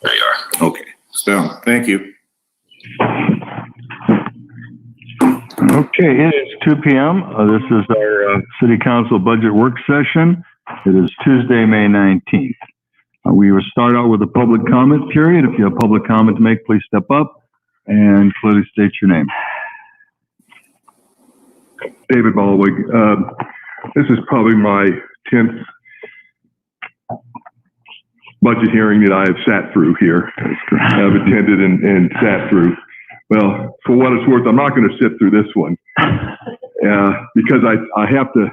There you are. Okay. So, thank you. Okay, it is 2 p.m. This is our City Council budget work session. It is Tuesday, May 19th. We will start out with a public comment period. If you have public comment to make, please step up and clearly state your name. David Baldwin. This is probably my 10th budget hearing that I have sat through here. I've attended and sat through. Well, for what it's worth, I'm not going to sit through this one because I have to.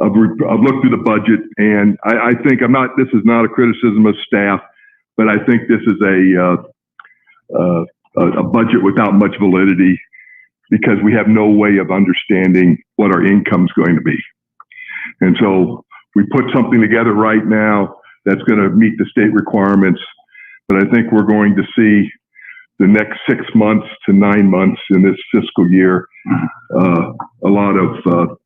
I've looked through the budget, and I think this is not a criticism of staff, but I think this is a budget without much validity because we have no way of understanding what our income is going to be. And so we put something together right now that's going to meet the state requirements, but I think we're going to see the next 6 months to 9 months in this fiscal year a lot of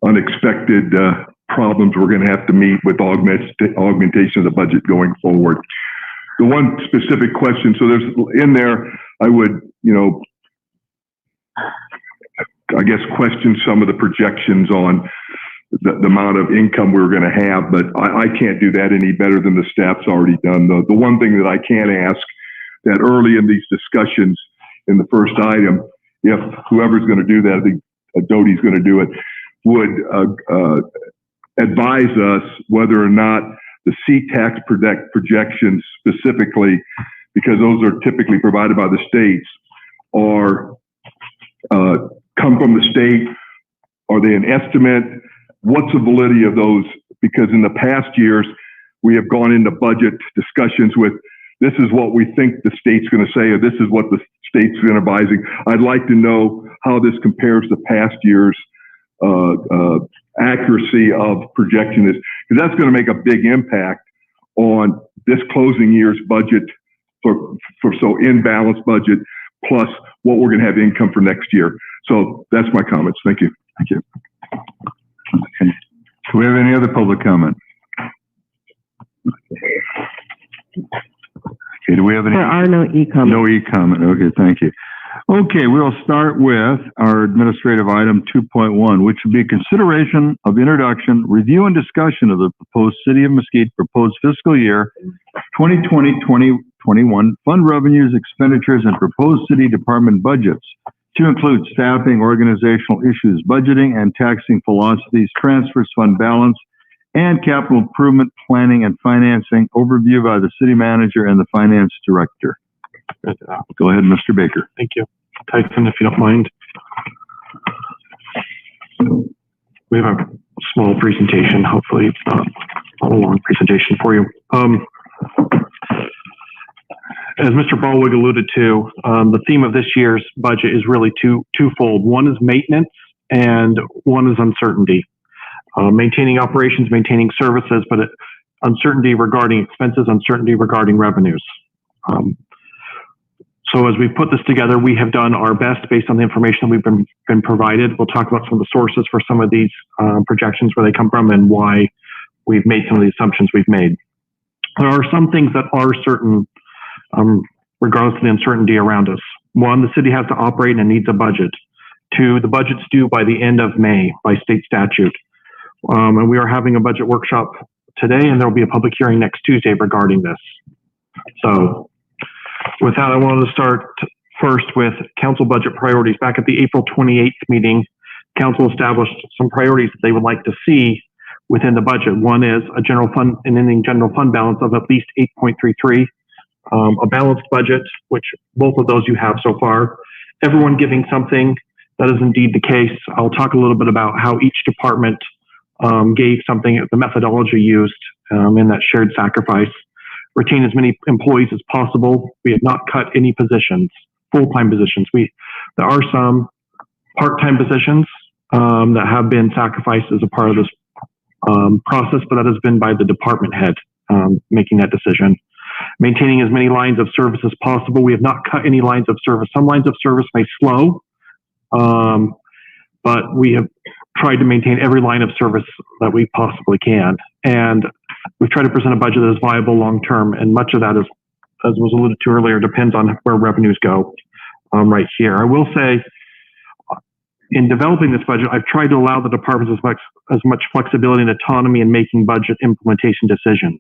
unexpected problems we're going to have to meet with augmentation of the budget going forward. The one specific question, so there's in there, I would, I guess question some of the projections on the amount of income we're going to have, but I can't do that any better than the staff's already done. The one thing that I can ask that early in these discussions in the first item, if whoever's going to do that, I think Doty's going to do it, would advise us whether or not the C-tax projections specifically, because those are typically provided by the states, are come from the state. Are they an estimate? What's the validity of those? Because in the past years, we have gone into budget discussions with, this is what we think the state's going to say, or this is what the state's going to advising. I'd like to know how this compares to past years' accuracy of projection is, because that's going to make a big impact on this closing year's budget for in-balance budget, plus what we're going to have income for next year. So that's my comments. Thank you. Thank you. Okay. Do we have any other public comment? Okay, do we have any? There are no e-comment. No e-comment. Okay, thank you. Okay, we'll start with our administrative item 2.1, which would be consideration of introduction, review, and discussion of the proposed City of Mesquite proposed fiscal year 2020-2021 fund revenues, expenditures, and proposed city department budgets to include staffing, organizational issues, budgeting and taxing philosophies, transfers, fund balance, and capital improvement planning and financing, overview by the city manager and the finance director. Go ahead, Mr. Baker. Thank you. Tyson, if you don't mind. We have a small presentation. Hopefully it's not a long presentation for you. As Mr. Baldwin alluded to, the theme of this year's budget is really twofold. One is maintenance and one is uncertainty. Maintaining operations, maintaining services, but uncertainty regarding expenses, uncertainty regarding revenues. So as we put this together, we have done our best based on the information that we've been provided. We'll talk about some of the sources for some of these projections, where they come from and why we've made some of the assumptions we've made. There are some things that are certain regardless of the uncertainty around us. One, the city has to operate and needs a budget. Two, the budget's due by the end of May by state statute. And we are having a budget workshop today, and there will be a public hearing next Tuesday regarding this. So with that, I wanted to start first with council budget priorities. Back at the April 28th meeting, council established some priorities that they would like to see within the budget. One is a general fund, an ending general fund balance of at least 8.33, a balanced budget, which both of those you have so far. Everyone giving something, that is indeed the case. I'll talk a little bit about how each department gave something, the methodology used in that shared sacrifice. Retain as many employees as possible. We have not cut any positions, full-time positions. There are some part-time positions that have been sacrificed as a part of this process, but that has been by the department head making that decision. Maintaining as many lines of service as possible. We have not cut any lines of service. Some lines of service may slow, but we have tried to maintain every line of service that we possibly can. And we've tried to present a budget that is viable long-term. And much of that is, as was alluded to earlier, depends on where revenues go right here. I will say, in developing this budget, I've tried to allow the departments as much flexibility and autonomy in making budget implementation decisions.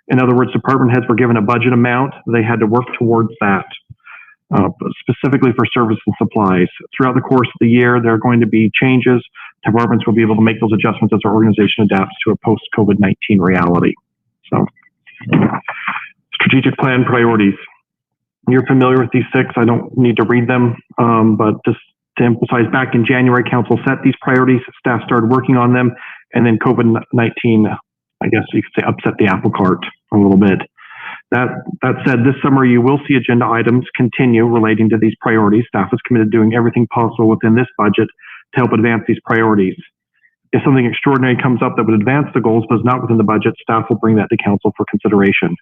In other words, department heads were given a budget amount. They had to work towards that, specifically for service and supplies. Throughout the course of the year, there are going to be changes. Departments will be able to make those adjustments as our organization adapts to a post-COVID-19 reality. So, strategic plan priorities. You're familiar with these 6. I don't need to read them, but just to emphasize, back in January, council set these priorities, staff started working on them, and then COVID-19, I guess you could say, upset the apple cart a little bit. That said, this summer you will see agenda items continue relating to these priorities. Staff is committed to doing everything possible within this budget to help advance these priorities. If something extraordinary comes up that would advance the goals but is not within the budget, staff will bring that to council for consideration.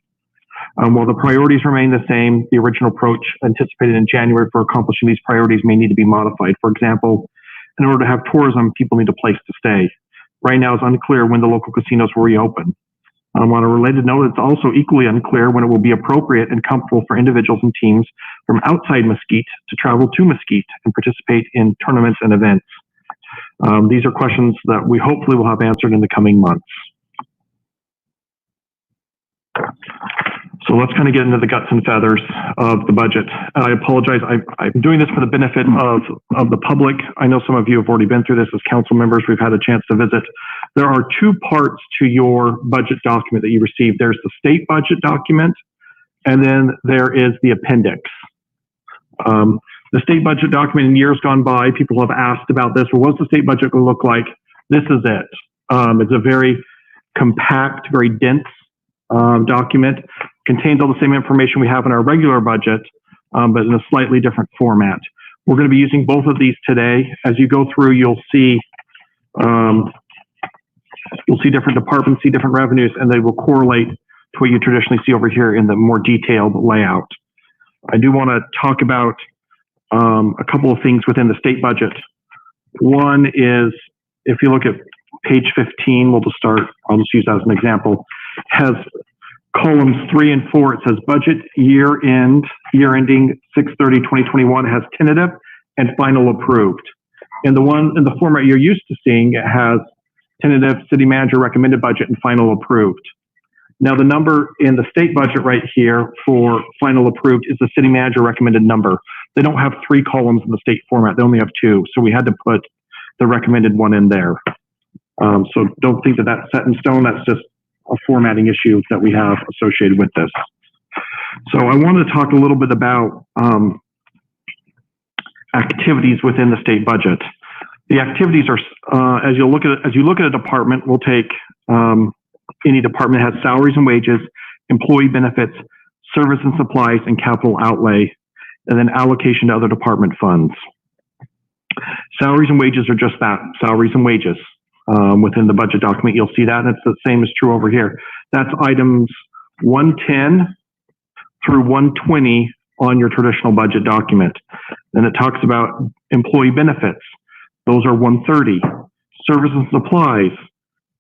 While the priorities remain the same, the original approach anticipated in January for accomplishing these priorities may need to be modified. For example, in order to have tourism, people need a place to stay. Right now, it's unclear when the local casinos will reopen. On a related note, it's also equally unclear when it will be appropriate and comfortable for individuals and teams from outside Mesquite to travel to Mesquite and participate in tournaments and events. These are questions that we hopefully will have answered in the coming months. So let's kind of get into the guts and feathers of the budget. I apologize. I'm doing this for the benefit of the public. I know some of you have already been through this as council members. We've had a chance to visit. There are 2 parts to your budget document that you received. There's the state budget document, and then there is the appendix. The state budget document in years gone by, people have asked about this. Well, what's the state budget going to look like? This is it. It's a very compact, very dense document. Contains all the same information we have in our regular budget, but in a slightly different format. We're going to be using both of these today. As you go through, you'll see different departments, see different revenues, and they will correlate to what you traditionally see over here in the more detailed layout. I do want to talk about a couple of things within the state budget. One is, if you look at page 15, we'll just start, I'll just use that as an example, has columns 3 and 4. It says budget year ending 6/30/2021 has tentative and final approved. In the format you're used to seeing, it has tentative, city manager recommended budget, and final approved. Now the number in the state budget right here for final approved is the city manager recommended number. They don't have 3 columns in the state format. They only have 2. So we had to put the recommended one in there. So don't think that that's set in stone. That's just a formatting issue that we have associated with this. So I wanted to talk a little bit about activities within the state budget. The activities are, as you look at a department, we'll take any department has salaries and wages, employee benefits, service and supplies, and capital outlay, and then allocation to other department funds. Salaries and wages are just that, salaries and wages. Within the budget document, you'll see that, and it's the same is true over here. That's items 110 through 120 on your traditional budget document. Then it talks about employee benefits. Those are 130. Service and supplies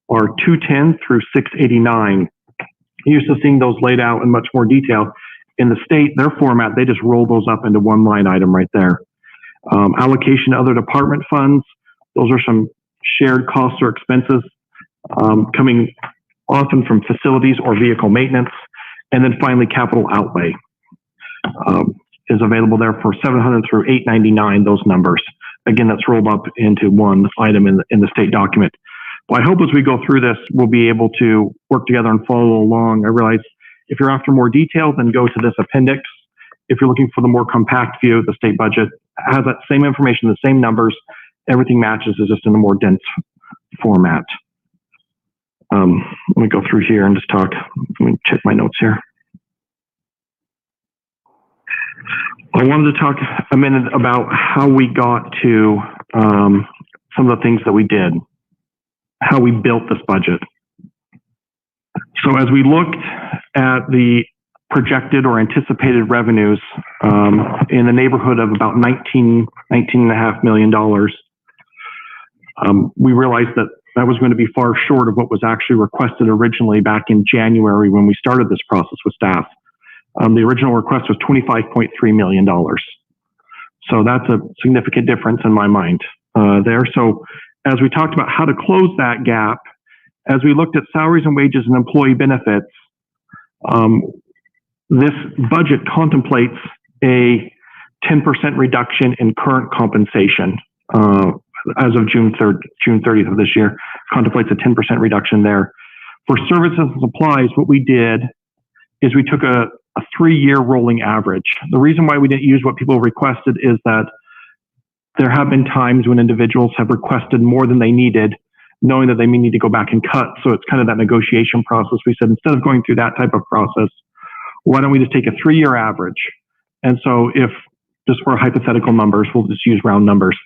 are 210 through 689. You're used to seeing those laid out in much more detail. In the state, their format, they just roll those up into one line item right there. Allocation to other department funds. Those are some shared costs or expenses coming often from facilities or vehicle maintenance. And then finally, capital outlay is available there for 700 through 899, those numbers. Again, that's rolled up into one item in the state document. Well, I hope as we go through this, we'll be able to work together and follow along. I realize if you're after more detail, then go to this appendix. If you're looking for the more compact view, the state budget has that same information, the same numbers. Everything matches, is just in a more dense format. Let me go through here and just talk. Let me check my notes here. I wanted to talk a minute about how we got to some of the things that we did. how we built this budget. So as we looked at the projected or anticipated revenues in the neighborhood of about $19.5 million, we realized that that was going to be far short of what was actually requested originally back in January when we started this process with staff. The original request was $25.3 million. So that's a significant difference in my mind there. So as we talked about how to close that gap, as we looked at salaries and wages and employee benefits, this budget contemplates a 10% reduction in current compensation as of June 30th of this year, contemplates a 10% reduction there. For services and supplies, what we did is we took a 3-year rolling average. The reason why we didn't use what people requested is that there have been times when individuals have requested more than they needed, knowing that they may need to go back and cut. So it's kind of that negotiation process. We said, instead of going through that type of process, why don't we just take a 3-year average? And so if, just for hypothetical numbers, we'll just use round numbers.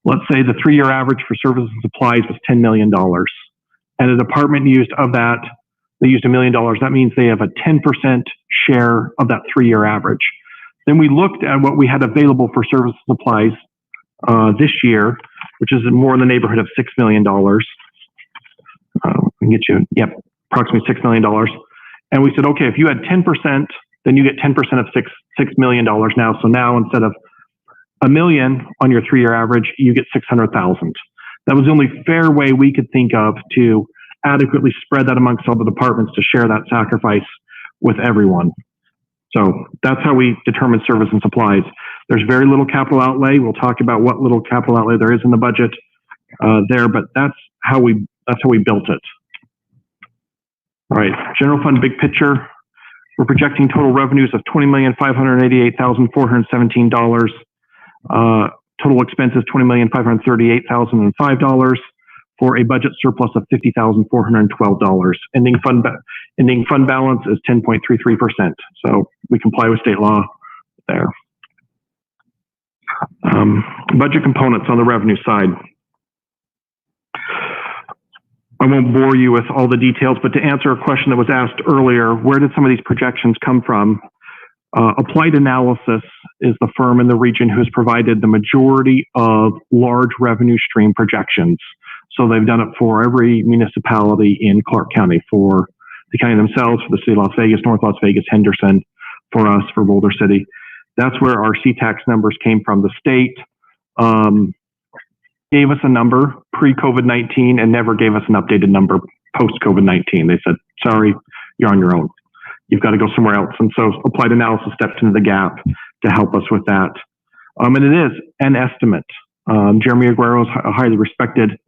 Let's say the 3-year average for services and supplies was $10 million. And the department used of that, they used $1 million. That means they have a 10% share of that 3-year average. Then we looked at what we had available for services and supplies this year, which is more in the neighborhood of $6 million. We can get you, yep, approximately $6 million. And we said, okay, if you had 10%, then you get 10% of $6 million now. So now instead of $1 million on your 3-year average, you get 600,000. That was the only fair way we could think of to adequately spread that amongst all the departments to share that sacrifice with everyone. So that's how we determine service and supplies. There's very little capital outlay. We'll talk about what little capital outlay there is in the budget there, but that's how we built it. All right, general fund big picture. We're projecting total revenues of $20,588,417. Total expenses $20,538,005 for a budget surplus of $50,412. Ending fund balance is 10.33%. So we comply with state law there. Budget components on the revenue side. I won't bore you with all the details, but to answer a question that was asked earlier, where did some of these projections come from? Applied Analysis is the firm in the region who has provided the majority of large revenue stream projections. So they've done it for every municipality in Clark County, for the county themselves, for the city of Las Vegas, North Las Vegas, Henderson, for us, for Boulder City. That's where our CTAX numbers came from. The state gave us a number pre-COVID-19 and never gave us an updated number post-COVID-19. They said, sorry, you're on your own. You've got to go somewhere else. And so Applied Analysis stepped into the gap to help us with that. And it is an estimate. Jeremy Aguero is a highly respected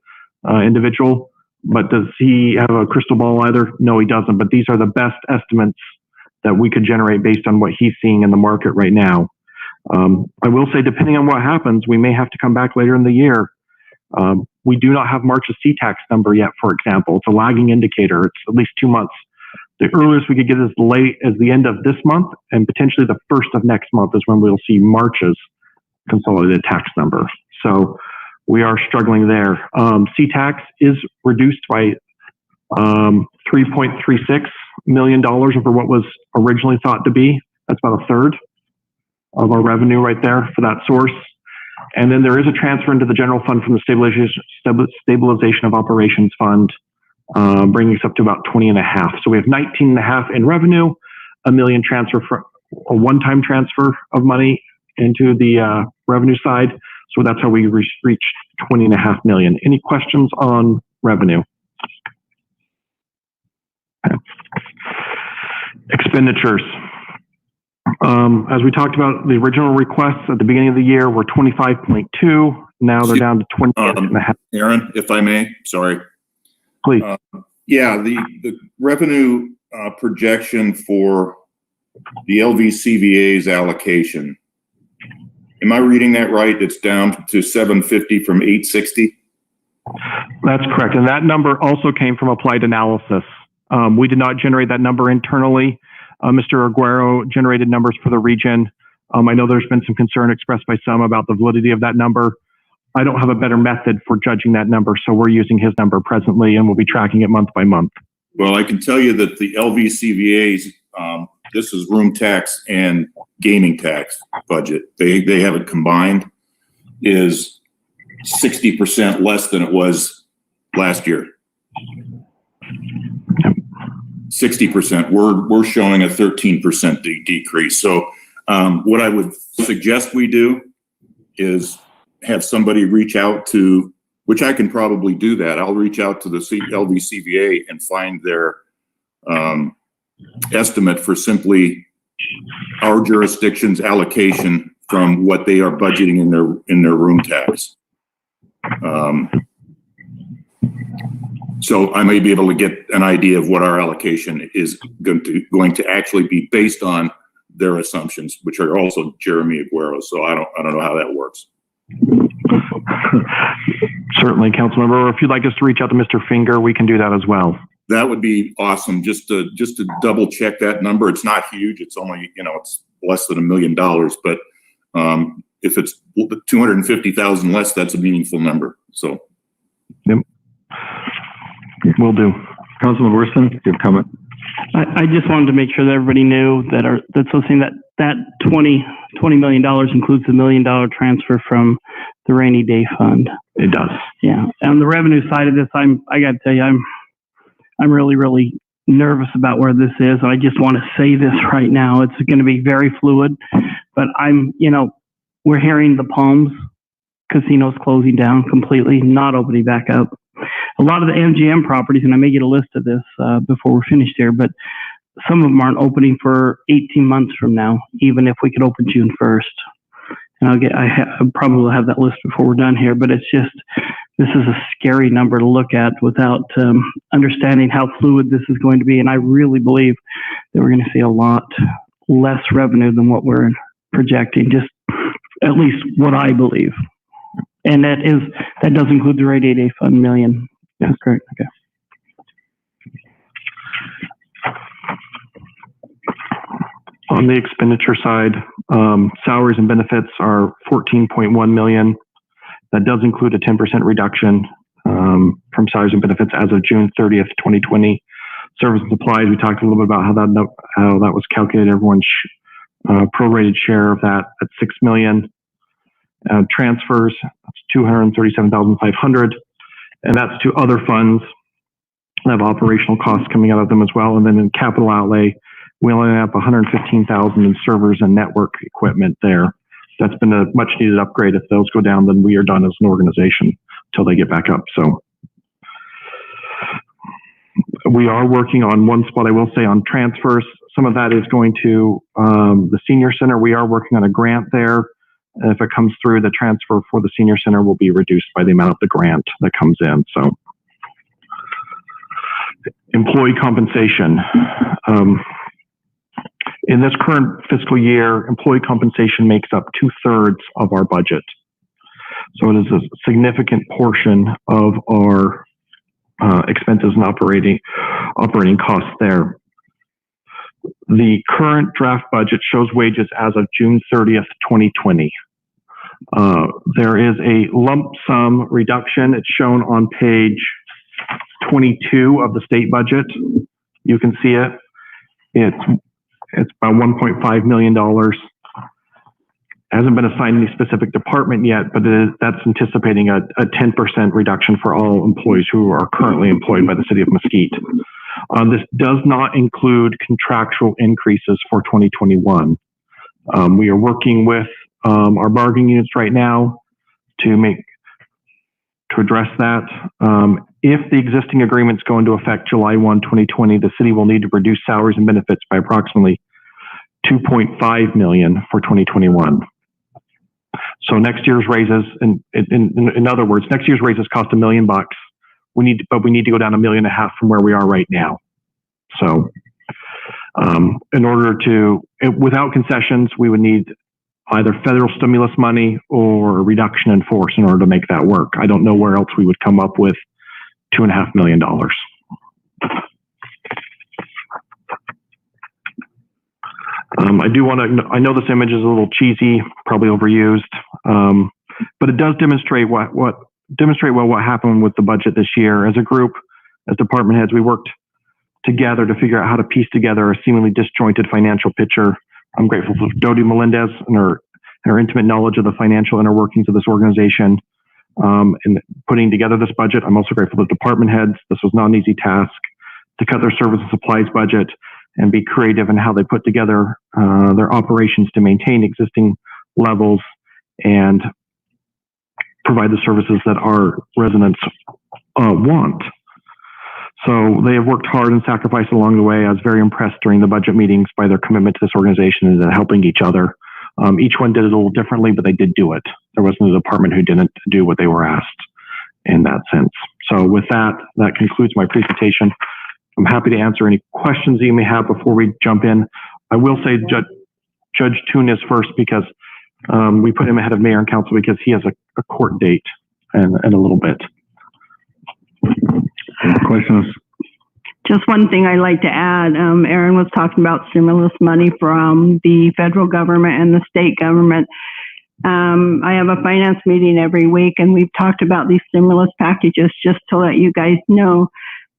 individual, but does he have a crystal ball either? No, he doesn't. But these are the best estimates that we could generate based on what he's seeing in the market right now. I will say, depending on what happens, we may have to come back later in the year. We do not have March's CTAX number yet, for example. It's a lagging indicator. It's at least 2 months. The earliest we could get as late as the end of this month, and potentially the first of next month is when we'll see March's consolidated tax number. So we are struggling there. CTAX is reduced by $3.36 million over what was originally thought to be. That's about a third of our revenue right there for that source. And then there is a transfer into the general fund from the stabilization of operations fund, bringing us up to about 20.5. So we have 19.5 in revenue, $1 million transfer for a one-time transfer of money into the revenue side. So that's how we reached 20.5 million. Any questions on revenue? Okay. Expenditures. As we talked about, the original requests at the beginning of the year were 25.2. Now they're down to 20.5. Aaron, if I may, sorry. Please. Yeah, the revenue projection for the LVCVA's allocation. Am I reading that right? It's down to 750 from 860? That's correct. And that number also came from Applied Analysis. We did not generate that number internally. Mr. Aguero generated numbers for the region. I know there's been some concern expressed by some about the validity of that number. I don't have a better method for judging that number, so we're using his number presently, and we'll be tracking it month by month. Well, I can tell you that the LVCVA's, this is room tax and gaming tax budget. They have it combined, is 60% less than it was last year. 60%. We're showing a 13% decrease. So what I would suggest we do is have somebody reach out to, which I can probably do that. I'll reach out to the LVCVA and find their estimate for simply our jurisdiction's allocation from what they are budgeting in their room tax. So I may be able to get an idea of what our allocation is going to actually be based on their assumptions, which are also Jeremy Aguero. So I don't know how that works. Certainly, Councilmember. If you'd like us to reach out to Mr. Finger, we can do that as well. That would be awesome. Just to double check that number. It's not huge. It's only, it's less than $1 million. But if it's 250,000 less, that's a meaningful number. So. Yep. Will do. Councilman Worston, your comment. I just wanted to make sure that everybody knew that's listening that $20 million includes the $1 million transfer from the rainy day fund. It does. Yeah. And on the revenue side of this, I got to tell you, I'm really, really nervous about where this is. I just want to say this right now. It's going to be very fluid, but we're hearing the Palms casinos closing down completely, not opening back up. A lot of the MGM properties, and I may get a list of this before we're finished here, but some of them aren't opening for 18 months from now, even if we could open June 1st. And I probably will have that list before we're done here, but it's just, this is a scary number to look at without understanding how fluid this is going to be. And I really believe that we're going to see a lot less revenue than what we're projecting, just at least what I believe. And that does include the Rate 8A Fund million. That's correct. Okay. On the expenditure side, salaries and benefits are $14.1 million. That does include a 10% reduction from salaries and benefits as of June 30th, 2020. Service and supplies, we talked a little bit about how that was calculated. Everyone's prorated share of that at $6 million. Transfers, that's $237,500, and that's to other funds that have operational costs coming out of them as well. And then in capital outlay, we only have $115,000 in servers and network equipment there. That's been a much needed upgrade. If those go down, then we are done as an organization until they get back up. So we are working on one spot, I will say, on transfers. Some of that is going to the senior center. We are working on a grant there. And if it comes through, the transfer for the senior center will be reduced by the amount of the grant that comes in. So employee compensation. In this current fiscal year, employee compensation makes up 2/3 of our budget. So it is a significant portion of our expenses and operating costs there. The current draft budget shows wages as of June 30th, 2020. There is a lump sum reduction. It's shown on page 22 of the state budget. You can see it. It's about $1.5 million. Hasn't been assigned any specific department yet, but that's anticipating a 10% reduction for all employees who are currently employed by the city of Mesquite. This does not include contractual increases for 2021. We are working with our bargaining units right now to address that. If the existing agreements go into effect July 1, 2020, the city will need to reduce salaries and benefits by approximately $2.5 million for 2021. So next year's raises, in other words, next year's raises cost $1 million. But we need to go down $1.5 million from where we are right now. So in order to, without concessions, we would need either federal stimulus money or a reduction in force in order to make that work. I don't know where else we would come up with $2.5 million. I know this image is a little cheesy, probably overused, but it does demonstrate what happened with the budget this year. As a group, as department heads, we worked together to figure out how to piece together a seemingly disjointed financial picture. I'm grateful for Dodi Melendez and her intimate knowledge of the financial inner workings of this organization in putting together this budget. I'm also grateful to department heads. This was not an easy task to cut their service and supplies budget and be creative in how they put together their operations to maintain existing levels and provide the services that our residents want. So they have worked hard and sacrificed along the way. I was very impressed during the budget meetings by their commitment to this organization and helping each other. Each one did it a little differently, but they did do it. There wasn't a department who didn't do what they were asked in that sense. So with that, that concludes my presentation. I'm happy to answer any questions that you may have before we jump in. I will say Judge Toon is first because we put him ahead of mayor and council because he has a court date in a little bit. Questions? Just one thing I'd like to add, Aaron was talking about stimulus money from the federal government and the state government. I have a finance meeting every week and we've talked about these stimulus packages just to let you guys know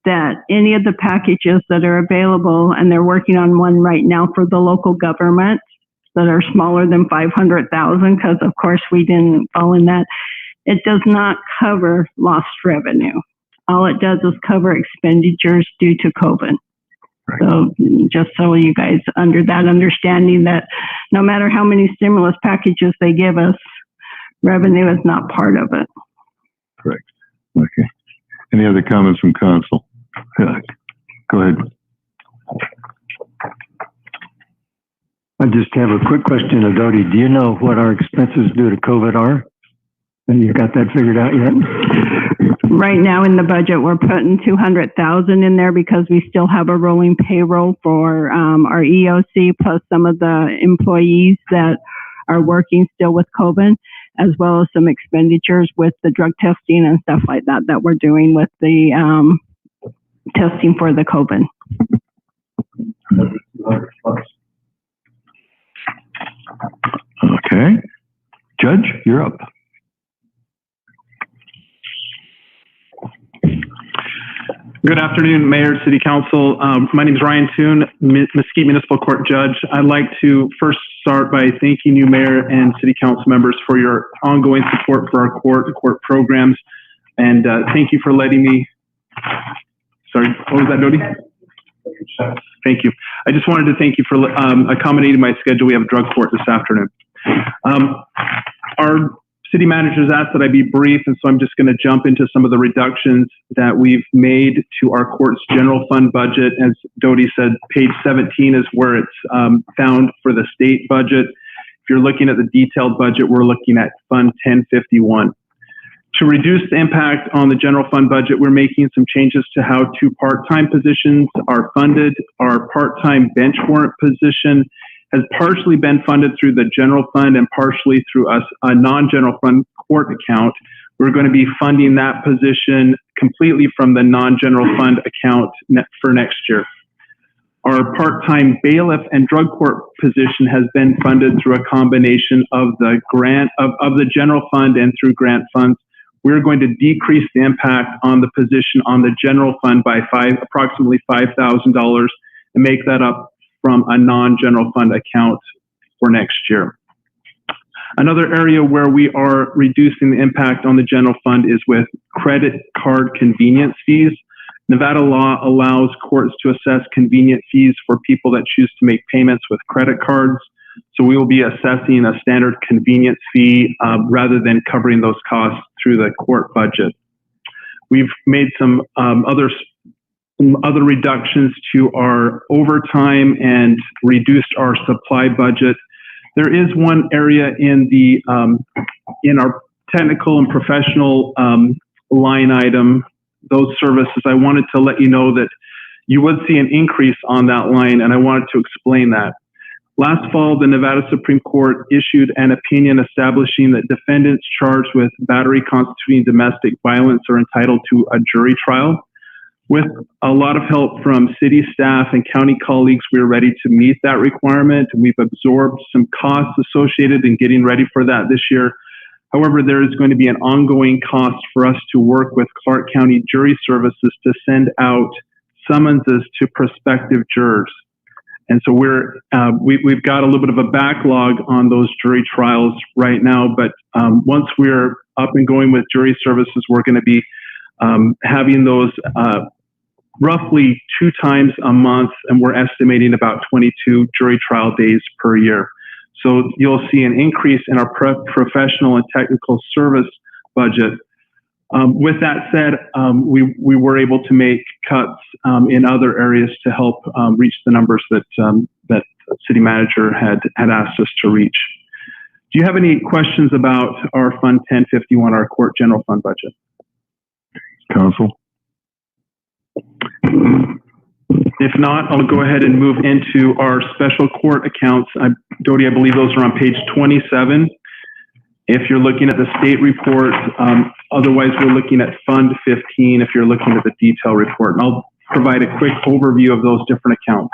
that any of the packages that are available, and they're working on one right now for the local government that are smaller than 500,000, because of course we didn't fall in that. It does not cover lost revenue. All it does is cover expenditures due to COVID. Right. So just so you guys under that understanding that no matter how many stimulus packages they give us, revenue is not part of it. Correct. Okay. Any other comments from council? Go ahead. I just have a quick question of Dodi. Do you know what our expenses due to COVID are? Have you got that figured out yet? Right now in the budget, we're putting 200,000 in there because we still have a rolling payroll for our EOC plus some of the employees that are working still with COVID, as well as some expenditures with the drug testing and stuff like that that we're doing with the testing for the COVID. Okay. Judge, you're up. Good afternoon, Mayor, City Council. My name is Ryan Toon, Mesquite Municipal Court Judge. I'd like to first start by thanking you, Mayor and City Council members, for your ongoing support for our court and court programs. And thank you for letting me, sorry, what was that, Dodi? Thank you. I just wanted to thank you for accommodating my schedule. We have drug court this afternoon. Our city managers asked that I be brief, and so I'm just going to jump into some of the reductions that we've made to our court's general fund budget. As Dodi said, page 17 is where it's found for the state budget. If you're looking at the detailed budget, we're looking at Fund 1051. To reduce the impact on the general fund budget, we're making some changes to how two part-time positions are funded. Our part-time bench warrant position has partially been funded through the general fund and partially through a non-general fund court account. We're going to be funding that position completely from the non-general fund account for next year. Our part-time bailiff and drug court position has been funded through a combination of the grant of the general fund and through grant funds. We're going to decrease the impact on the position on the general fund by approximately $5,000 and make that up from a non-general fund account for next year. Another area where we are reducing the impact on the general fund is with credit card convenience fees. Nevada law allows courts to assess convenience fees for people that choose to make payments with credit cards. So we will be assessing a standard convenience fee rather than covering those costs through the court budget. We've made some other reductions to our overtime and reduced our supply budget. There is one area in the in our technical and professional line item, those services. I wanted to let you know that you would see an increase on that line, and I wanted to explain that. Last fall, the Nevada Supreme Court issued an opinion establishing that defendants charged with battery constituting domestic violence are entitled to a jury trial. With a lot of help from city staff and county colleagues, we are ready to meet that requirement. We've absorbed some costs associated in getting ready for that this year. However, there is going to be an ongoing cost for us to work with Clark County Jury Services to send out summonses to prospective jurors. And so we've got a little bit of a backlog on those jury trials right now, but once we're up and going with jury services, we're going to be having those roughly 2 times a month, and we're estimating about 22 jury trial days per year. So you'll see an increase in our professional and technical service budget. With that said, we were able to make cuts in other areas to help reach the numbers that that City Manager had asked us to reach. Do you have any questions about our Fund 1051, our Court General Fund budget? Council? If not, I'll go ahead and move into our special court accounts. Dodie, I believe those are on page 27. If you're looking at the state report, otherwise we're looking at Fund 15 if you're looking at the detail report. And I'll provide a quick overview of those different accounts.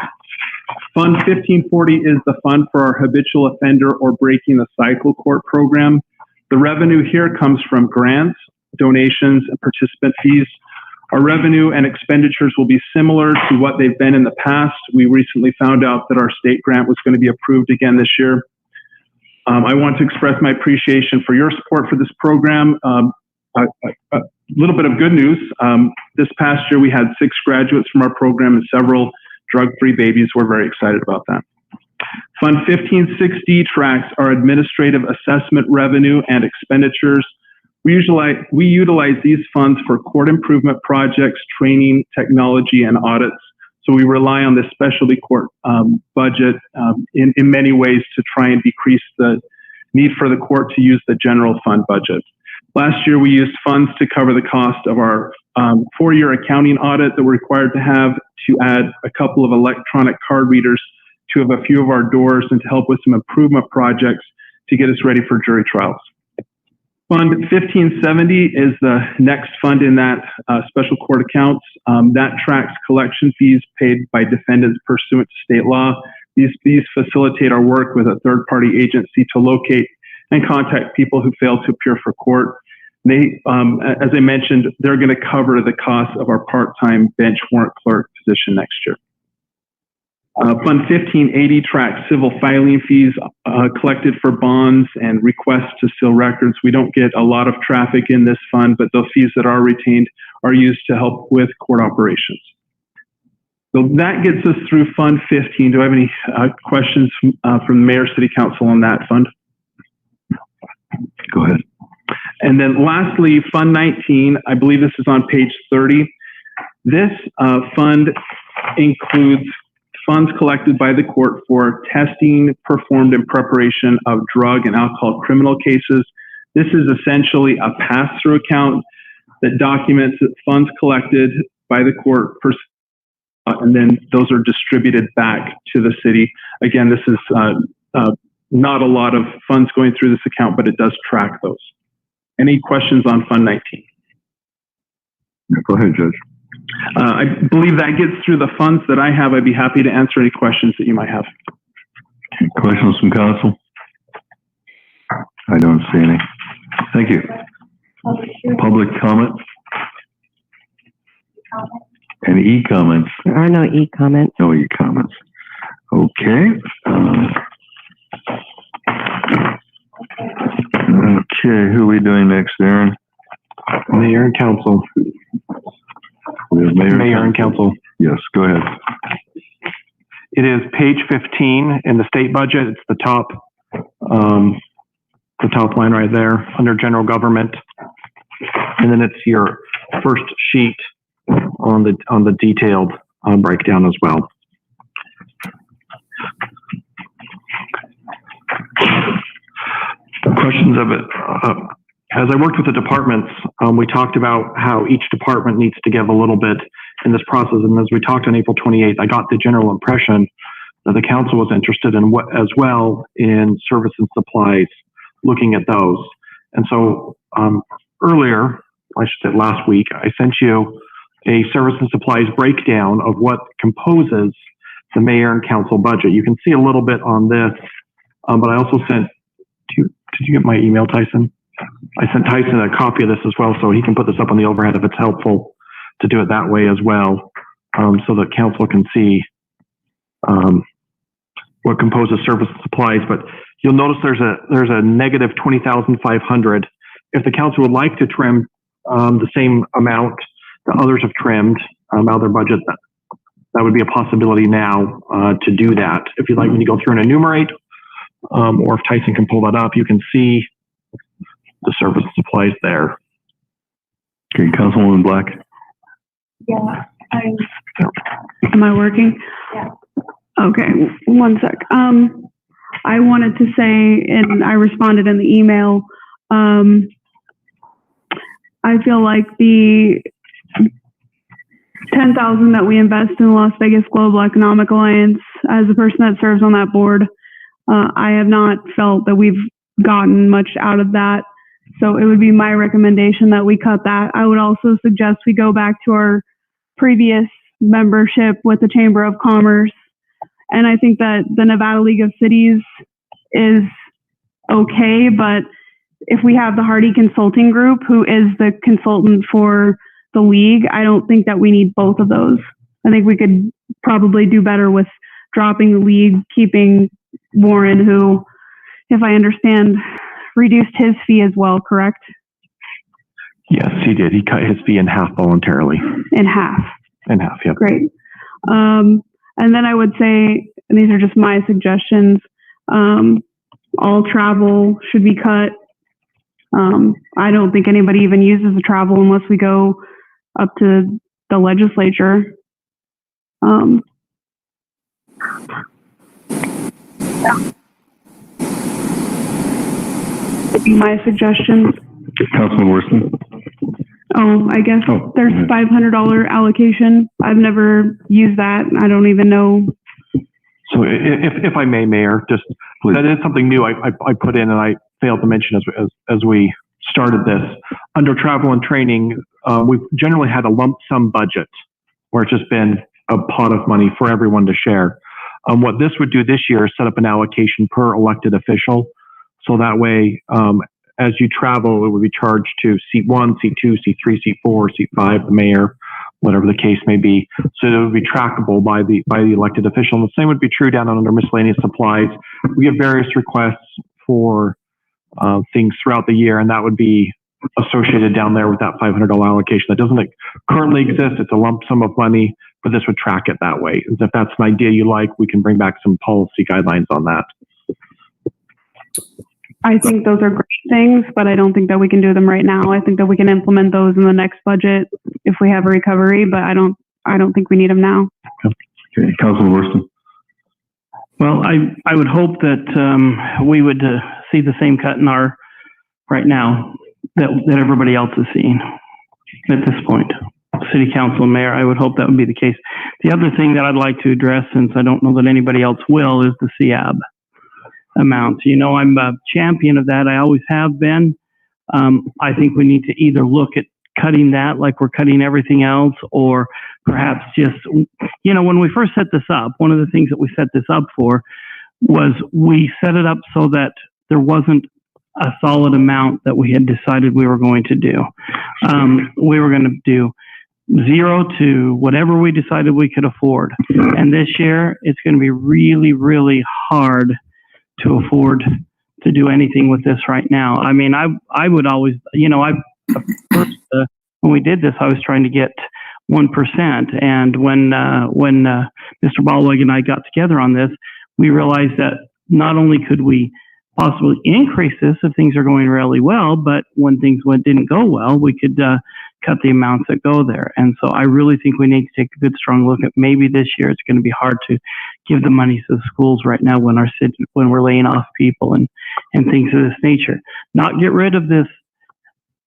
Fund 1540 is the fund for our habitual offender or breaking the cycle court program. The revenue here comes from grants, donations, and participant fees. Our revenue and expenditures will be similar to what they've been in the past. We recently found out that our state grant was going to be approved again this year. I want to express my appreciation for your support for this program. A little bit of good news. This past year, we had 6 graduates from our program and several drug-free babies. We're very excited about that. Fund 1560 tracks our administrative assessment revenue and expenditures. We utilize these funds for court improvement projects, training, technology, and audits. So we rely on the specialty court budget in many ways to try and decrease the need for the court to use the general fund budget. Last year, we used funds to cover the cost of our 4-year accounting audit that we're required to have, to add a couple of electronic card readers to have a few of our doors, and to help with some improvement projects to get us ready for jury trials. Fund 1570 is the next fund in that special court accounts. That tracks collection fees paid by defendants pursuant to state law. These fees facilitate our work with a third-party agency to locate and contact people who fail to appear for court. They, as I mentioned, they're going to cover the cost of our part-time bench warrant clerk position next year. Fund 1580 tracks civil filing fees collected for bonds and requests to seal records. We don't get a lot of traffic in this fund, but those fees that are retained are used to help with court operations. So that gets us through Fund 15. Do I have any questions from the Mayor, City Council on that fund? Go ahead. And then lastly, Fund 19, I believe this is on page 30. This fund includes funds collected by the court for testing performed in preparation of drug and alcohol criminal cases. This is essentially a pass-through account that documents that funds collected by the court, and then those are distributed back to the city. Again, this is not a lot of funds going through this account, but it does track those. Any questions on Fund 19? Go ahead, Judge. I believe that gets through the funds that I have. I'd be happy to answer any questions that you might have. Okay, questions from council? I don't see any. Thank you. Public comment? Any e-comments? There are no e-comments. No e-comments. Okay. Okay, who are we doing next, Aaron? Mayor and council. We have Mayor and council. Yes, go ahead. It is page 15 in the state budget. It's the top line right there under general government. And then it's your first sheet on the detailed breakdown as well. Questions of it. As I worked with the departments, we talked about how each department needs to give a little bit in this process. And as we talked on April 28th, I got the general impression that the council was interested in what, as well, in service and supplies, looking at those. And so earlier, I should say last week, I sent you a service and supplies breakdown of what composes the mayor and council budget. You can see a little bit on this, but I also sent, did you get my email, Tyson? I sent Tyson a copy of this as well, so he can put this up on the overhead if it's helpful to do it that way as well, so that council can see what composes service and supplies. But you'll notice there's a negative 20,500. If the council would like to trim the same amount that others have trimmed out of their budget, that would be a possibility now to do that. If you'd like me to go through and enumerate, or if Tyson can pull that up, you can see the service and supplies there. Okay, Councilwoman Black. Yeah, am I working? Yeah. Okay, one sec. I wanted to say, and I responded in the email, I feel like the 10,000 that we invest in the Las Vegas Global Economic Alliance, as a person that serves on that board, I have not felt that we've gotten much out of that. So it would be my recommendation that we cut that. I would also suggest we go back to our previous membership with the Chamber of Commerce. And I think that the Nevada League of Cities is okay, but if we have the Hardy Consulting Group, who is the consultant for the league, I don't think that we need both of those. I think we could probably do better with dropping the league, keeping Warren, who, if I understand, reduced his fee as well, correct? Yes, he did. He cut his fee in half voluntarily. In half. In half, yep. Great. And then I would say, and these are just my suggestions, all travel should be cut. I don't think anybody even uses the travel unless we go up to the legislature. Yeah. Would be my suggestions. Councilman Worston. Oh, I guess there's $500 allocation. I've never used that. I don't even know. So if I may, Mayor, just please. That is something new I put in, and I failed to mention as we started this. Under travel and training, we've generally had a lump sum budget where it's just been a pot of money for everyone to share. What this would do this year is set up an allocation per elected official. So that way, as you travel, it would be charged to seat 1, seat 2, seat 3, seat 4, seat 5, the mayor, whatever the case may be. So it would be trackable by the elected official. And the same would be true down under miscellaneous supplies. We have various requests for things throughout the year, and that would be associated down there with that $500 allocation. That doesn't currently exist. It's a lump sum of money, but this would track it that way. If that's an idea you like, we can bring back some policy guidelines on that. I think those are great things, but I don't think that we can do them right now. I think that we can implement those in the next budget if we have a recovery, but I don't think we need them now. Okay, Councilman Worston. Well, I would hope that we would see the same cut in our right now that everybody else is seeing at this point. City Council and Mayor, I would hope that would be the case. The other thing that I'd like to address, since I don't know that anybody else will, is the CAB amount. You know, I'm a champion of that. I always have been. I think we need to either look at cutting that like we're cutting everything else, or perhaps just, you know, when we first set this up, one of the things that we set this up for was we set it up so that there wasn't a solid amount that we had decided we were going to do. We were going to do 0 to whatever we decided we could afford. And this year, it's going to be really, really hard to afford to do anything with this right now. I mean, I would always, you know, first, when we did this, I was trying to get 1%. And when Mr. Ballweg and I got together on this, we realized that not only could we possibly increase this if things are going really well, but when things didn't go well, we could cut the amounts that go there. And so I really think we need to take a good, strong look at maybe this year it's going to be hard to give the money to the schools right now when we're laying off people and things of this nature. Not get rid of this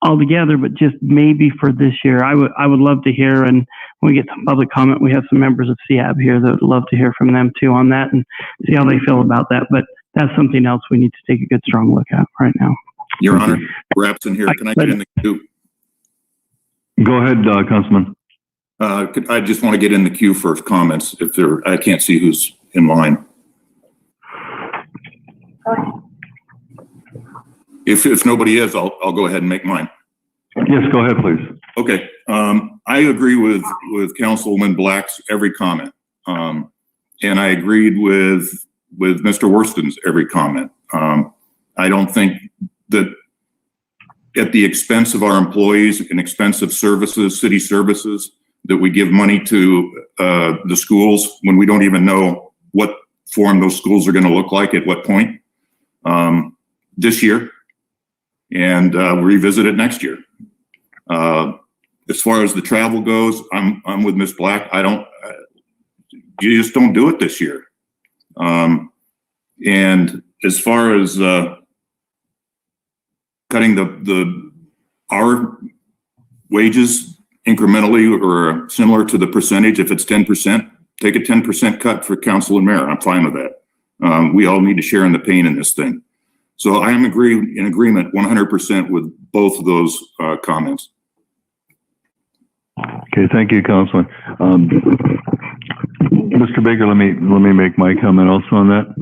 altogether, but just maybe for this year. I would love to hear, and when we get some public comment, we have some members of CAB here that would love to hear from them too on that and see how they feel about that. But that's something else we need to take a good, strong look at right now. Your Honor, perhaps in here, can I get in the queue? Go ahead, Councilman. I just want to get in the queue for comments. I can't see who's in line. If nobody is, I'll go ahead and make mine. Yes, go ahead, please. Okay. I agree with Councilwoman Black's every comment. And I agreed with Mr. Worston's every comment. I don't think that at the expense of our employees and expense of services, city services, that we give money to the schools when we don't even know what form those schools are going to look like at what point this year, and revisit it next year. As far as the travel goes, I'm with Ms. Black. You just don't do it this year. And as far as cutting our wages incrementally or similar to the percentage, if it's 10%, take a 10% cut for council and mayor. I'm fine with that. We all need to share in the pain in this thing. So I am in agreement 100% with both of those comments. Okay, thank you, Councilman. Mr. Baker, let me make my comment also on that.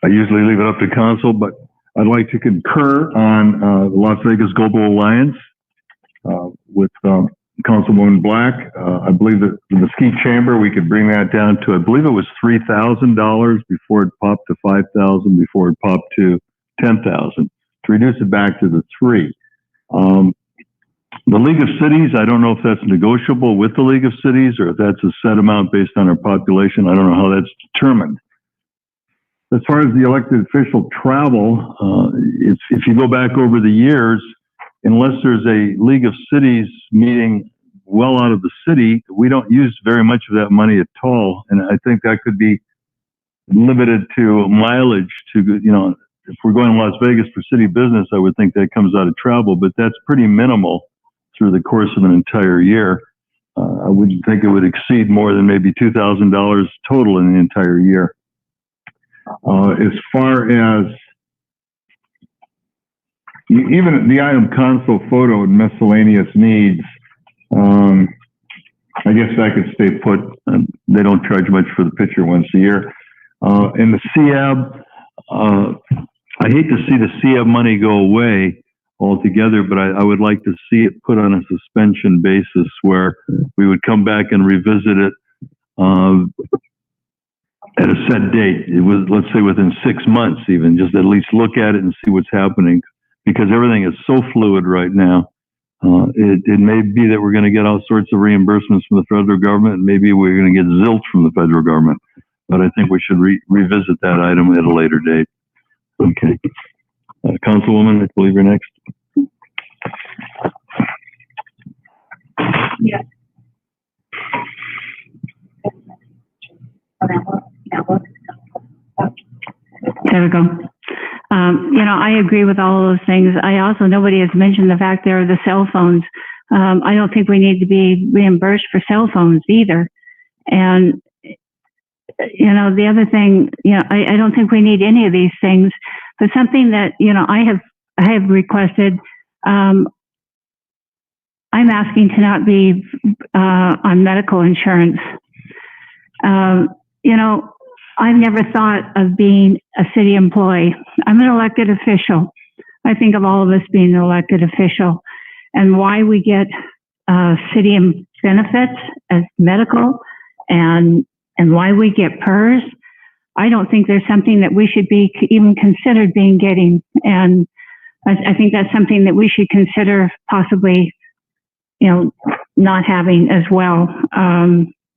I usually leave it up to council, but I'd like to concur on the Las Vegas Global Alliance with Councilwoman Black. I believe that the Mesquite Chamber, we could bring that down to, I believe it was $3,000 before it popped to $5,000, before it popped to $10,000, to reduce it back to the $3,000. The League of Cities, I don't know if that's negotiable with the League of Cities or if that's a set amount based on our population. I don't know how that's determined. As far as the elected official travel, if you go back over the years, unless there's a League of Cities meeting well out of the city, we don't use very much of that money at all. And I think that could be limited to mileage to, if we're going to Las Vegas for city business, I would think that comes out of travel, but that's pretty minimal through the course of an entire year. I wouldn't think it would exceed more than maybe $2,000 total in the entire year. As far as even the item console photo and miscellaneous needs, I guess I could stay put. They don't charge much for the picture once a year. And the CAB, I hate to see the CAB money go away altogether, but I would like to see it put on a suspension basis where we would come back and revisit it at a set date. It was, let's say, within 6 months, even just at least look at it and see what's happening, because everything is so fluid right now. It may be that we're going to get all sorts of reimbursements from the federal government, and maybe we're going to get zilch from the federal government. But I think we should revisit that item at a later date. Okay. Councilwoman, I believe you're next. Yeah. There we go. I agree with all of those things. Nobody has mentioned the fact there are the cell phones. I don't think we need to be reimbursed for cell phones either. And, the other thing, I don't think we need any of these things, but something that, I have requested, I'm asking to not be on medical insurance. I've never thought of being a city employee. I'm an elected official. I think of all of us being an elected official, and why we get city benefits as medical and why we get PERS. I don't think there's something that we should be even considered getting. And I think that's something that we should consider possibly, not having as well.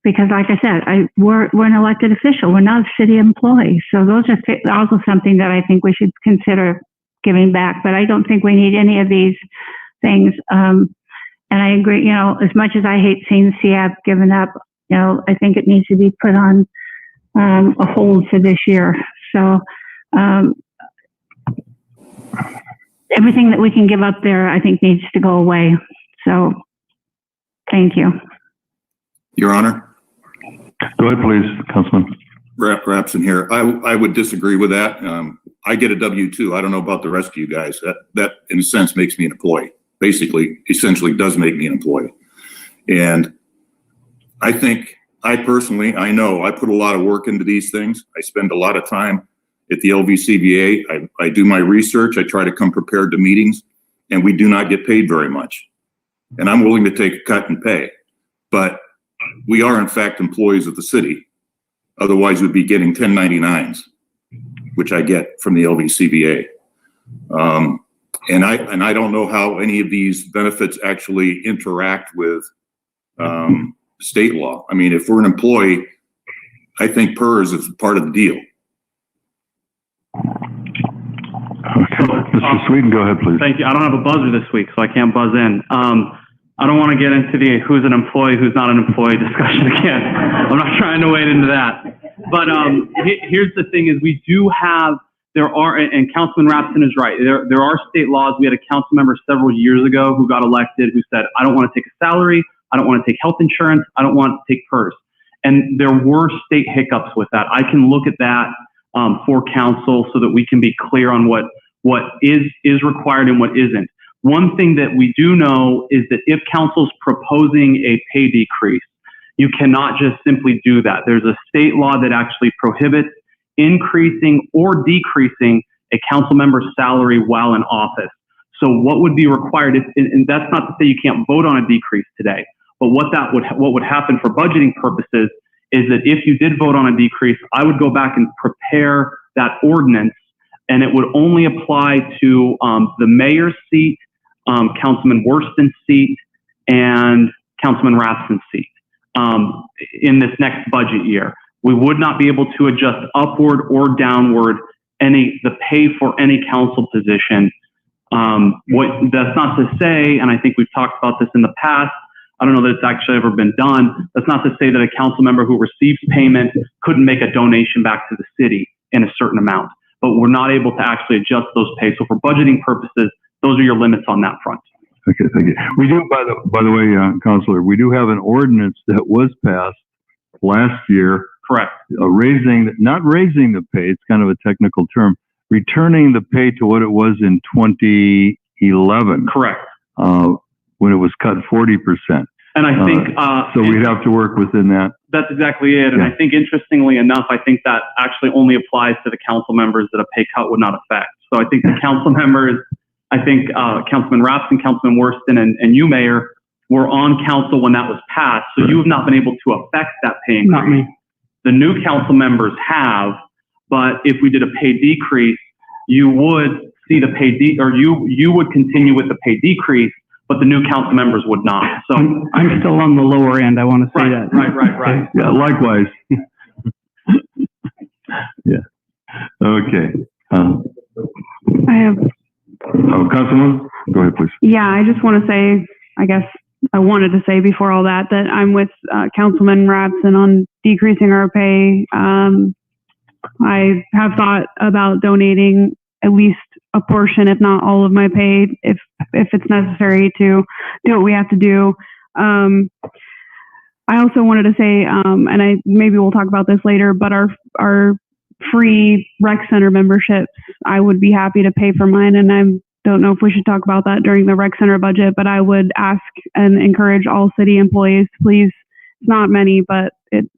Because like I said, we're an elected official. We're not a city employee. So those are also something that I think we should consider giving back. But I don't think we need any of these things. And I agree, as much as I hate seeing CAB given up, I think it needs to be put on a hold for this year. So everything that we can give up there, I think, needs to go away. So thank you. Your Honor. Go ahead, please, Councilman. Rapson here. I would disagree with that. I get a W-2. I don't know about the rest of you guys. That in a sense makes me an employee. Basically, essentially does make me an employee. And I know I put a lot of work into these things. I spend a lot of time at the LVCVA. I do my research. I try to come prepared to meetings, and we do not get paid very much. And I'm willing to take a cut in pay, but we are in fact employees of the city. Otherwise we'd be getting 1099s, which I get from the LVCVA. And I don't know how any of these benefits actually interact with state law. I mean, if we're an employee, I think PERS is part of the deal. Okay, Mr. Sweden, go ahead, please. Thank you. I don't have a buzzer this week, so I can't buzz in. I don't want to get into the who's an employee, who's not an employee discussion again. I'm not trying to wade into that. But here's the thing: is we do have, there are, and Councilman Rapson is right. There are state laws. We had a council member several years ago who got elected who said, "I don't want to take a salary. I don't want to take health insurance. I don't want to take PERS." And there were state hiccups with that. I can look at that for council so that we can be clear on what is required and what isn't. One thing that we do know is that if council's proposing a pay decrease, you cannot just simply do that. There's a state law that actually prohibits increasing or decreasing a council member's salary while in office. So what would be required, and that's not to say you can't vote on a decrease today, but what would happen for budgeting purposes is that if you did vote on a decrease, I would go back and prepare that ordinance, and it would only apply to the mayor's seat, Councilman Worston's seat, and Councilman Rapson's seat in this next budget year. We would not be able to adjust upward or downward the pay for any council position. That's not to say, and I think we've talked about this in the past, I don't know that it's actually ever been done. That's not to say that a council member who receives payment couldn't make a donation back to the city in a certain amount, but we're not able to actually adjust those pays. So for budgeting purposes, those are your limits on that front. Okay, thank you. We do, by the way, Councilor, we do have an ordinance that was passed last year. Correct. Not raising the pay, it's kind of a technical term, returning the pay to what it was in 2011. Correct. When it was cut 40%. And I think... so we'd have to work within that. That's exactly it. And Yeah. I think interestingly enough, I think that actually only applies to the council members that a pay cut would not affect. So I think the council members, I think Councilman Rapson, Councilman Worston, and you, Mayor, were on council when that was passed. So you have not been able to affect that pay increase. Not me. The new council members have, but if we did a pay decrease, you would see the pay you would continue with the pay decrease, but the new council members would not. So I'm still on the lower end. I want to say that. Right. Yeah, likewise. Yeah. Okay. I have, Councilman, go ahead, please. yeah, I just want to say, I guess I wanted to say before all that I'm with Councilman Rapson on decreasing our pay. I have thought about donating at least a portion, if not all of my pay, if it's necessary to do what we have to do. I also wanted to say, and maybe we'll talk about this later, but our free rec center memberships, I would be happy to pay for mine, and I don't know if we should talk about that during the rec center budget, but I would ask and encourage all city employees, please, it's not many, but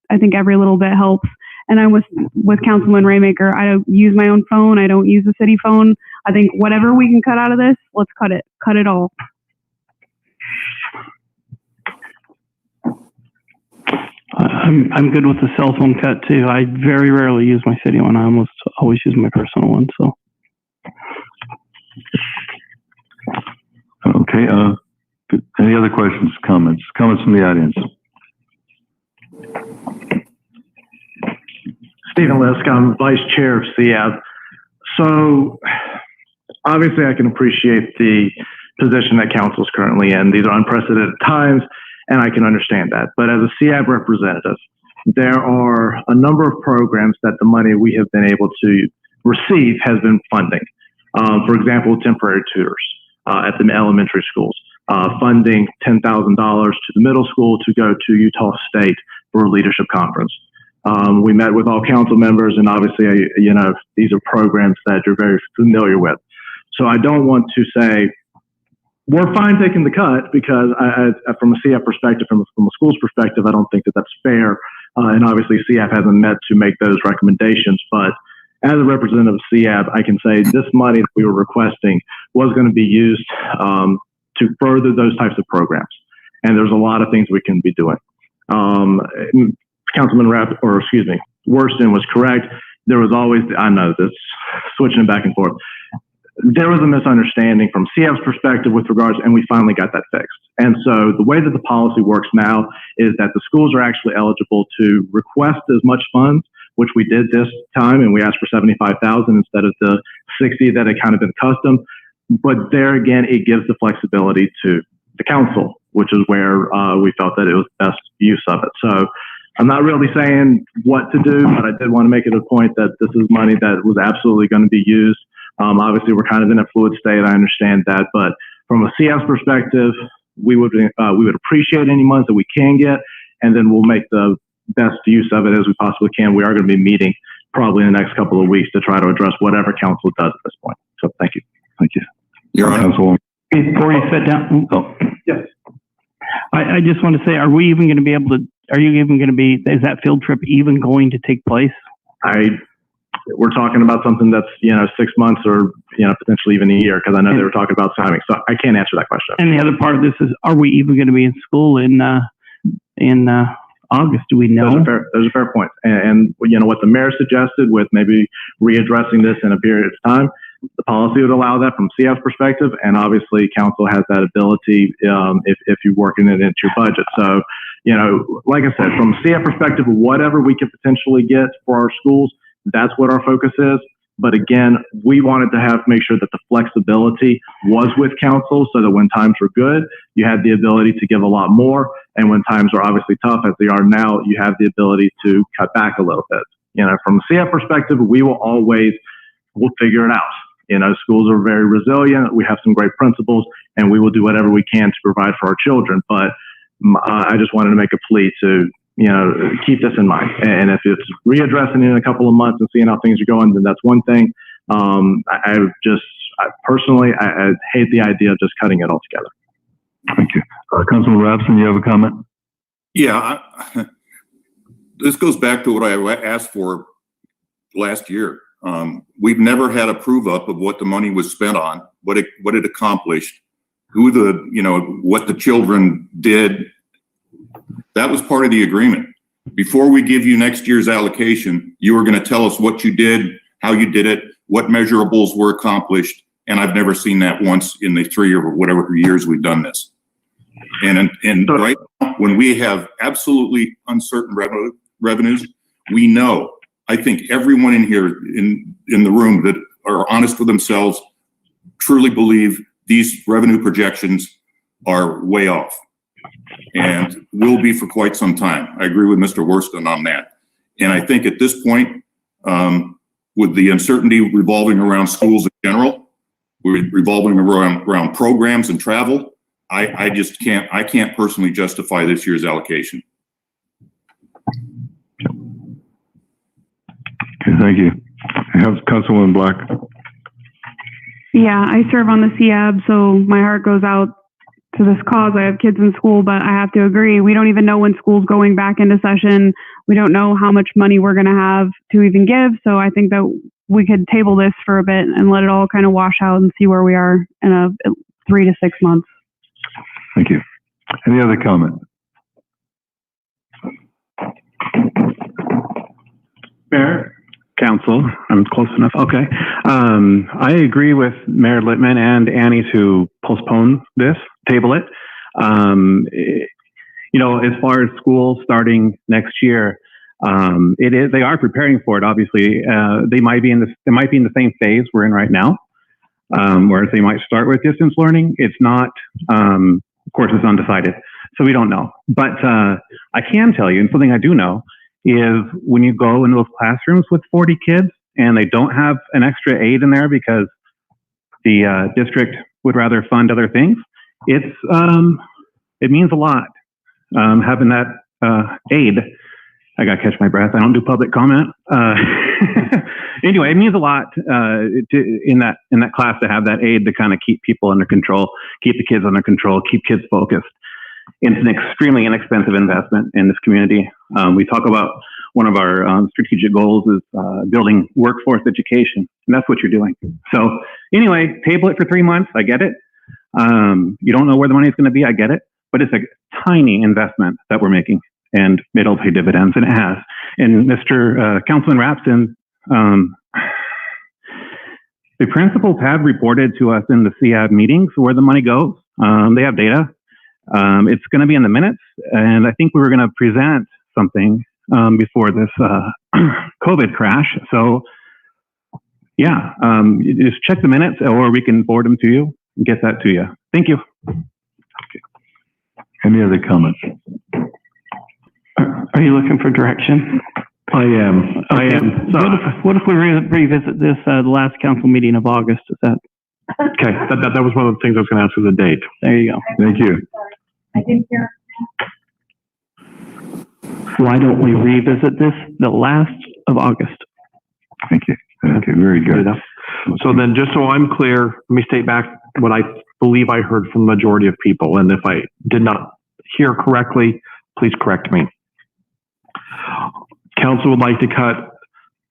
I think every little bit helps. And I'm with Councilman Raymaker. I don't use my own phone. I don't use the city phone. I think whatever we can cut out of this, let's cut it. Cut it all. I'm good with the cell phone cut too. I very rarely use my city one. I almost always use my personal one. So. Okay. Any other questions, comments? Comments from the audience? Stephen Lisk, I'm Vice Chair of CF. So obviously I can appreciate the position that council is currently in. These are unprecedented times, and I can understand that. But as a CF representative, there are a number of programs that the money we have been able to receive has been funding. For example, temporary tutors at the elementary schools, funding $10,000 to the middle school to go to Utah State for a leadership conference. We met with all council members, and obviously, these are programs that you're very familiar with. So I don't want to say we're fine taking the cut, because from a CF perspective, from a school's perspective, I don't think that that's fair. And obviously, CF hasn't met to make those recommendations. But as a representative of CAB, I can say this money that we were requesting was going to be used to further those types of programs. And there's a lot of things we can be doing. Councilman Worston was correct. There was always, I know this, switching back and forth. There was a misunderstanding from CF's perspective with regards, and we finally got that fixed. And so the way that the policy works now is that the schools are actually eligible to request as much funds, which we did this time, and we asked for 75,000 instead of the 60 that had kind of been custom. But there again, it gives the flexibility to the council, which is where we felt that it was best use of it. So I'm not really saying what to do, but I did want to make it a point that this is money that was absolutely going to be used. Obviously, we're kind of in a fluid state. I understand that, but from a CS perspective, we would appreciate any funds that we can get, and then we'll make the best use of it as we possibly can. We are going to be meeting probably in the next couple of weeks to try to address whatever council does at this point. So thank you. Thank you. Your Honor. Councilwoman. Before you sit down, Yes. I just want to say, are you even going to be, is that field trip even going to take place? We're talking about something that's, 6 months or, potentially even a year, because I know they were talking about timing. So I can't answer that question. And the other part of this is, are we even going to be in school in August? Do we know? Those are fair points. And what the mayor suggested with maybe readdressing this in a period of time, the policy would allow that from CF's perspective. And obviously council has that ability if you're working it into your budget. So, like I said, from a CF perspective, whatever we could potentially get for our schools, that's what our focus is. But again, we wanted to make sure that the flexibility was with council so that when times were good, you had the ability to give a lot more. And when times are obviously tough as they are now, you have the ability to cut back a little bit. From a CF perspective, we'll figure it out. Schools are very resilient. We have some great principals, and we will do whatever we can to provide for our children. But I just wanted to make a plea to keep this in mind. And if it's readdressing in a couple of months and seeing how things are going, then that's one thing. Personally, I hate the idea of just cutting it all together. Thank you. Councilman Robson, you have a comment? Yeah, this goes back to what I asked for last year. We've never had a prove up of what the money was spent on, what it accomplished, what the children did. That was part of the agreement. Before we give you next year's allocation, you were going to tell us what you did, how you did it, what measurables were accomplished. And I've never seen that once in the 3 or whatever years we've done this. And right now, when we have absolutely uncertain revenues, we know, I think everyone in here in the room that are honest with themselves truly believe these revenue projections are way off. And will be for quite some time. I agree with Mr. Worston on that. And I think at this point, with the uncertainty revolving around schools in general, revolving around programs and travel, I can't personally justify this year's allocation. Okay, thank you. Councilwoman Black. Yeah, I serve on the CAB, so my heart goes out to this cause. I have kids in school, but I have to agree, we don't even know when school's going back into session. We don't know how much money we're going to have to even give. So I think that we could table this for a bit and let it all kind of wash out and see where we are in 3 to 6 months. Thank you. Any other comment? Mayor, Council, I'm close enough. Okay. I agree with Mayor Littman and Annie to postpone this, table it. As far as school starting next year, they are preparing for it. Obviously, they might be in the same phase we're in right now, where they might start with distance learning. It's not, of course, it's undecided, so we don't know. But I can tell you, and something I do know, is when you go into those classrooms with 40 kids and they don't have an extra aide in there because the district would rather fund other things, it means a lot having that aide. I gotta catch my breath. I don't do public comment. Anyway, it means a lot in that class to have that aide to kind of keep people under control, keep the kids under control, keep kids focused. It's an extremely inexpensive investment in this community. We talk about one of our strategic goals is building workforce education, and that's what you're doing. So anyway, table it for 3 months. I get it. You don't know where the money is going to be. I get it. But it's a tiny investment that we're making, and it'll pay dividends, and it has. And Mr. Councilman Rapson, the principals have reported to us in the CAB meetings where the money goes. They have data. It's going to be in the minutes, and I think we were going to present something before this COVID crash. So, yeah, you just check the minutes, or we can forward them to you and get that to you. Thank you. Any other comments? Are you looking for direction? I am. So what if we revisit this the last council meeting of August? Is that Okay, that was one of the things I was going to ask for the date. there? You go. Thank you. I didn't hear. Why don't we revisit this the last of August? Thank you. Okay, very good. So then, just so I'm clear, let me state back what I believe I heard from the majority of people, and if I did not hear correctly, please correct me. Council would like to cut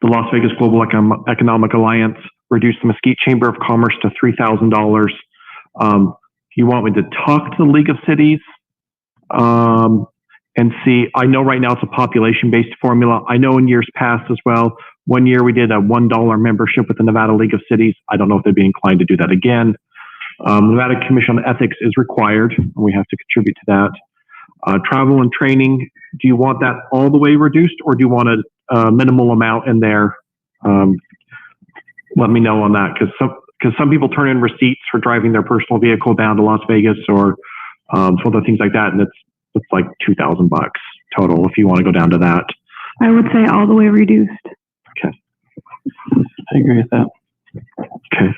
the Las Vegas Global Economic Alliance, reduce the Mesquite Chamber of Commerce to $3,000. You want me to talk to the League of Cities and see? I know right now it's a population-based formula. I know in years past as well, 1 year we did a $1 membership with the Nevada League of Cities. I don't know if they'd be inclined to do that again. Nevada Commission on Ethics is required, and we have to contribute to that. Travel and training, do you want that all the way reduced, or do you want a minimal amount in there? Let me know on that, because some people turn in receipts for driving their personal vehicle down to Las Vegas or some other things like that, and it's like $2,000 total if you want to go down to that. I would say all the way reduced. Okay, I agree with that. okay.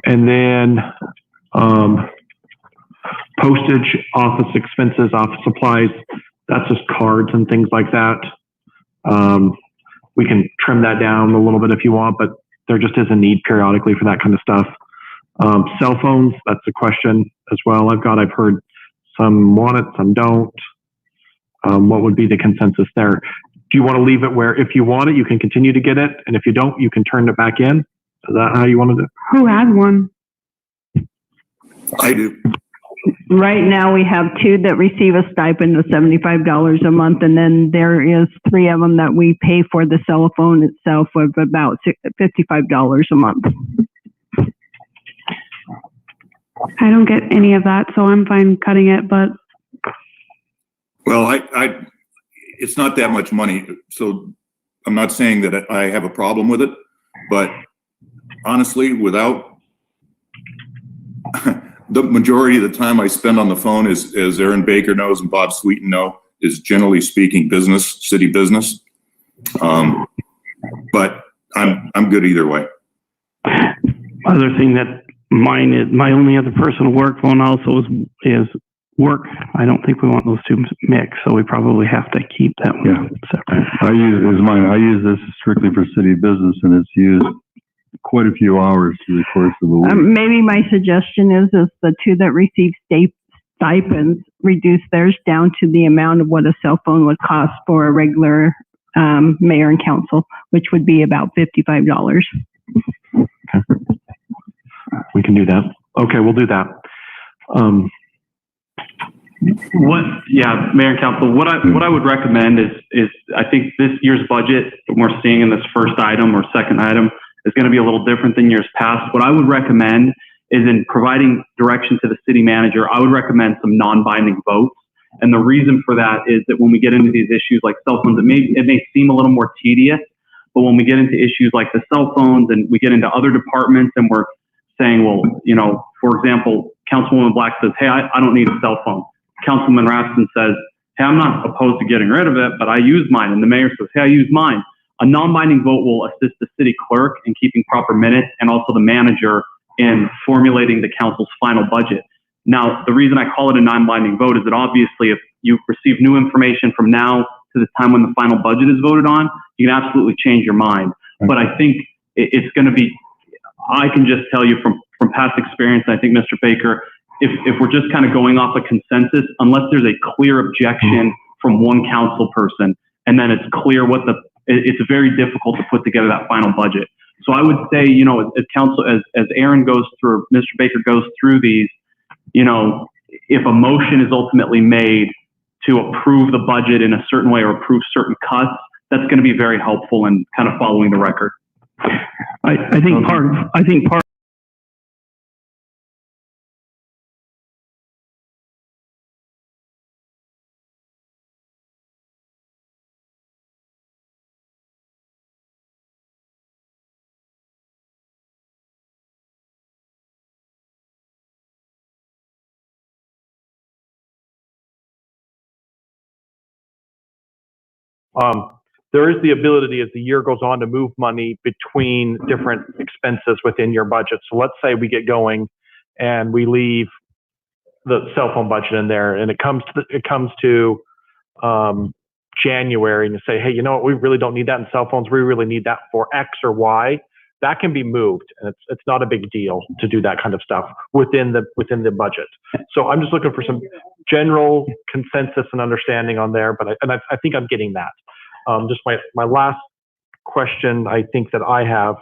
And then postage, office expenses, office supplies, that's just cards and things like that. We can trim that down a little bit if you want, but there just is a need periodically for that kind of stuff. Cell phones, that's a question as well. I've heard some want it, some don't. What would be the consensus there? Do you want to leave it where if you want it, you can continue to get it, and if you don't, you can turn it back in? Is that how you want to do it? Who has one? I do. Right now, we have 2 that receive a stipend of $75 a month, and then there is 3 of them that we pay for the cell phone itself of about $55 a month. I don't get any of that, so I'm fine cutting it, but Well, it's not that much money, so I'm not saying that I have a problem with it, but honestly, without the majority of the time I spend on the phone, as Aaron Baker knows and Bob Sweeten know, is generally speaking business, city business. But I'm good either way. Other thing that mine is, my only other personal work phone also is work. I don't think we want those two mixed, so we probably have to keep that one separate. I use this strictly for city business, and it's used quite a few hours through the course of the week. Maybe my suggestion is the 2 that receive stipends, reduce theirs down to the amount of what a cell phone would cost for a regular mayor and council, which would be about $55. Okay. We can do that. Okay, we'll do that. Mayor and Council, what I would recommend is I think this year's budget that we're seeing in this first item or second item is going to be a little different than years past. What I would recommend is in providing direction to the city manager, I would recommend some non-binding votes. And the reason for that is that when we get into these issues like cell phones, it may seem a little more tedious, but when we get into issues like the cell phones and we get into other departments and we're saying, well, for example, Councilwoman Black says, hey, I don't need a cell phone. Councilman Rapson says, hey, I'm not opposed to getting rid of it, but I use mine. And the mayor says, hey, I use mine. A non-binding vote will assist the city clerk in keeping proper minutes and also the manager in formulating the council's final budget. Now, the reason I call it a non-binding vote is that obviously if you receive new information from now to the time when the final budget is voted on, you can absolutely change your mind. But I think it's going to be, I can just tell you from past experience, I think Mr. Baker, if we're just kind of going off a consensus, unless there's a clear objection from one council person, and then it's clear it's very difficult to put together that final budget. So I would say, you know, as council, as Aaron goes through, Mr. Baker goes through these, you know, if a motion is ultimately made to approve the budget in a certain way or approve certain cuts, that's going to be very helpful in kind of following the record. I think part there is the ability as the year goes on to move money between different expenses within your budget. So let's say we get going and we leave the cell phone budget in there, and it comes to January, and you say, hey, you know what, we really don't need that in cell phones. We really need that for X or Y. That can be moved, and it's not a big deal to do that kind of stuff within the budget. So I'm just looking for some general consensus and understanding on there, but I think I'm getting that. Just my last question I think that I have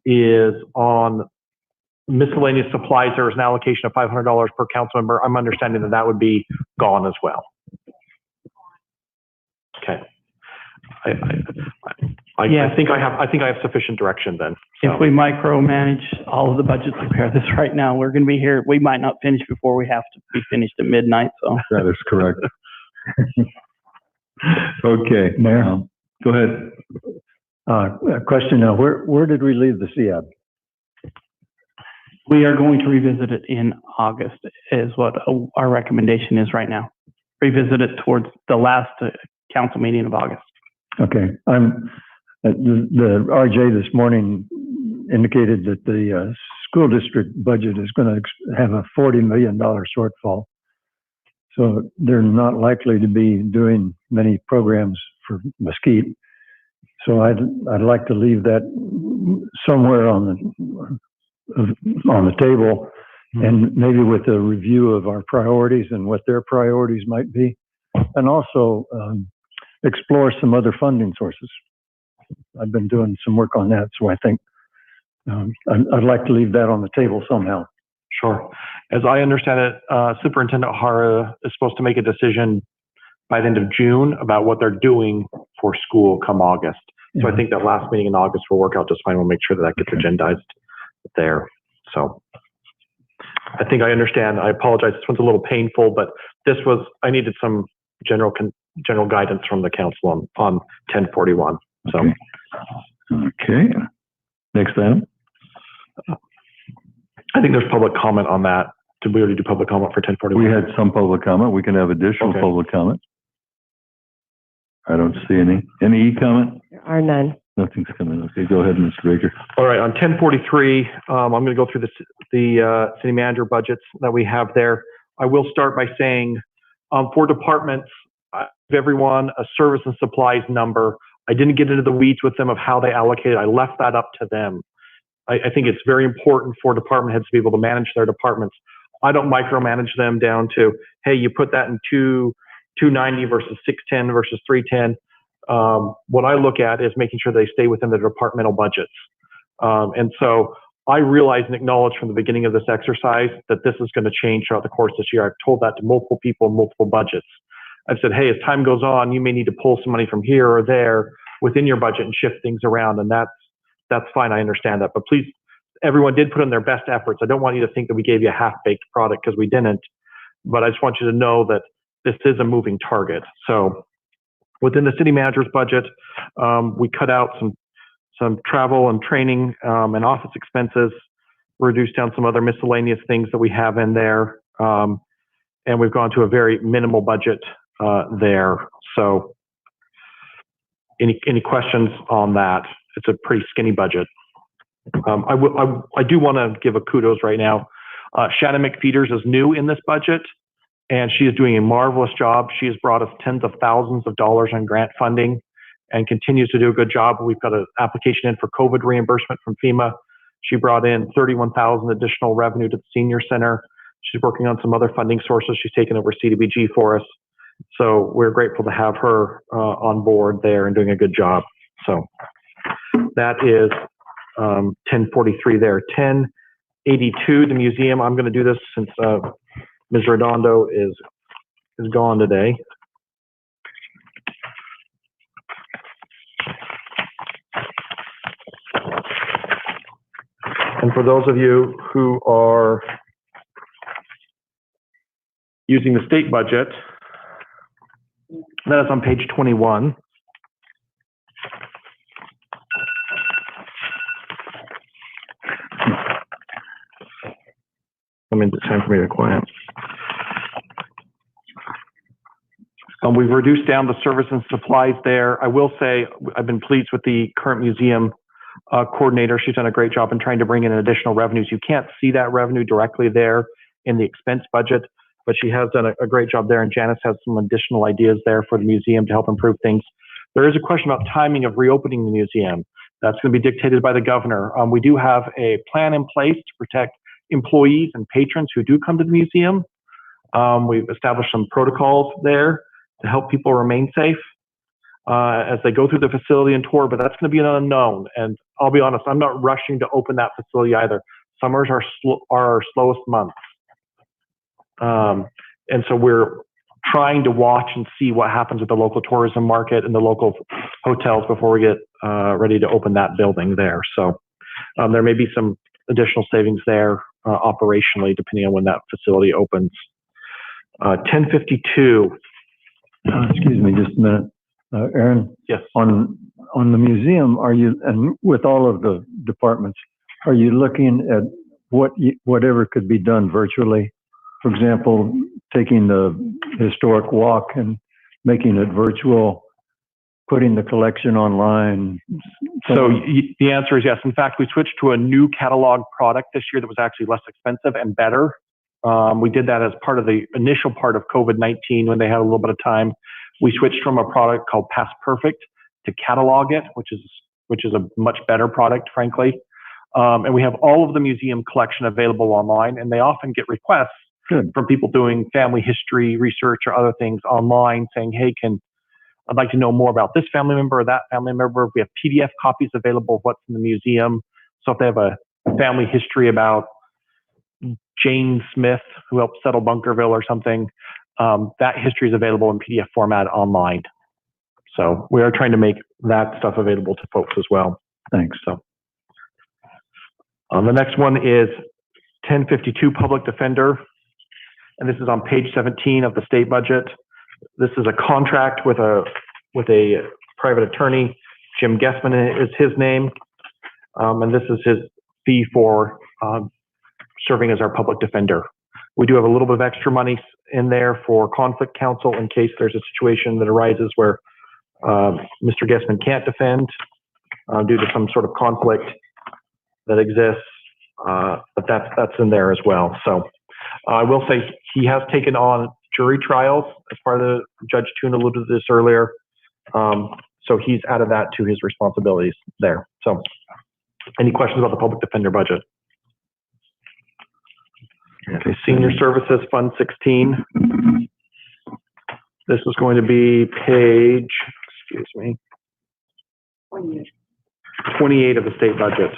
is on miscellaneous supplies. There is an allocation of $500 per council member. I'm understanding that that would be gone as well. Okay. I think I have sufficient direction then. So. If we micromanage all of the budget prepare this right now, we're going to be here. We might not finish before we have to be finished at midnight. So That is correct. Okay, Mayor, go ahead. A question now, where did we leave the CIAB? we are going to revisit it in August is what our recommendation is right now. Revisit it towards the last council meeting of August. Okay, the RJ this morning indicated that the school district budget is going to have a $40 million shortfall. So they're not likely to be doing many programs for Mesquite. So I'd like to leave that somewhere on the table, and maybe with a review of our priorities and what their priorities might be, and also explore some other funding sources. I've been doing some work on that, so I think I'd like to leave that on the table somehow. Sure. As I understand it, Superintendent Hara is supposed to make a decision by the end of June about what they're doing for school come August. So I think that last meeting in August will work out just fine. We'll make sure that gets agendized there. So I think I understand. I apologize. This one's a little painful, but I needed some general guidance from the council on 1041. So. Okay. Next item. I think there's public comment on that. Did we already do public comment for 1041? We had some public comment. We can have additional public comment. I don't see any. Any e-comment? There are none. Nothing's coming. Okay, go ahead, Mr. Baker. All right, on 1043, I'm going to go through the city manager budgets that we have there. I will start by saying for departments, I give everyone a service and supplies number. I didn't get into the weeds with them of how they allocated. I left that up to them. I think it's very important for department heads to be able to manage their departments. I don't micromanage them down to, hey, you put that in 290 versus 610 versus 310. What I look at is making sure they stay within the departmental budgets. And so I realize and acknowledge from the beginning of this exercise that this is going to change throughout the course of this year. I've told that to multiple people in multiple budgets. I've said, hey, as time goes on, you may need to pull some money from here or there within your budget and shift things around. And that's fine. I understand that. But please, everyone did put in their best efforts. I don't want you to think that we gave you a half-baked product, because we didn't. But I just want you to know that this is a moving target. So within the city manager's budget, we cut out some travel and training and office expenses, reduced down some other miscellaneous things that we have in there. And we've gone to a very minimal budget there. So any questions on that? It's a pretty skinny budget. I do want to give a kudos right now. Shannon McFeeters is new in this budget, and she is doing a marvelous job. She has brought us tens of thousands of dollars in grant funding and continues to do a good job. We've got an application in for COVID reimbursement from FEMA. She brought in $31,000 additional revenue to the senior center. She's working on some other funding sources. She's taken over CDBG for us. So we're grateful to have her on board there and doing a good job. So that is 1043 there. 1082, the museum. I'm going to do this since Ms. Redondo is gone today. And for those of you who are using the state budget, that is on page 21. I mean, it's time for me to quiet. We've reduced down the service and supplies there. I will say I've been pleased with the current museum coordinator. She's done a great job in trying to bring in additional revenues. You can't see that revenue directly there in the expense budget, but she has done a great job there, and Janice has some additional ideas there for the museum to help improve things. There is a question about timing of reopening the museum. That's going to be dictated by the governor. We do have a plan in place to protect employees and patrons who do come to the museum. We've established some protocols there to help people remain safe as they go through the facility and tour, but that's going to be an unknown. And I'll be honest, I'm not rushing to open that facility either. Summers are our slowest months. And so we're trying to watch and see what happens with the local tourism market and the local hotels before we get ready to open that building there. So there may be some additional savings there operationally, depending on when that facility opens. 1052. Excuse me just a minute. Aaron? Yes. On the museum, are you, and with all of the departments, are you looking at whatever could be done virtually? For example, taking the historic walk and making it virtual, putting the collection online? So the answer is yes. In fact, we switched to a new catalog product this year that was actually less expensive and better. We did that as part of the initial part of COVID-19 when they had a little bit of time. We switched from a product called Past Perfect to Catalog It, which is a much better product, frankly. And we have all of the museum collection available online, and they often get requests from people doing family history research or other things online saying, hey, I'd like to know more about this family member or that family member. We have PDF copies available of what's in the museum. So if they have a family history about Jane Smith, who helped settle Bunkerville or something, that history is available in PDF format online. So we are trying to make that stuff available to folks as well. Thanks. So the next one is 1052 Public Defender. And this is on page 17 of the state budget. This is a contract with a private attorney. Jim Gessman is his name. And this is his fee for serving as our public defender. We do have a little bit of extra money in there for conflict counsel in case there's a situation that arises where Mr. Gessman can't defend due to some sort of conflict that exists. But that's in there as well. So I will say he has taken on jury trials as part of the, Judge Toon alluded to this earlier. So he's added that to his responsibilities there. So any questions about the public defender budget? Okay, Senior Services Fund 16. This is going to be page, 28 of the state budget.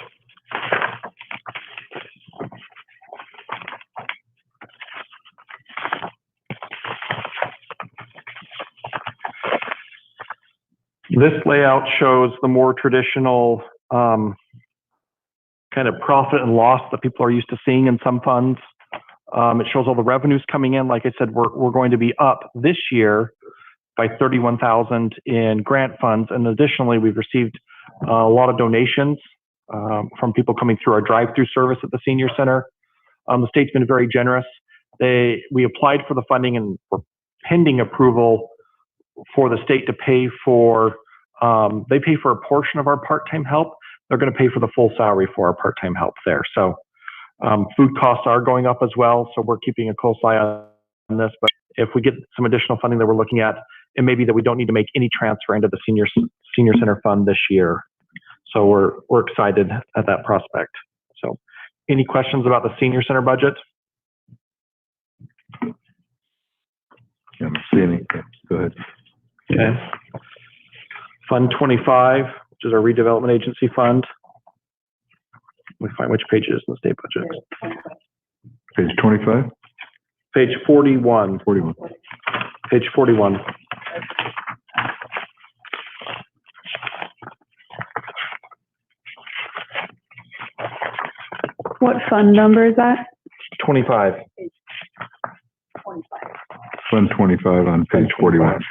This layout shows the more traditional kind of profit and loss that people are used to seeing in some funds. It shows all the revenues coming in. Like I said, we're going to be up this year by $31,000 in grant funds. And additionally, we've received a lot of donations from people coming through our drive-through service at the senior center. The state's been very generous. We applied for the funding and we're pending approval for the state to pay for, they pay for a portion of our part-time help. They're going to pay for the full salary for our part-time help there. So food costs are going up as well. So we're keeping a close eye on this. But if we get some additional funding that we're looking at, it may be that we don't need to make any transfer into the senior center fund this year. So we're excited at that prospect. So any questions about the senior center budget? I'm seeing it. Go ahead. Okay. Fund 25, which is our redevelopment agency fund. Let me find which page it is in the state budget. Page 25? Page 41. 41. Page 41. What fund number is that? 25. Fund 25 on page 41.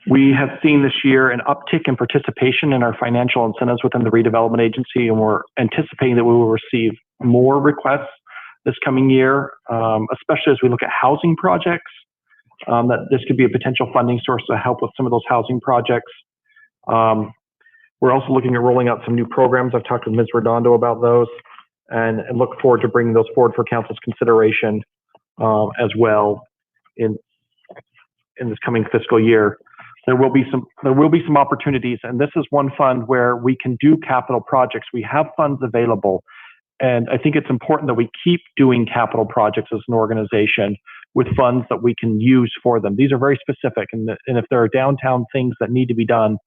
We have seen this year an uptick in participation in our financial incentives within the redevelopment agency, and we're anticipating that we will receive more requests this coming year, especially as we look at housing projects, that this could be a potential funding source to help with some of those housing projects. We're also looking at rolling out some new programs. I've talked with Ms. Redondo about those, and look forward to bringing those forward for council's consideration as well in this coming fiscal year. There will be some opportunities, and this is one fund where we can do capital projects. We have funds available, and I think it's important that we keep doing capital projects as an organization with funds that we can use for them. These are very specific, and if there are downtown things that need to be done,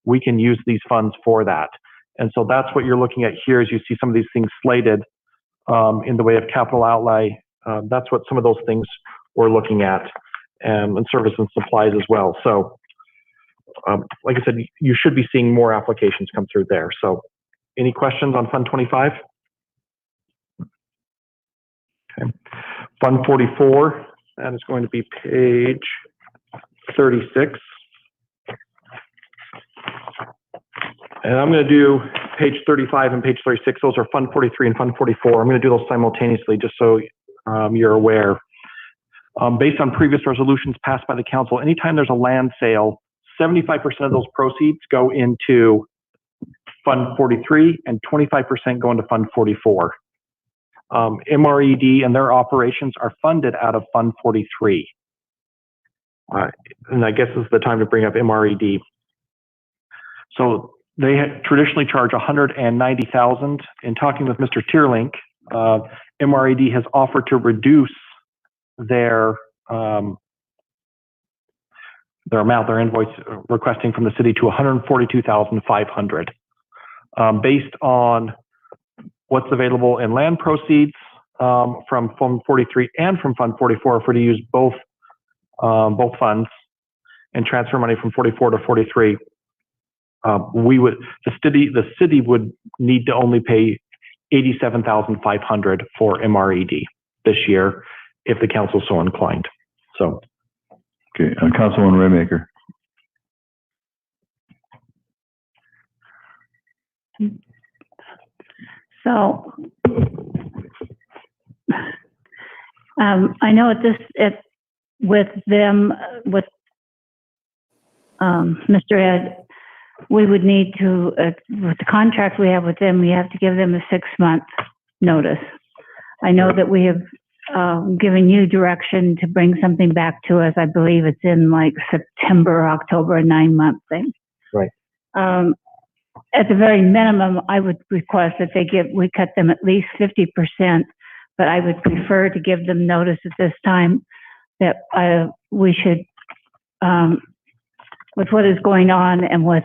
we can use these funds for that. And so that's what you're looking at here as you see some of these things slated in the way of capital outlay. That's what some of those things we're looking at, and service and supplies as well. So like I said, you should be seeing more applications come through there. So any questions on Fund 25? Okay. Fund 44, that is going to be page 36. And I'm going to do page 35 and page 36. Those are Fund 43 and Fund 44. I'm going to do those simultaneously just so you're aware. Based on previous resolutions passed by the council, anytime there's a land sale, 75% of those proceeds go into Fund 43 and 25% go into Fund 44. MRED and their operations are funded out of Fund 43. And I guess this is the time to bring up MRED. So they traditionally charge $190,000. In talking with Mr. Tierlink, MRED has offered to reduce their amount, their invoice requesting from the city to $142,500, based on what's available in land proceeds from Fund 43 and from Fund 44. If we're to use both funds and transfer money from 44 to 43, the city would need to only pay $87,500 for MRED this year if the council so inclined. So. Okay, Councilwoman Raymaker. So, I know with Mr. Ed, we would need to, with the contract we have with them, we have to give them a 6-month notice. I know that we have given you direction to bring something back to us. I believe it's in like September, October, a 9-month thing. Right. At the very minimum, I would request that we cut them at least 50%, but I would prefer to give them notice at this time that we should, with what is going on and with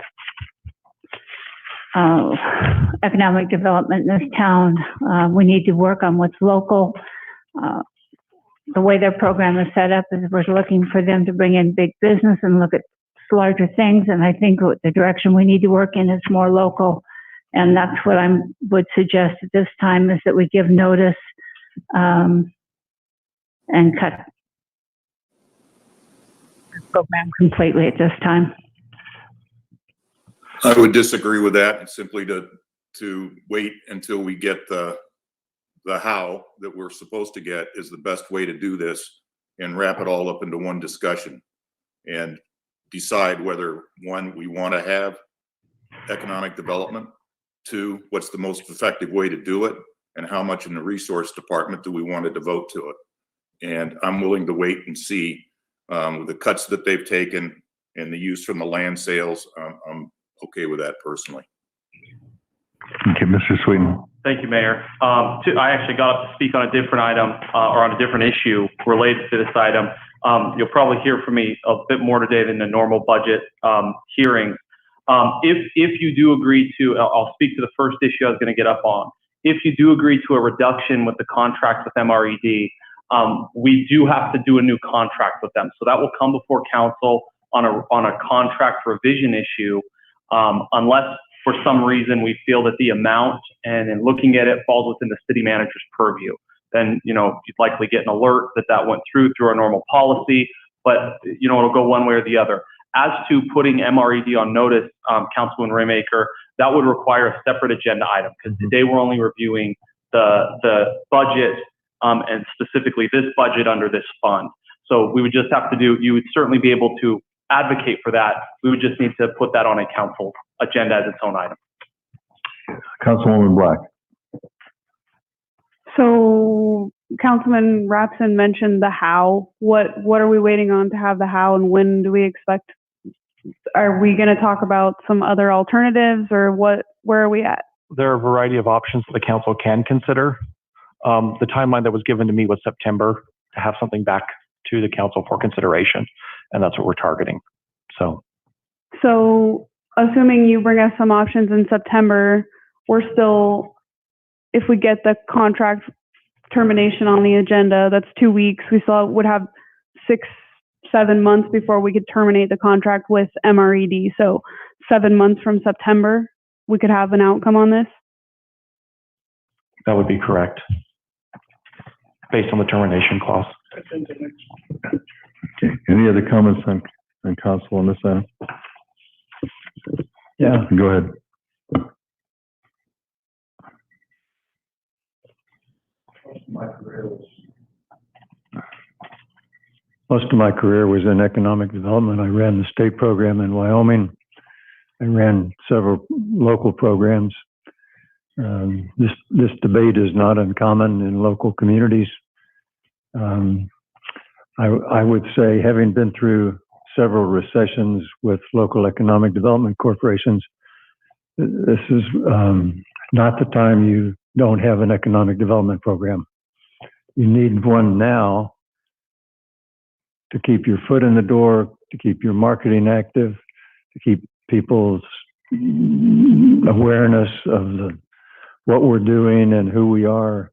economic development in this town, we need to work on what's local. The way their program is set up is we're looking for them to bring in big business and look at larger things, and I think the direction we need to work in is more local, and that's what I would suggest at this time, is that we give notice and cut the program completely at this time. I would disagree with that, simply to wait until we get the how that we're supposed to get is the best way to do this, and wrap it all up into one discussion and decide whether, one, we want to have economic development, two, what's the most effective way to do it, and how much in the resource department do we want to devote to it. And I'm willing to wait and see the cuts that they've taken and the use from the land sales. I'm okay with that personally. Okay, Mr. Sweeten. Thank you, Mayor. I actually got up to speak on a different item or on a different issue related to this item. You'll probably hear from me a bit more today than the normal budget hearings. If you do agree to, I'll speak to the first issue I was going to get up on. If you do agree to a reduction with the contract with MRED, we do have to do a new contract with them. So that will come before council on a contract revision issue, unless for some reason we feel that the amount and in looking at it falls within the city manager's purview. Then, you'd likely get an alert that went through our normal policy, but, it'll go one way or the other. As to putting MRED on notice, Councilman Raymaker, that would require a separate agenda item, because today we're only reviewing the budget, and specifically this budget under this fund. So we would just have to you would certainly be able to advocate for that. We would just need to put that on a council agenda as its own item. Councilwoman Black. So Councilman Rapson mentioned the how. What are we waiting on to have the how, and when do we expect? Are we going to talk about some other alternatives, or where are we at? There are a variety of options that the council can consider. The timeline that was given to me was September to have something back to the council for consideration, and that's what we're targeting. So assuming you bring us some options in September, we're still, if we get the contract termination on the agenda, that's 2 weeks. We still would have 6-7 months before we could terminate the contract with MRED. So 7 months from September, we could have an outcome on this? that would be correct, based on the termination clause. Okay. Any other comments on council on this item? Yeah, go ahead. Most of my career was in economic development. I ran the state program in Wyoming. I ran several local programs. This debate is not uncommon in local communities. I would say, having been through several recessions with local economic development corporations, this is not the time you don't have an economic development program. You need one now to keep your foot in the door, to keep your marketing active, to keep people's awareness of what we're doing and who we are.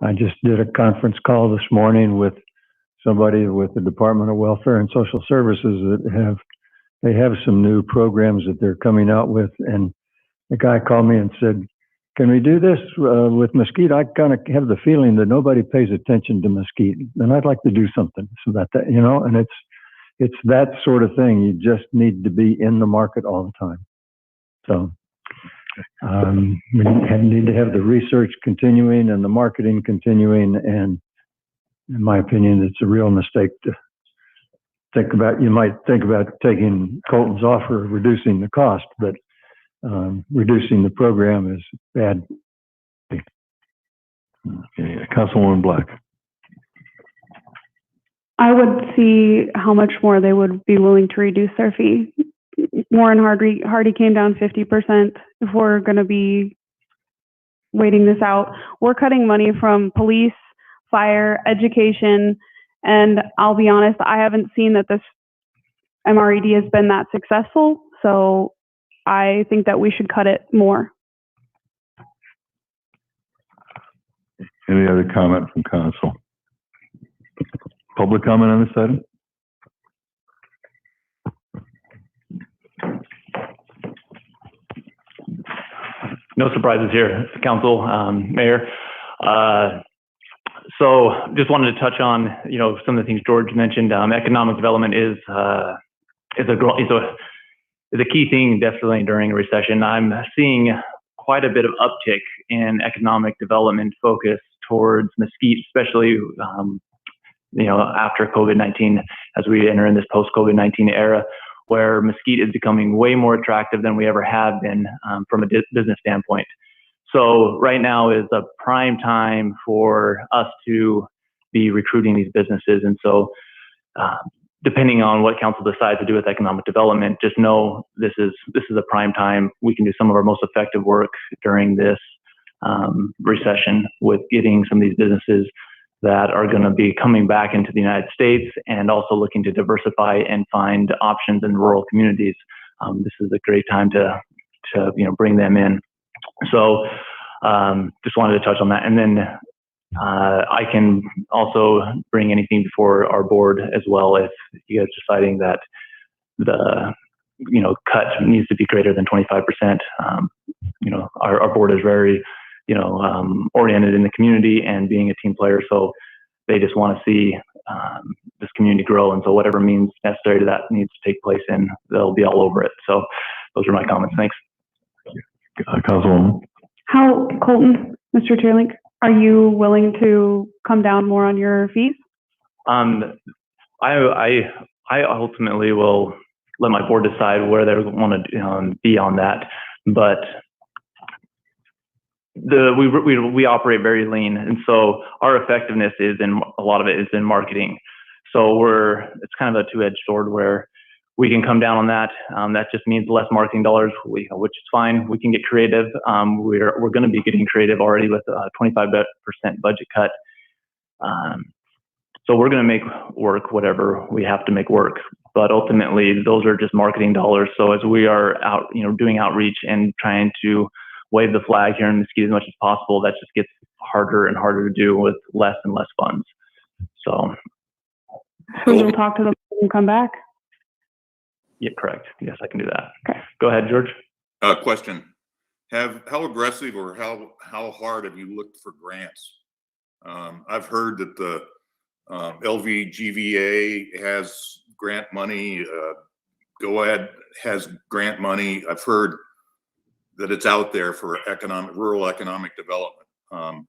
I just did a conference call this morning with somebody with the Department of Welfare and Social Services that have some new programs that they're coming out with. And the guy called me and said, "Can we do this with Mesquite? I kind of have the feeling that nobody pays attention to Mesquite, and I'd like to do something about that, you know." And it's that sort of thing. You just need to be in the market all the time. So we need to have the research continuing and the marketing continuing. And in my opinion, it's a real mistake to think about. You might think about taking Colton's offer of reducing the cost, but reducing the program is bad. Okay, Councilwoman Black. I would see how much more they would be willing to reduce their fee. Warren Hardy came down 50%. If we're going to be waiting this out, we're cutting money from police, fire, education, and I'll be honest, I haven't seen that this MRED has been that successful. So I think that we should cut it more. Any other comment from council? Public comment on this item? No surprises here, Council, Mayor. So just wanted to touch on, some of the things George mentioned. Economic development is a key thing definitely during a recession. I'm seeing quite a bit of uptick in economic development focus towards Mesquite, especially after COVID-19, as we enter in this post-COVID-19 era, where Mesquite is becoming way more attractive than we ever have been from a business standpoint. So right now is a prime time for us to be recruiting these businesses. And so depending on what council decides to do with economic development, just know this is a prime time. We can do some of our most effective work during this recession with getting some of these businesses that are going to be coming back into the United States and also looking to diversify and find options in rural communities. This is a great time to bring them in. So just wanted to touch on that. And then I can also bring anything before our board as well if you guys are deciding that the cut needs to be greater than 25%. Our board is very oriented in the community and being a team player, so they just want to see this community grow, and so whatever means necessary to that needs to take place, and they'll be all over it. So those are my comments. Thanks. Councilwoman. Colton, Mr. Tierlink, are you willing to come down more on your fees? I ultimately will let my board decide where they want to be on that, but we operate very lean, and so our effectiveness is a lot of it is in marketing. So it's kind of a two-edged sword where we can come down on that. That just means less marketing dollars, which is fine. We can get creative. We're going to be getting creative already with a 25% budget cut. So we're going to make work whatever we have to make work. But ultimately, those are just marketing dollars. So as we are out, doing outreach and trying to wave the flag here in Mesquite as much as possible, that just gets harder and harder to do with less and less funds. So you'll talk to them and come back? Yeah, correct. Yes, I can do that. Okay. Go ahead, George. Question. How aggressive or how hard have you looked for grants? I've heard that the LVGVA has grant money, Go Ahead has grant money. I've heard that it's out there for rural economic development. How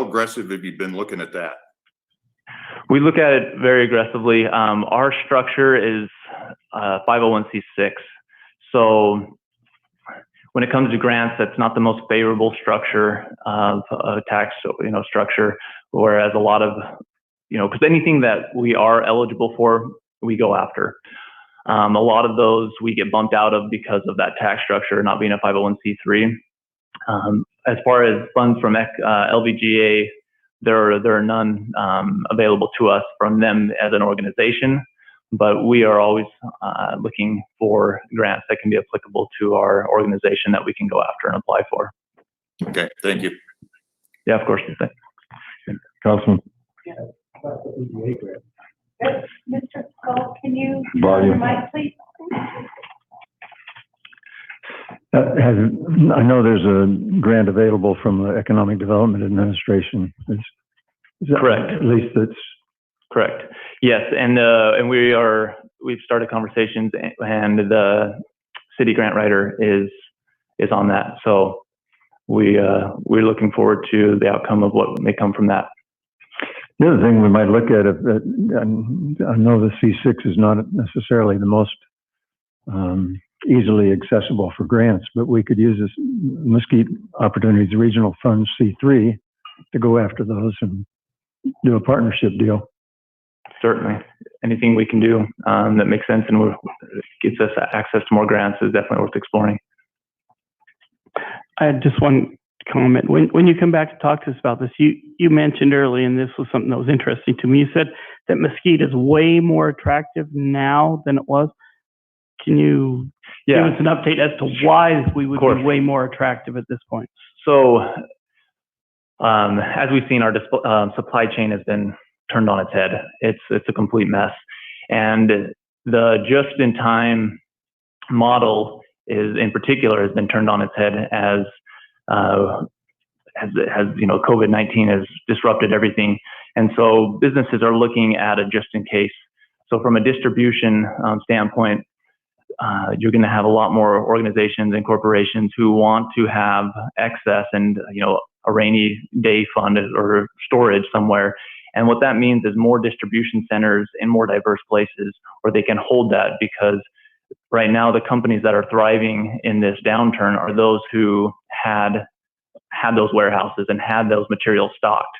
aggressive have you been looking at that? We look at it very aggressively. Our structure is 501c6. So when it comes to grants, that's not the most favorable structure of a tax, structure, whereas a lot of, because anything that we are eligible for, we go after. A lot of those we get bumped out of because of that tax structure not being a 501c3. As far as funds from LVGA, there are none available to us from them as an organization, but we are always looking for grants that can be applicable to our organization that we can go after and apply for. Okay, thank you. Yeah, of course. Councilman. Mr. Cole, can you Volume. your mic, please? I know there's a grant available from the Economic Development Administration. Is that correct? At least that's correct. Yes, and we've started conversations, and the city grant writer is on that. So we're looking forward to the outcome of what may come from that. the other thing we might look at. I know the C6 is not necessarily the most easily accessible for grants, but we could use this Mesquite Opportunities Regional Fund C3 to go after those and do a partnership deal. Certainly. Anything we can do that makes sense and gets us access to more grants is definitely worth exploring. I had just one comment. When you come back to talk to us about this, you mentioned early, and this was something that was interesting to me, you said that Mesquite is way more attractive now than it was. Can you give us an update as to why we would be way more attractive at this point? So, as we've seen, our supply chain has been turned on its head. It's a complete mess, and the just-in-time model in particular has been turned on its head as COVID-19 has disrupted everything, and so businesses are looking at a just-in-case. So, from a distribution standpoint, you're going to have a lot more organizations and corporations who want to have excess and a rainy day fund or storage somewhere. And what that means is more distribution centers in more diverse places where they can hold that, because right now the companies that are thriving in this downturn are those who had those warehouses and had those materials stocked.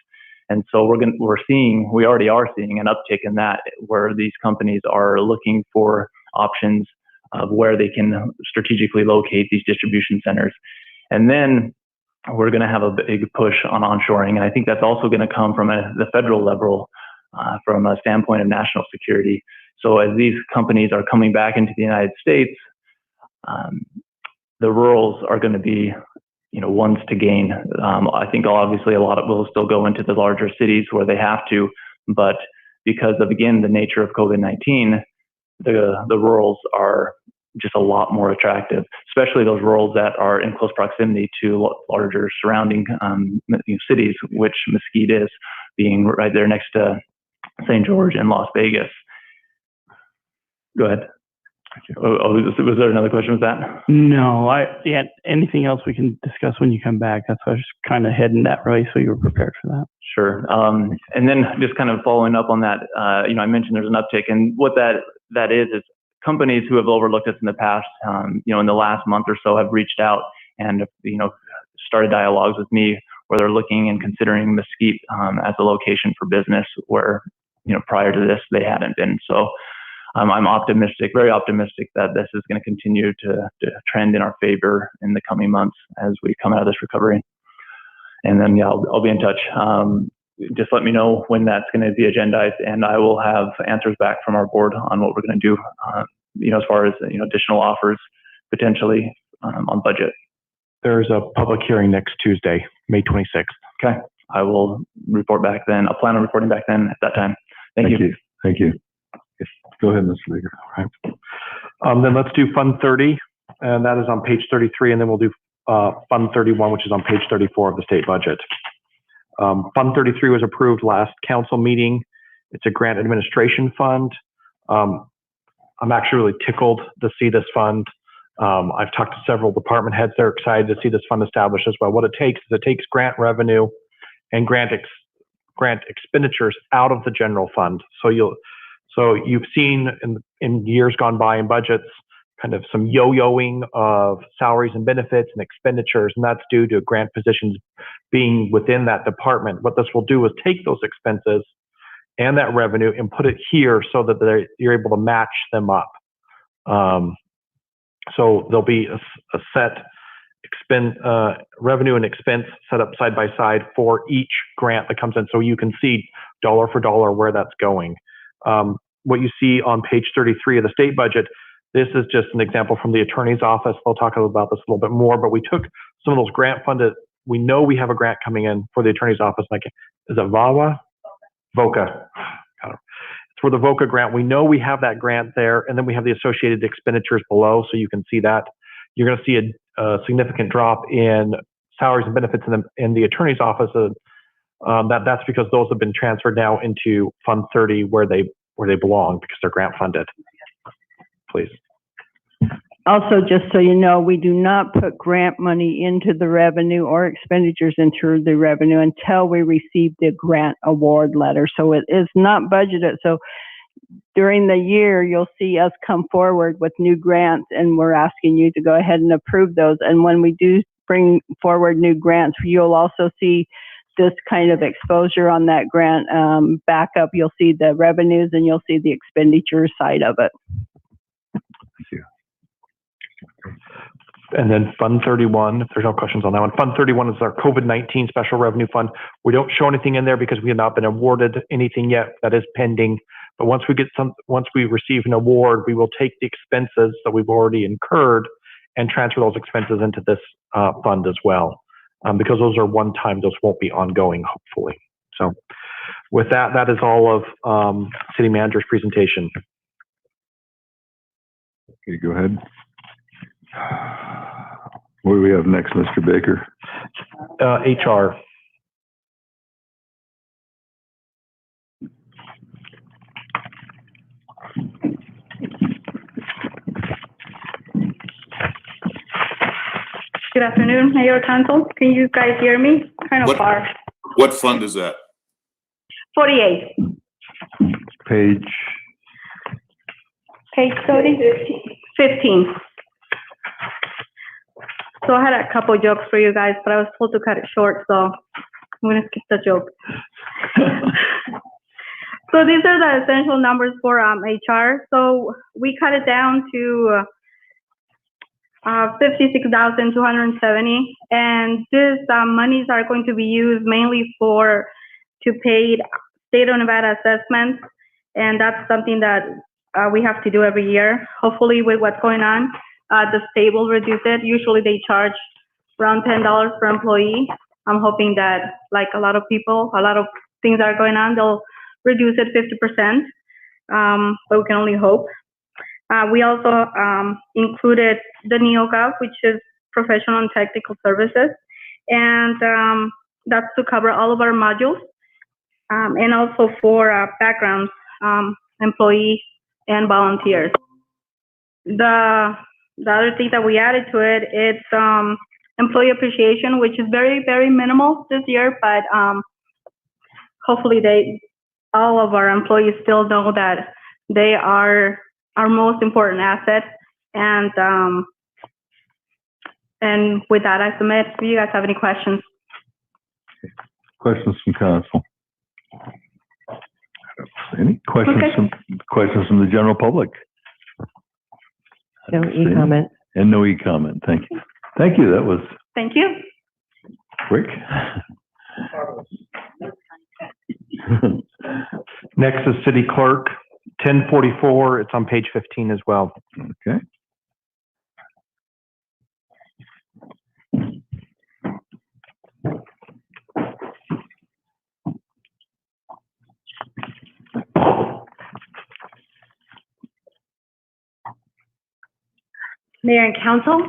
And so we already are seeing an uptick in that, where these companies are looking for options of where they can strategically locate these distribution centers. And then we're going to have a big push on onshoring. And I think that's also going to come from the federal level, from a standpoint of national security. So as these companies are coming back into the United States, the rurals are going to be, ones to gain. I think obviously a lot of will still go into the larger cities where they have to, but because of, again, the nature of COVID-19, the rurals are just a lot more attractive, especially those rurals that are in close proximity to larger surrounding cities, which Mesquite is, being right there next to St. George and Las Vegas. Go ahead. Was there another question with that? No, yeah, anything else we can discuss when you come back? That's why I was just kind of heading that way, so you were prepared for that. Sure. And then just kind of following up on that, I mentioned there's an uptick, and what that is companies who have overlooked us in the past, in the last month or so, have reached out and, started dialogues with me where they're looking and considering Mesquite as a location for business where, prior to this, they hadn't been. So I'm optimistic, very optimistic, that this is going to continue to trend in our favor in the coming months as we come out of this recovery. And then, yeah, I'll be in touch. Just let me know when that's going to be agendized, and I will have answers back from our board on what we're going to do, as far as, additional offers potentially on budget. There's a public hearing next Tuesday, May 26th. Okay. I will report back then. I'll plan on reporting back then at that time. Thank you. Thank you. Go ahead, Mr. Baker. All right. Then let's do Fund 30, and that is on page 33, and then we'll do Fund 31, which is on page 34 of the state budget. Fund 33 was approved last council meeting. It's a grant administration fund. I'm actually really tickled to see this fund. I've talked to several department heads. They're excited to see this fund established as well. What it takes is it takes grant revenue and grant expenditures out of the general fund. So you've seen in years gone by in budgets, kind of some yo-yoing of salaries and benefits and expenditures, and that's due to grant positions being within that department. What this will do is take those expenses and that revenue and put it here so that you're able to match them up. So there'll be a set revenue and expense set up side by side for each grant that comes in, so you can see dollar for dollar where that's going. What you see on page 33 of the state budget, this is just an example from the attorney's office. They'll talk about this a little bit more, but we took some of those grant funded. We know we have a grant coming in for the attorney's office. Like, is it VAWA? VOCA. It's for the VOCA grant. We know we have that grant there, and then we have the associated expenditures below, so you can see that. You're going to see a significant drop in salaries and benefits in the attorney's office. That's because those have been transferred now into Fund 30 where they belong because they're grant funded. Please. Also, just so you know, we do not put grant money into the revenue or expenditures into the revenue until we receive the grant award letter. So it is not budgeted. So during the year, you'll see us come forward with new grants, and we're asking you to go ahead and approve those. And when we do bring forward new grants, you'll also see this kind of exposure on that grant backup. You'll see the revenues and you'll see the expenditure side of it. And then Fund 31, if there's no questions on that one. Fund 31 is our COVID-19 Special Revenue Fund. We don't show anything in there because we have not been awarded anything yet. That is pending. But once we receive an award, we will take the expenses that we've already incurred and transfer those expenses into this fund as well. Because those are one time, those won't be ongoing, hopefully. So with that, that is all of City Manager's presentation. Okay, go ahead. What do we have next, Mr. Baker? HR. Good afternoon, Mayor Council. Can you guys hear me? Kind of far. What fund is that? 48. Page 30? 15. So I had a couple jokes for you guys, but I was told to cut it short, so I'm going to skip the joke. So these are the essential numbers for HR. So we cut it down to 56,270, and these monies are going to be used mainly to pay state of Nevada assessments, and that's something that we have to do every year. Hopefully, with what's going on, the state will reduce it. Usually, they charge around $10 per employee. I'm hoping that, like a lot of things are going on, they'll reduce it 50%, but we can only hope. We also included the NeoGov, which is professional and technical services, and that's to cover all of our modules, and also for backgrounds, employees and volunteers. The other thing that we added to it, it's employee appreciation, which is very, very minimal this year, but hopefully all of our employees still know that they are our most important asset. And with that, I submit. Do you guys have any questions? Questions from council? Any questions? Okay. Questions from the general public? No e-comment. And no e-comment. Thank you. Thank you. That was Thank you. quick. Next is city clerk, 1044. It's on page 15 as well. Okay. Mayor and council,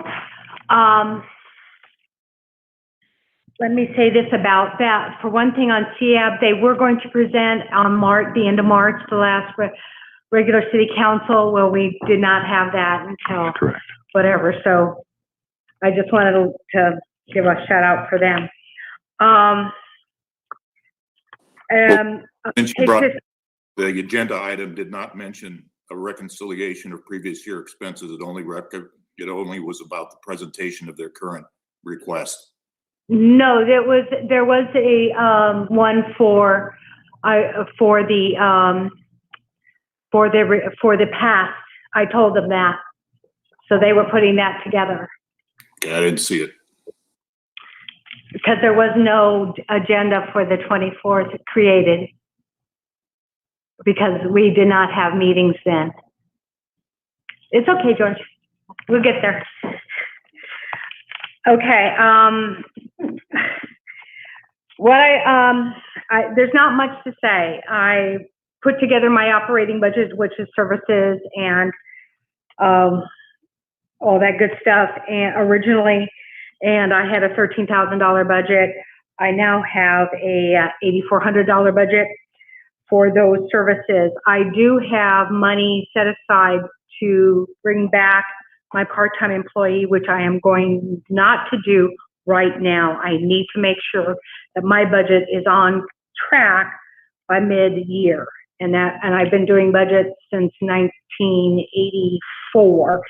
let me say this about that. For one thing, on CAB, they were going to present on the end of March, the last regular city council. Well, we did not have that until whatever. So I just wanted to give a shout out for them. Since you brought the agenda item did not mention a reconciliation of previous year expenses. It only was about the presentation of their current request. No, there was a one for the past. I told them that, so they were putting that together. Okay, I didn't see it because there was no agenda for the 24th created because we did not have meetings then. It's okay, George. We'll get there. Okay. There's not much to say. I put together my operating budget, which is services and all that good stuff. And originally, I had a $13,000 budget. I now have a $8,400 budget for those services. I do have money set aside to bring back my part-time employee, which I am going not to do right now. I need to make sure that my budget is on track by mid-year. And I've been doing budgets since 1984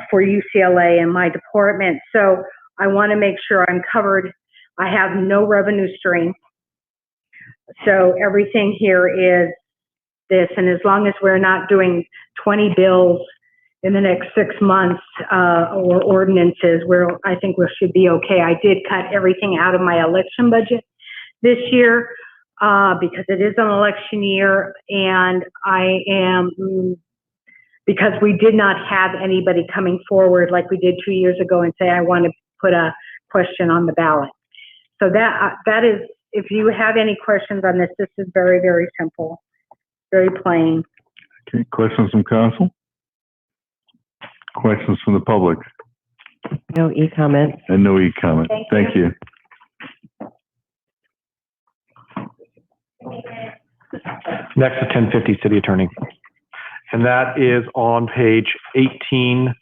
for UCLA and my department. So I want to make sure I'm covered. I have no revenue stream. So everything here is this. And as long as we're not doing 20 bills in the next 6 months or ordinances, I think we should be okay. I did cut everything out of my election budget this year because it is an election year, and because we did not have anybody coming forward like we did 2 years ago and say, I want to put a question on the ballot. So that is, if you have any questions on this, this is very, very simple, very plain. Okay, questions from council? Questions from the public? No e-comment. And no e-comment. Thank you. Next is 1050 city attorney. And that is on page 18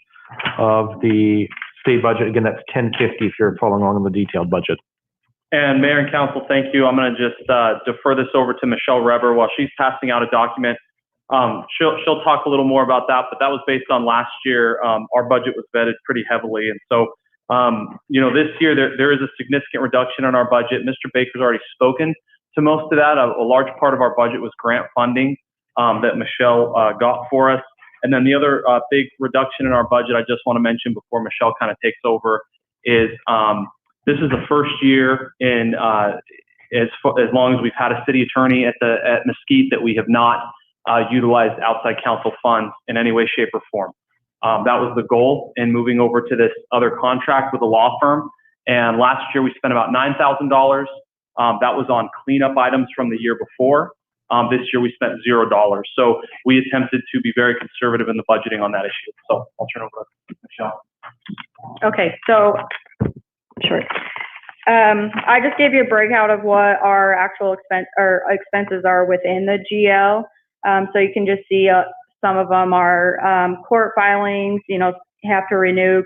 of the state budget. Again, that's 1050 if you're following along in the detailed budget. And Mayor and Council, thank you. I'm going to just defer this over to Michelle Reber while she's passing out a document. She'll talk a little more about that, but that was based on last year. Our budget was vetted pretty heavily. And so, this year there is a significant reduction in our budget. Mr. Baker's already spoken to most of that. A large part of our budget was grant funding that Michelle got for us. And then the other big reduction in our budget I just want to mention before Michelle kind of takes over is this is the first year in as long as we've had a city attorney at Mesquite that we have not utilized outside counsel funds in any way, shape, or form. That was the goal in moving over to this other contract with a law firm. And last year we spent about $9,000. That was on cleanup items from the year before. This year we spent $0. So we attempted to be very conservative in the budgeting on that issue. So I'll turn over to Michelle. Okay, so sure. I just gave you a breakout of what our actual expenses are within the GL. So you can just see some of them are court filings, you know, have to renew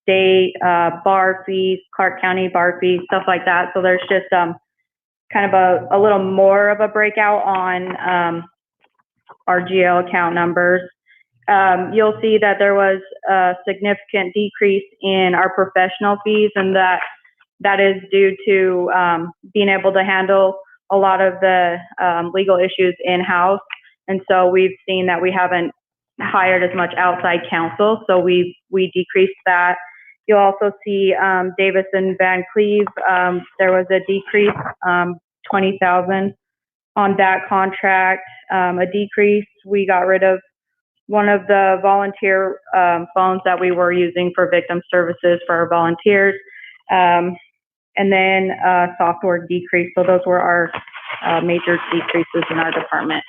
state bar fees, Clark County bar fees, stuff like that. So there's just kind of a little more of a breakout on our GL account numbers. You'll see that there was a significant decrease in our professional fees, and that is due to being able to handle a lot of the legal issues in-house. And so we've seen that we haven't hired as much outside counsel, so we decreased that. You'll also see Davis and Van Cleve, there was a decrease, $20,000 on that contract. A decrease, we got rid of one of the volunteer phones that we were using for victim services for our volunteers. And then software decrease. So those were our major decreases in our department.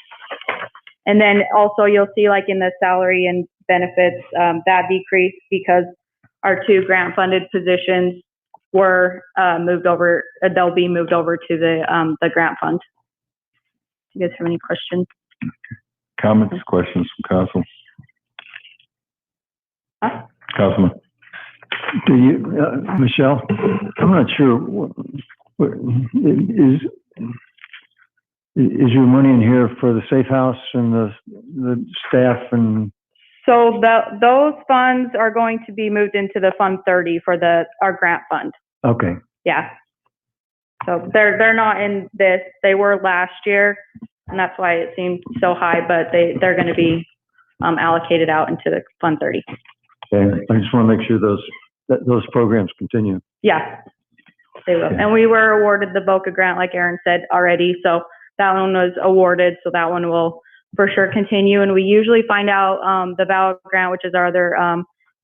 And then also you'll see like in the salary and benefits, that decreased because our 2 grant funded positions were moved over, they'll be moved over to the grant fund. Do you guys have any questions? Comments, questions from council? Councilman. Do you, Michelle, I'm not sure, is your money in here for the safe house and the staff and? So those funds are going to be moved into the Fund 30 for our grant fund. Okay. Yeah. So they're not in this. They were last year, and that's why it seemed so high, but they're going to be allocated out into the Fund 30. Okay. I just want to make sure those programs continue. Yeah, they will. Okay. And we were awarded the Boca grant, like Aaron said already. So that one was awarded. So that one will for sure continue. And we usually find out the VAL grant, which is our other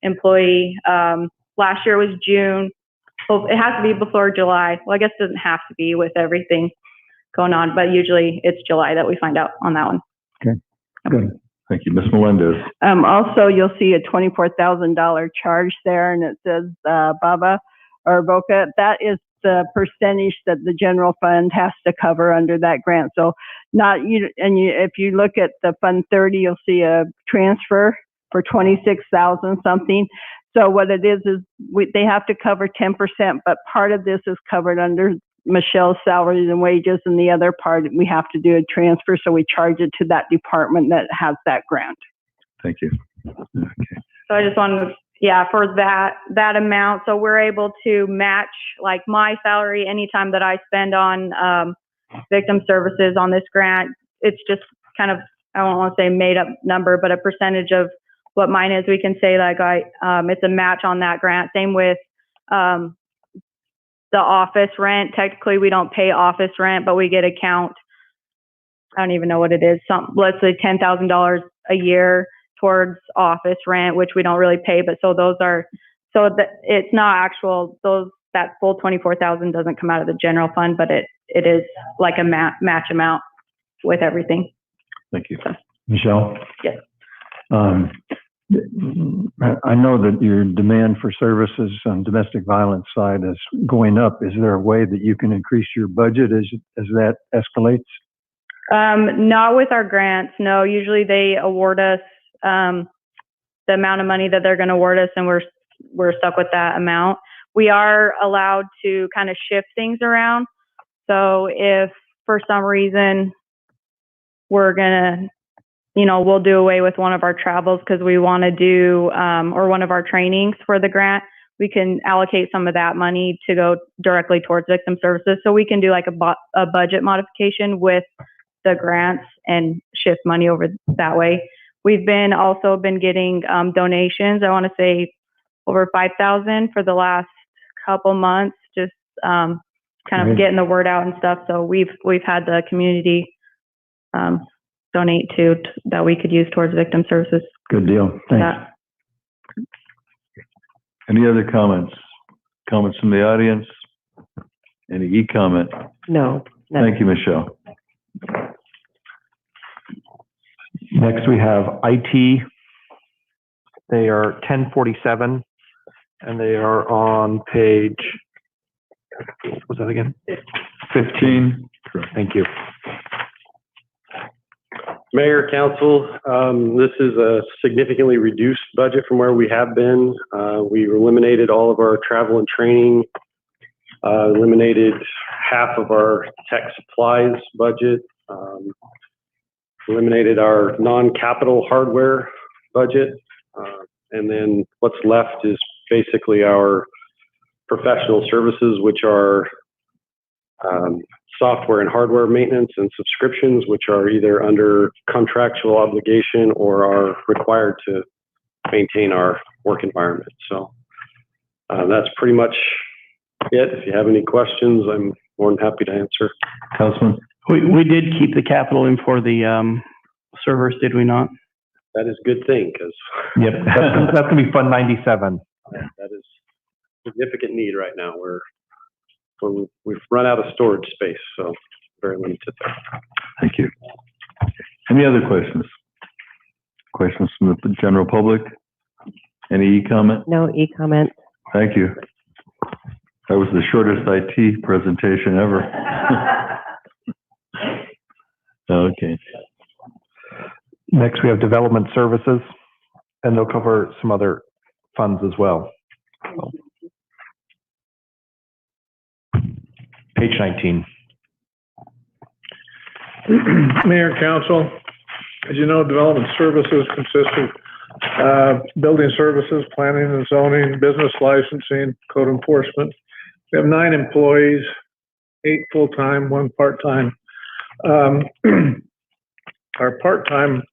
employee. Last year was June. Well, it has to be before July. Well, I guess it doesn't have to be with everything going on, but usually it's July that we find out on that one. Okay, good. Thank you. Ms. Melendez. Also, you'll see a $24,000 charge there, and it says BABA or Boca. That is the percentage that the general fund has to cover under that grant. So if you look at the Fund 30, you'll see a transfer for 26,000 something. So what it is they have to cover 10%, but part of this is covered under Michelle's salaries and wages, and the other part we have to do a transfer. So we charge it to that department that has that grant. Thank you. Okay. So I just wanted to, for that amount. So we're able to match like my salary anytime that I spend on victim services on this grant. It's just kind of, I don't want to say made up number, but a percentage of what mine is. We can say like it's a match on that grant. Same with the office rent. Technically we don't pay office rent, but we get a count. I don't even know what it is. Let's say $10,000 a year towards office rent, which we don't really pay, but it's not actual, that full 24,000 doesn't come out of the general fund, but it is like a match amount with everything. Thank you. So, Michelle? yes. I know that your demand for services on domestic violence side is going up. Is there a way that you can increase your budget as that escalates? Not with our grants. No, usually they award us the amount of money that they're going to award us, and we're stuck with that amount. We are allowed to kind of shift things around. So if for some reason we're going to, we'll do away with one of our travels because we want to do, or one of our trainings for the grant, we can allocate some of that money to go directly towards victim services. So we can do like a budget modification with the grants and shift money over that way. We've also been getting donations. I want to say over 5,000 for the last couple months, just kind of getting the word out and stuff. So we've had the community donate to that we could use towards victim services. Good deal. Thanks. Any other comments? Comments from the audience? Any e-comment? No. Thank you, Michelle. Next, we have IT. They are 1047, and they are on page, what was that again? 15. Thank you. Mayor, Council, this is a significantly reduced budget from where we have been. We eliminated all of our travel and training, eliminated half of our tech supplies budget, eliminated our non-capital hardware budget, and then what's left is basically our professional services, which are software and hardware maintenance and subscriptions, which are either under contractual obligation or are required to maintain our work environment. So that's pretty much it. If you have any questions, I'm more than happy to answer. Councilman? We did keep the capital in for the servers, did we not? That is a good thing, because Yep, that's going to be Fund 97. that is significant need right now. We've run out of storage space, so very limited there. Thank you. Any other questions? Questions from the general public? Any e-comment? No e-comment. Thank you. That was the shortest IT presentation ever. Okay. Next, we have development services, and they'll cover some other funds as well. So, page 19. Mayor, Council, as you know, development services consist of building services, planning and zoning, business licensing, code enforcement. We have 9 employees, 8 full-time, 1 part-time. Our part-time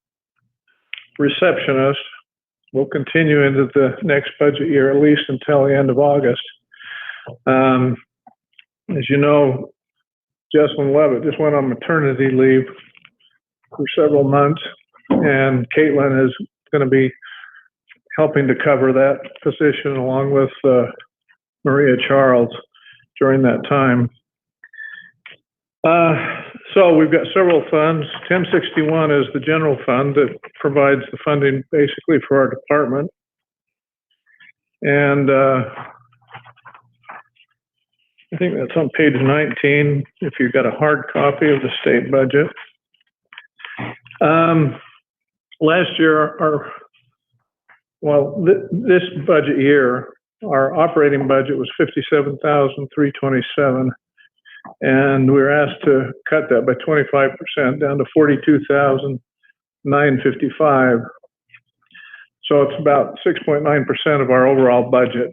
receptionist will continue into the next budget year, at least until the end of August. As you know, Jessalyn Levitt just went on maternity leave for several months, and Caitlin is going to be helping to cover that position along with Maria Charles during that time. So we've got several funds. 1061 is the general fund that provides the funding basically for our department. And I think that's on page 19, if you've got a hard copy of the state budget. Last year, this budget year, our operating budget was $57,327, and we were asked to cut that by 25% down to $42,955. So it's about 6.9% of our overall budget.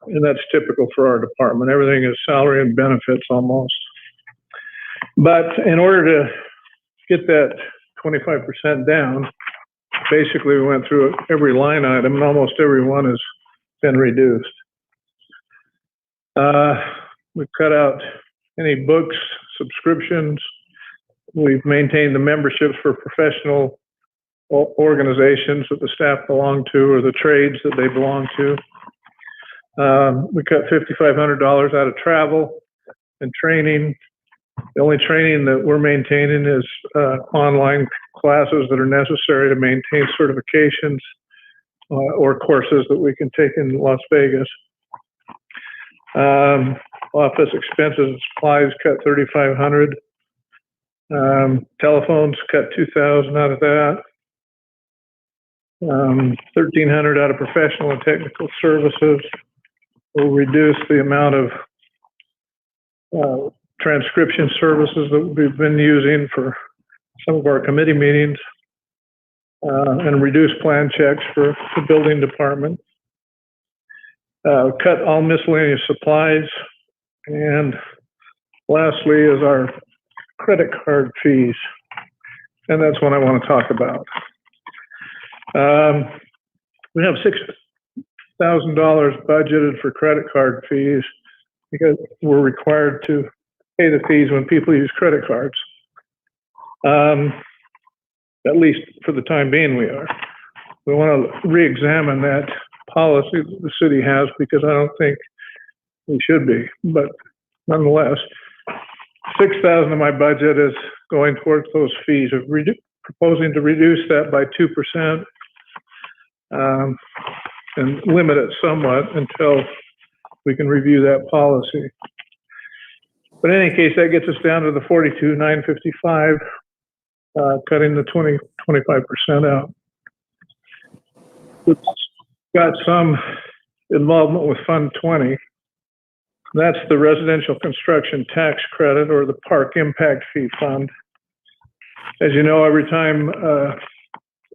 And that's typical for our department. Everything is salary and benefits almost. But in order to get that 25% down, basically we went through every line item and almost every one has been reduced. We've cut out any books, subscriptions. We've maintained the memberships for professional organizations that the staff belong to or the trades that they belong to. We cut $5,500 out of travel and training. The only training that we're maintaining is online classes that are necessary to maintain certifications or courses that we can take in Las Vegas. Office expenses and supplies cut $3,500. Telephones cut $2,000 out of that. $1,300 out of professional and technical services. We'll reduce the amount of transcription services that we've been using for some of our committee meetings, and reduce plan checks for the building department. cut all miscellaneous supplies. And lastly is our credit card fees. And that's what I want to talk about. We have $6,000 budgeted for credit card fees because we're required to pay the fees when people use credit cards. At least for the time being we are. We want to re-examine that policy that the city has because I don't think we should be, but nonetheless, $6,000 of my budget is going towards those fees. We're proposing to reduce that by 2% and limit it somewhat until we can review that policy. But in any case, that gets us down to the $42,955, cutting the 25% out. We've got some involvement with Fund 20. That's the Residential Construction Tax Credit, or the Park Impact Fee Fund. As you know, every time a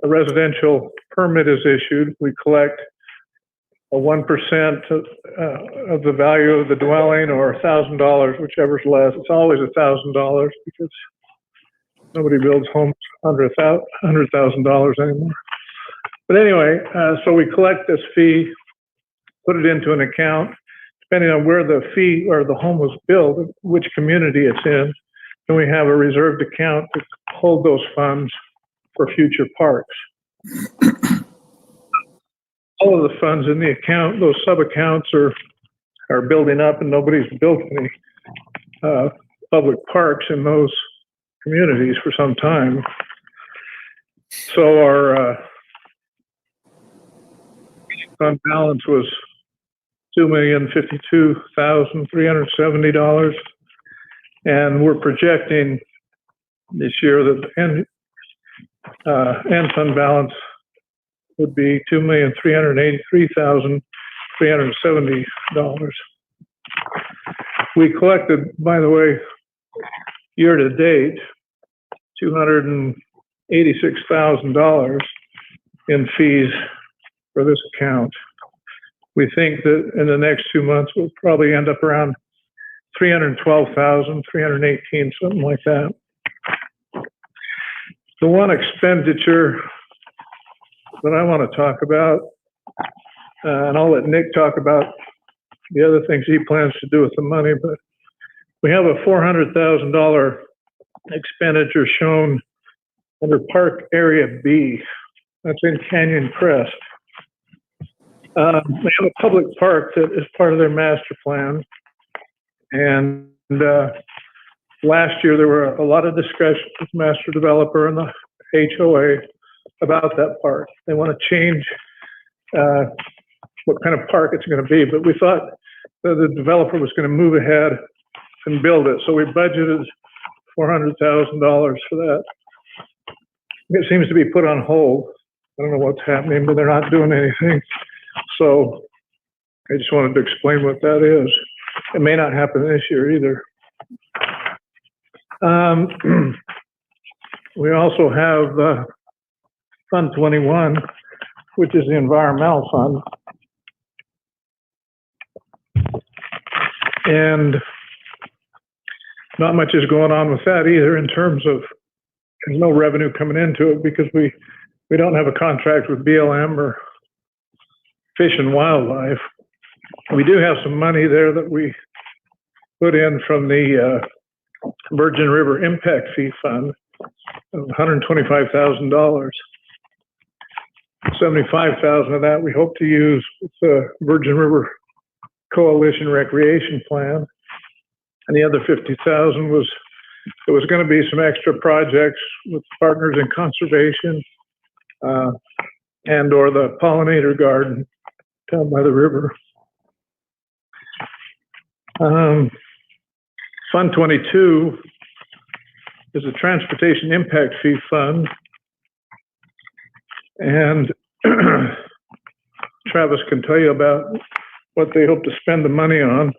residential permit is issued, we collect a 1% of the value of the dwelling, or $1,000, whichever's less. It's always $1,000 because nobody builds homes under $100,000 anymore. But anyway, so we collect this fee, put it into an account, depending on where the fee or the home was built, which community it's in, and we have a reserved account to hold those funds for future parks. All of the funds in the account, those sub-accounts are building up, and nobody's built any public parks in those communities for some time. So our fund balance was $2,052,370, and we're projecting this year that the end fund balance would be $2,383,370. We collected, by the way, year to date, $286,000 in fees for this account. We think that in the next 2 months, we'll probably end up around 312,000, 318, something like that. The one expenditure that I want to talk about, and I'll let Nick talk about the other things he plans to do with the money, but we have a $400,000 expenditure shown under Park Area B. That's in Canyon Crest. They have a public park that is part of their master plan. And last year there were a lot of discussions with the master developer and the HOA about that park. They want to change what kind of park it's going to be, but we thought that the developer was going to move ahead and build it. So we budgeted $400,000 for that. It seems to be put on hold. I don't know what's happening, but they're not doing anything. So I just wanted to explain what that is. It may not happen this year either. We also have Fund 21, which is the environmental fund. And not much is going on with that either in terms of there's no revenue coming into it because we don't have a contract with BLM or Fish and Wildlife. We do have some money there that we put in from the Virgin River Impact Fee Fund, $125,000. $75,000 of that we hope to use with the Virgin River Coalition Recreation Plan, and the other $50,000 was going to be some extra projects with partners in conservation and or the pollinator garden down by the river. Fund 22 is a transportation impact fee fund, and Travis can tell you about what they hope to spend the money on.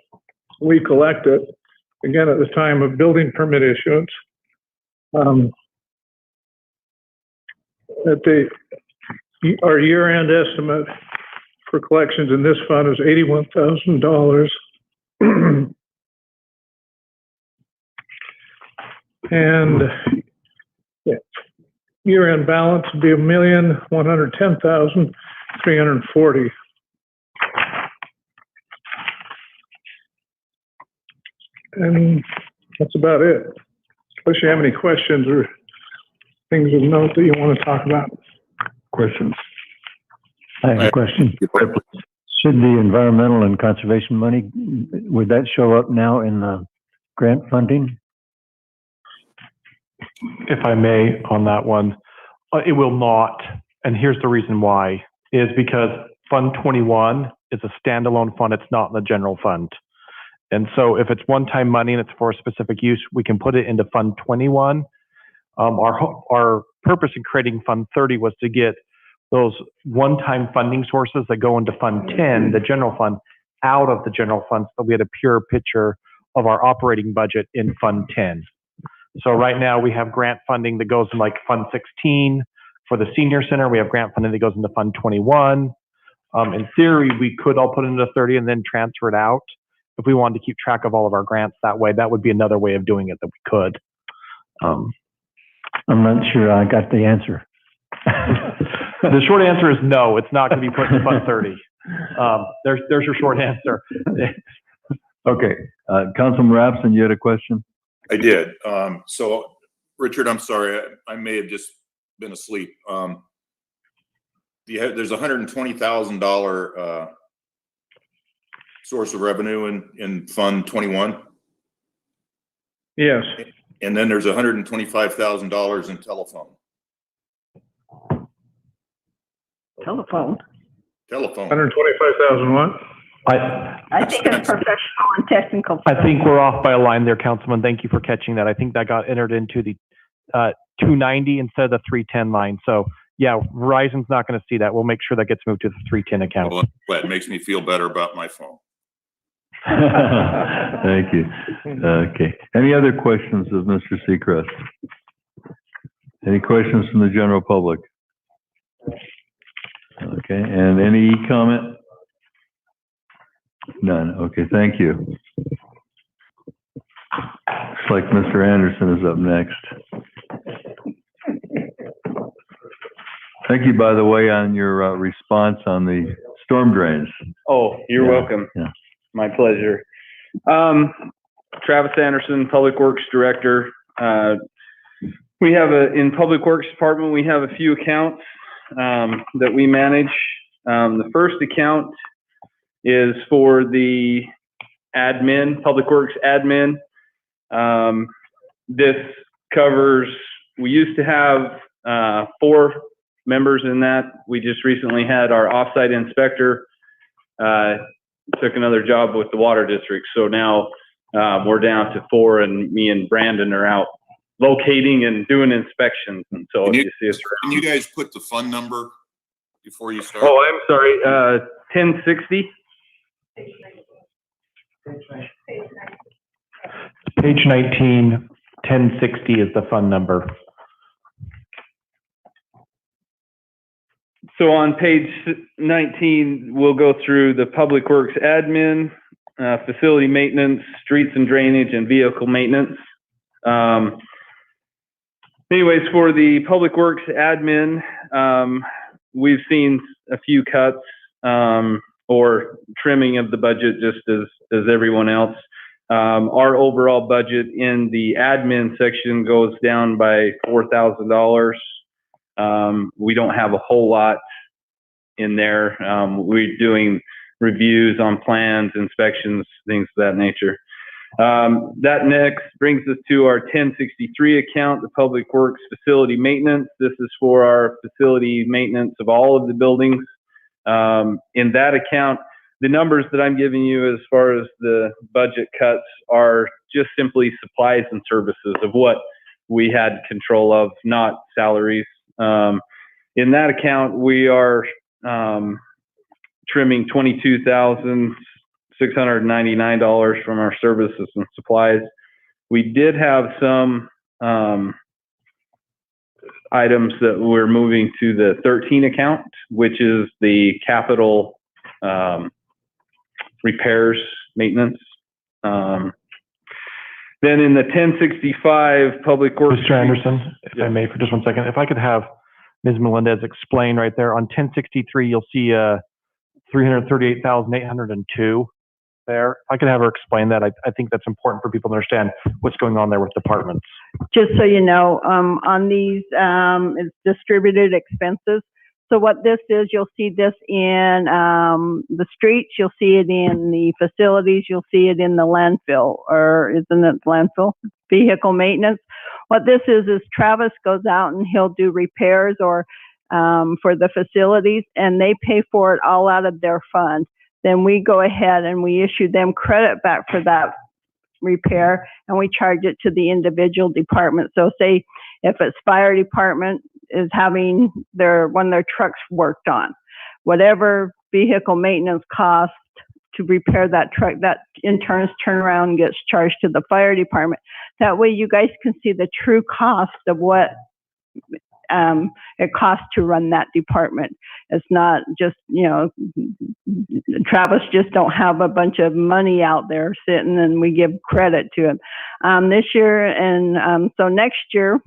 We collect it, again, at the time of building permit issuance. Our year-end estimate for collections in this fund is $81,000. And yeah, year-end balance would be $1,110,340. And that's about it. Unless you have any questions or things of note that you want to talk about. Questions? I have a question. Should the environmental and conservation money, would that show up now in the grant funding? If I may, on that one, it will not. And here's the reason why, is because Fund 21 is a standalone fund. It's not in the general fund. And so if it's one-time money and it's for a specific use, we can put it into Fund 21. Our purpose in creating Fund 30 was to get those one-time funding sources that go into Fund 10, the general fund, out of the general fund, so we had a pure picture of our operating budget in Fund 10. So right now we have grant funding that goes in like Fund 16 for the senior center. We have grant funding that goes into Fund 21. In theory, we could all put it into 30 and then transfer it out. If we wanted to keep track of all of our grants that way, that would be another way of doing it that we could. I'm not sure I got the answer. The short answer is no, it's not going to be put in Fund 30. There's your short answer. Okay, Councilman Rapson, you had a question? I did. So, Richard, I'm sorry, I may have just been asleep. There's $120,000 source of revenue in Fund 21. Yes. And then there's $125,000 in telephone. Telephone. 125,000 what? I think it's professional and technical. I think we're off by a line there, Councilman. Thank you for catching that. I think that got entered into the 290 instead of the 310 line. So yeah, Verizon's not going to see that. We'll make sure that gets moved to the 310 account. Well, that makes me feel better about my phone. Thank you. Okay. Any other questions of Mr. Seacrest? Any questions from the general public? Okay. And any comment? None. Okay. Thank you. Looks like Mr. Anderson is up next. Thank you, by the way, on your response on the storm drains. Oh, you're welcome. Yeah. My pleasure. Travis Anderson, Public Works Director. We have in Public Works Department, we have a few accounts that we manage. The first account is for the admin, Public Works admin. This covers, we used to have 4 members in that. We just recently had our offsite inspector took another job with the water district. So now we're down to 4, and me and Brandon are out locating and doing inspections. And so Can if you, you see us around. Can you guys put the fund number before you start? Oh, I'm sorry. 1060. Page 19, 1060 is the fund number. So on page 19, we'll go through the Public Works admin, facility maintenance, streets and drainage, and vehicle maintenance. Anyways, for the Public Works admin, we've seen a few cuts or trimming of the budget, just as everyone else. Our overall budget in the admin section goes down by $4,000. We don't have a whole lot in there. We're doing reviews on plans, inspections, things of that nature. That next brings us to our 1063 account, the Public Works Facility Maintenance. This is for our facility maintenance of all of the buildings. In that account, the numbers that I'm giving you as far as the budget cuts are just simply supplies and services of what we had control of, not salaries. In that account, we are trimming $22,699 from our services and supplies. We did have some items that we're moving to the 13 account, which is the capital repairs, maintenance. Then in the 1065 Public Works. Mr. Anderson, if I may, for just one second, if I could have Ms. Melendez explain right there on 1063, you'll see 338,802 there. If I could have her explain that, I think that's important for people to understand what's going on there with departments. Just so you know, on these, it's distributed expenses. So what this is, you'll see this in the streets, you'll see it in the facilities, you'll see it in the landfill, or isn't it landfill? Vehicle maintenance. What this is Travis goes out and he'll do repairs or for the facilities, and they pay for it all out of their fund. Then we go ahead and we issue them credit back for that repair, and we charge it to the individual department. So say if it's fire department is having one of their trucks worked on, whatever vehicle maintenance cost to repair that truck, that in turn turnaround gets charged to the fire department. That way you guys can see the true cost of what it costs to run that department. It's not just, Travis just don't have a bunch of money out there sitting and we give credit to him. This year and so next year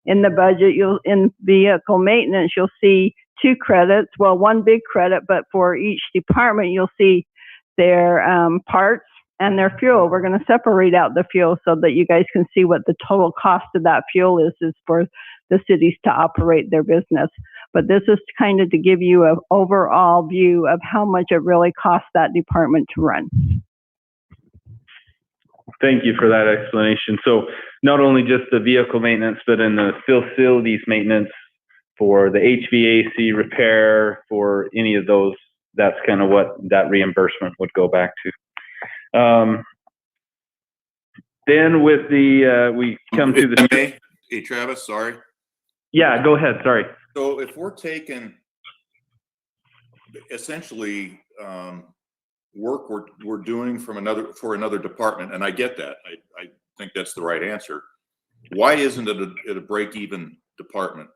in the budget, in vehicle maintenance, you'll see 2 credits. Well, 1 big credit, but for each department, you'll see their parts and their fuel. We're going to separate out the fuel so that you guys can see what the total cost of that fuel is for the cities to operate their business. But this is kind of to give you an overall view of how much it really costs that department to run. Thank you for that explanation. So not only just the vehicle maintenance, but in the facilities maintenance for the HVAC repair, for any of those, that's kind of what that reimbursement would go back to. Then with the, we come to the... Hey, Travis, sorry. Yeah, go ahead, sorry. So if we're taking essentially work we're doing for another department, and I get that, I think that's the right answer. Why isn't it a break-even department?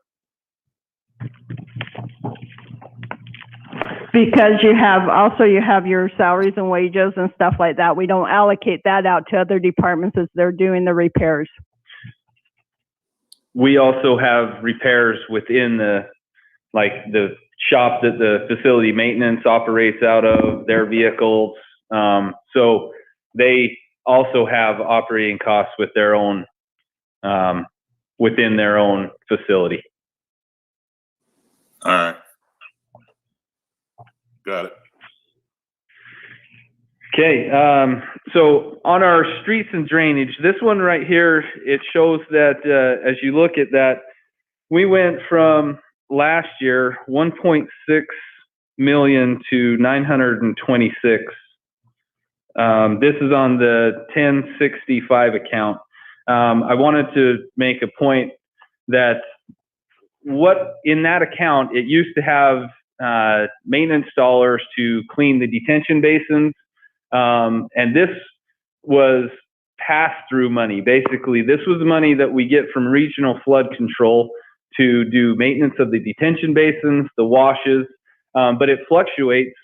Because you have your salaries and wages and stuff like that. We don't allocate that out to other departments as they're doing the repairs. We also have repairs within the shop that the facility maintenance operates out of, their vehicles. So they also have operating costs with their own, within their own facility. All right. Got it. Okay, so on our streets and drainage, this one right here, it shows that as you look at that, we went from last year 1.6 million to 926. This is on the 1065 account. I wanted to make a point that in that account, it used to have maintenance dollars to clean the detention basins. And this was pass-through money. Basically, this was money that we get from regional flood control to do maintenance of the detention basins, the washes, but it fluctuates.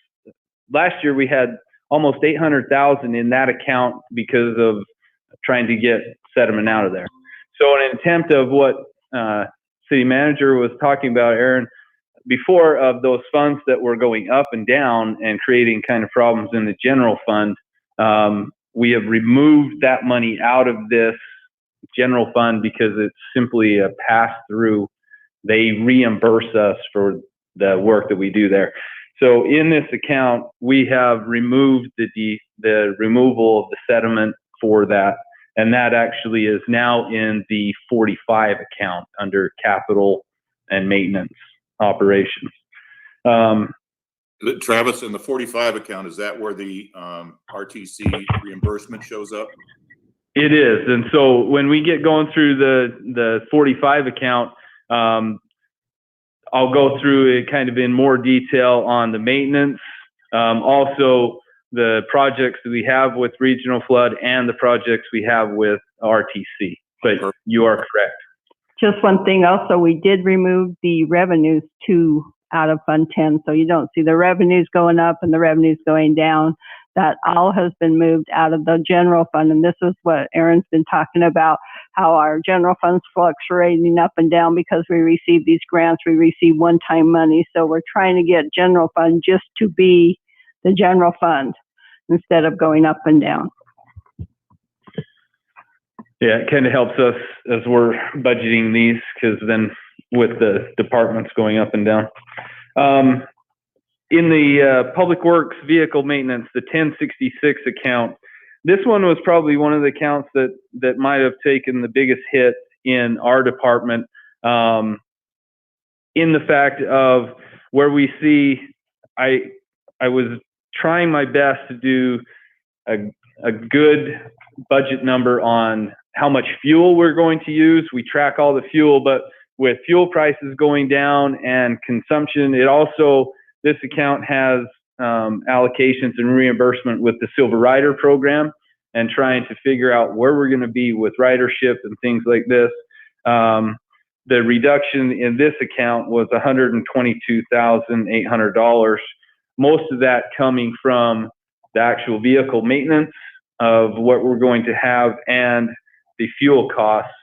Last year, we had almost 800,000 in that account because of trying to get sediment out of there. So an attempt of what city manager was talking about, Aaron, before, of those funds that were going up and down and creating kind of problems in the general fund, we have removed that money out of this general fund because it's simply a pass-through. They reimburse us for the work that we do there. So in this account, we have removed the removal of the sediment for that, and that actually is now in the 45 account under capital and maintenance operations. Travis, in the 45 account, is that where the RTC reimbursement shows up? It is. And so when we get going through the 45 account, I'll go through it kind of in more detail on the maintenance, also the projects that we have with regional flood and the projects we have with RTC. But you are correct. Just one thing also, we did remove the revenues to out of Fund 10. So you don't see the revenues going up and the revenues going down. That all has been moved out of the general fund. And this is what Aaron's been talking about, how our general fund's fluctuating up and down because we receive these grants, we receive one-time money. So we're trying to get general fund just to be the general fund instead of going up and down. Yeah, it kind of helps us as we're budgeting these, because then with the departments going up and down. In the Public Works Vehicle Maintenance, the 1066 account, this one was probably one of the accounts that might have taken the biggest hit in our department, in the fact of where we see, I was trying my best to do a good budget number on how much fuel we're going to use. We track all the fuel, but with fuel prices going down and consumption, it also, this account has allocations and reimbursement with the Silver Rider program, and trying to figure out where we're going to be with ridership and things like this. The reduction in this account was $122,800. Most of that coming from the actual vehicle maintenance of what we're going to have and the fuel costs,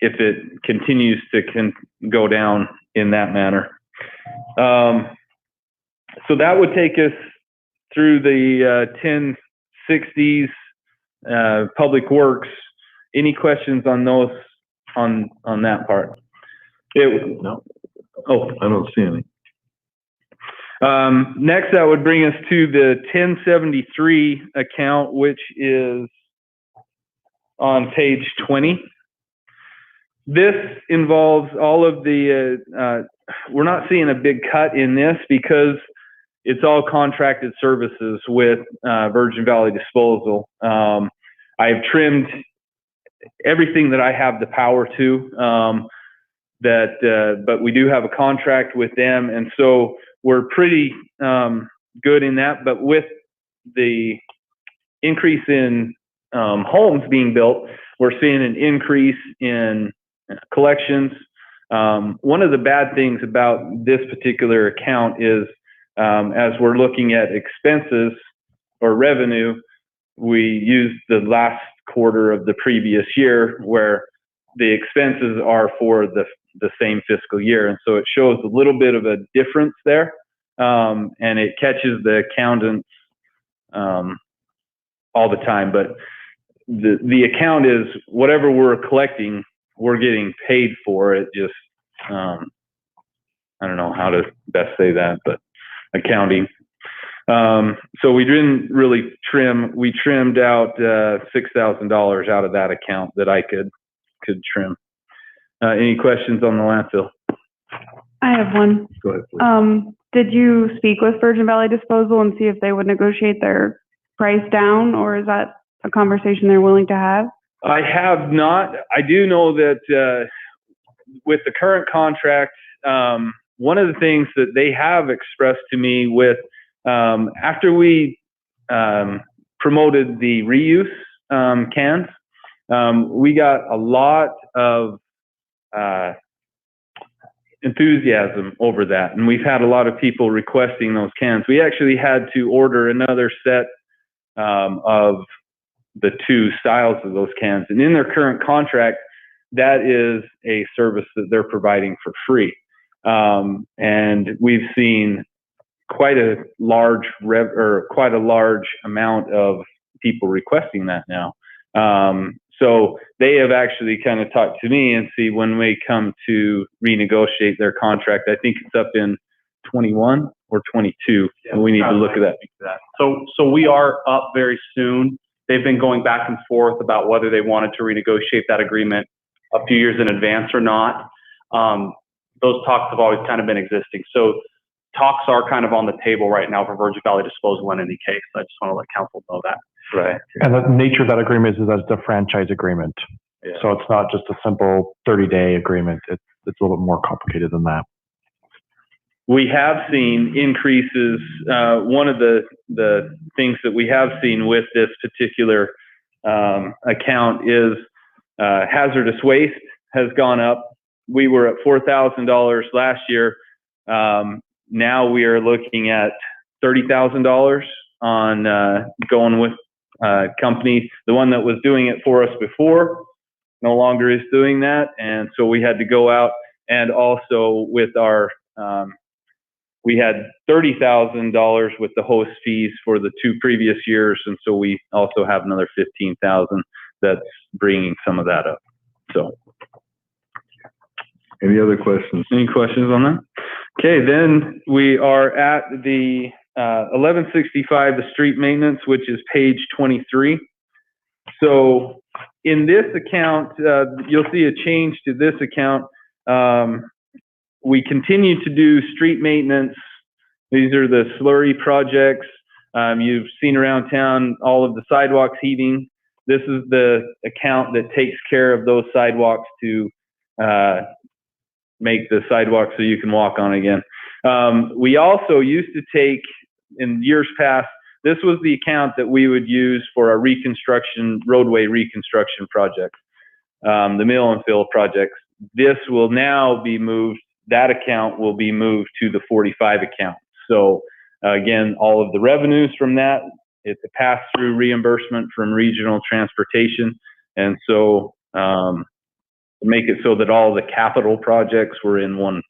if it continues to go down in that manner. So that would take us through the 1060s, Public Works. Any questions on those, on that part? No. Oh, I don't see any. Next, that would bring us to the 1073 account, which is on page 20. This involves all of the, we're not seeing a big cut in this because it's all contracted services with Virgin Valley Disposal. I've trimmed everything that I have the power to, but we do have a contract with them, and so we're pretty good in that. But with the increase in homes being built, we're seeing an increase in collections. One of the bad things about this particular account is, as we're looking at expenses or revenue, we use the last quarter of the previous year where the expenses are for the same fiscal year. And so it shows a little bit of a difference there. And it catches the accountants all the time. But the account is whatever we're collecting, we're getting paid for it. Just, I don't know how to best say that, but accounting. So we didn't really trim. We trimmed out $6,000 out of that account that I could trim. Any questions on the landfill? I have one. Go ahead, please. Did you speak with Virgin Valley Disposal and see if they would negotiate their price down, or is that a conversation they're willing to have? I have not. I do know that with the current contract, one of the things that they have expressed to me with, after we promoted the reuse cans, we got a lot of enthusiasm over that. And we've had a lot of people requesting those cans. We actually had to order another set of the two styles of those cans. And in their current contract, that is a service that they're providing for free. And we've seen quite a large amount of people requesting that now. So they have actually kind of talked to me and see when we come to renegotiate their contract. I think it's up in 21 or 22. Yeah, and we need to look at that. So we are up very soon. They've been going back and forth about whether they wanted to renegotiate that agreement a few years in advance or not. Those talks have always kind of been existing. So talks are kind of on the table right now for Virgin Valley Disposal in any case. I just want to let council know that. Right. And the nature of that agreement is that it's a franchise agreement. Yeah. So it's not just a simple 30-day agreement. It's a little bit more complicated than that. We have seen increases. One of the things that we have seen with this particular account is hazardous waste has gone up we were at $4,000 last year. Now we are looking at $30,000 on going with company. The one that was doing it for us before no longer is doing that, and so we had to go out, and also with our we had $30,000 with the host fees for the 2 previous years, and so we also have another $15,000 that's bringing some of that up. So, Any other questions? any questions on that? Okay, then we are at the 1165, the street maintenance, which is page 23. So in this account, you'll see a change to this account. We continue to do street maintenance. These are the slurry projects. You've seen around town all of the sidewalks heating. This is the account that takes care of those sidewalks to make the sidewalks so you can walk on again. We also used to take, in years past, this was the account that we would use for our reconstruction, roadway reconstruction projects, the mill and fill projects. This will now be moved, that account will be moved to the 45 account. So again, all of the revenues from that, it's a pass-through reimbursement from regional transportation. And so make it so that all the capital projects were in one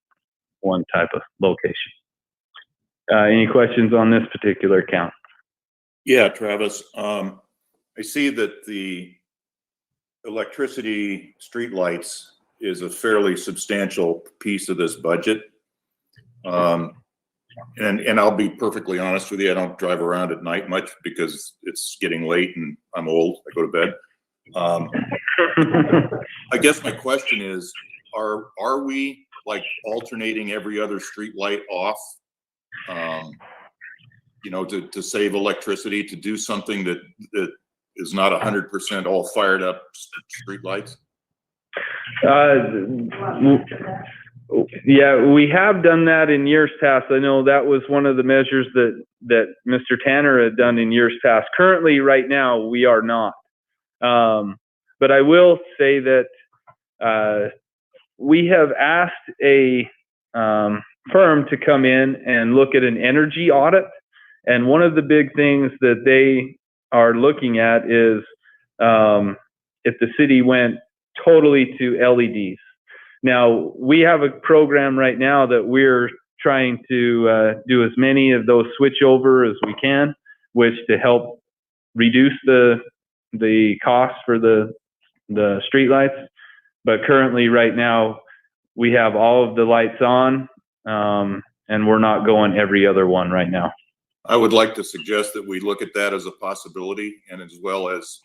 type of location. Any questions on this particular account? Yeah, Travis. I see that the electricity streetlights is a fairly substantial piece of this budget. And I'll be perfectly honest with you, I don't drive around at night much because it's getting late and I'm old. I go to bed. I guess my question is, are we like alternating every other street light off, you know, to save electricity, to do something that is not 100% all fired up street lights? Yeah, we have done that in years past. I know that was one of the measures that Mr. Tanner had done in years past. Currently, right now, we are not. But I will say that we have asked a firm to come in and look at an energy audit. And one of the big things that they are looking at is if the city went totally to LEDs. Now, we have a program right now that we're trying to do as many of those switch over as we can, which to help reduce the cost for the street lights. But currently, right now, we have all of the lights on, and we're not going every other one right now. I would like to suggest that we look at that as a possibility, and as well as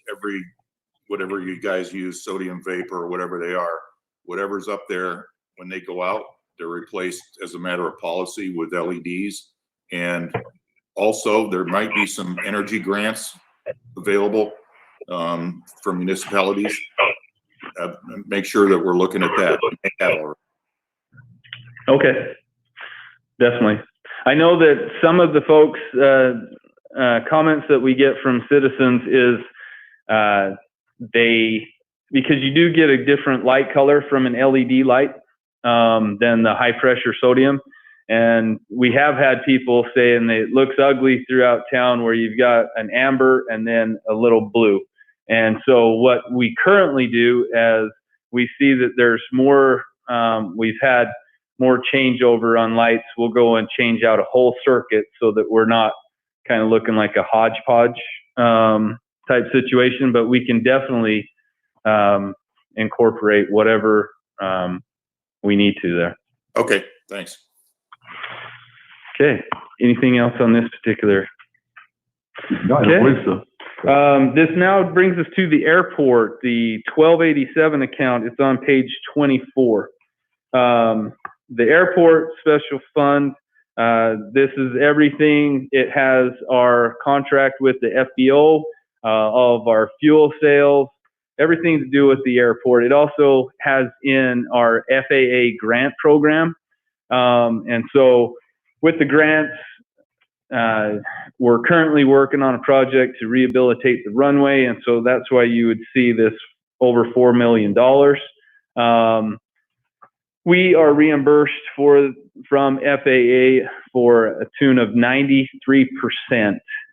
whatever you guys use, sodium vapor or whatever they are, whatever's up there, when they go out, they're replaced as a matter of policy with LEDs. And also there might be some energy grants available from municipalities. Make sure that we're looking at that. Okay, definitely. I know that some of the folks, comments that we get from citizens is because you do get a different light color from an LED light than the high pressure sodium. And we have had people saying that it looks ugly throughout town where you've got an amber and then a little blue. And so what we currently do, as we see that there's more, we've had more changeover on lights, we'll go and change out a whole circuit so that we're not kind of looking like a hodgepodge type situation, but we can definitely incorporate whatever we need to there. Okay, thanks. Okay, anything else on this particular? No, I don't believe so. This now brings us to the airport, the 1287 account. It's on page 24. The airport special fund, this is everything. It has our contract with the FBO, all of our fuel sales, everything to do with the airport. It also has in our FAA grant program. And so with the grants, we're currently working on a project to rehabilitate the runway. And so that's why you would see this over $4 million. We are reimbursed from FAA for a tune of 93%,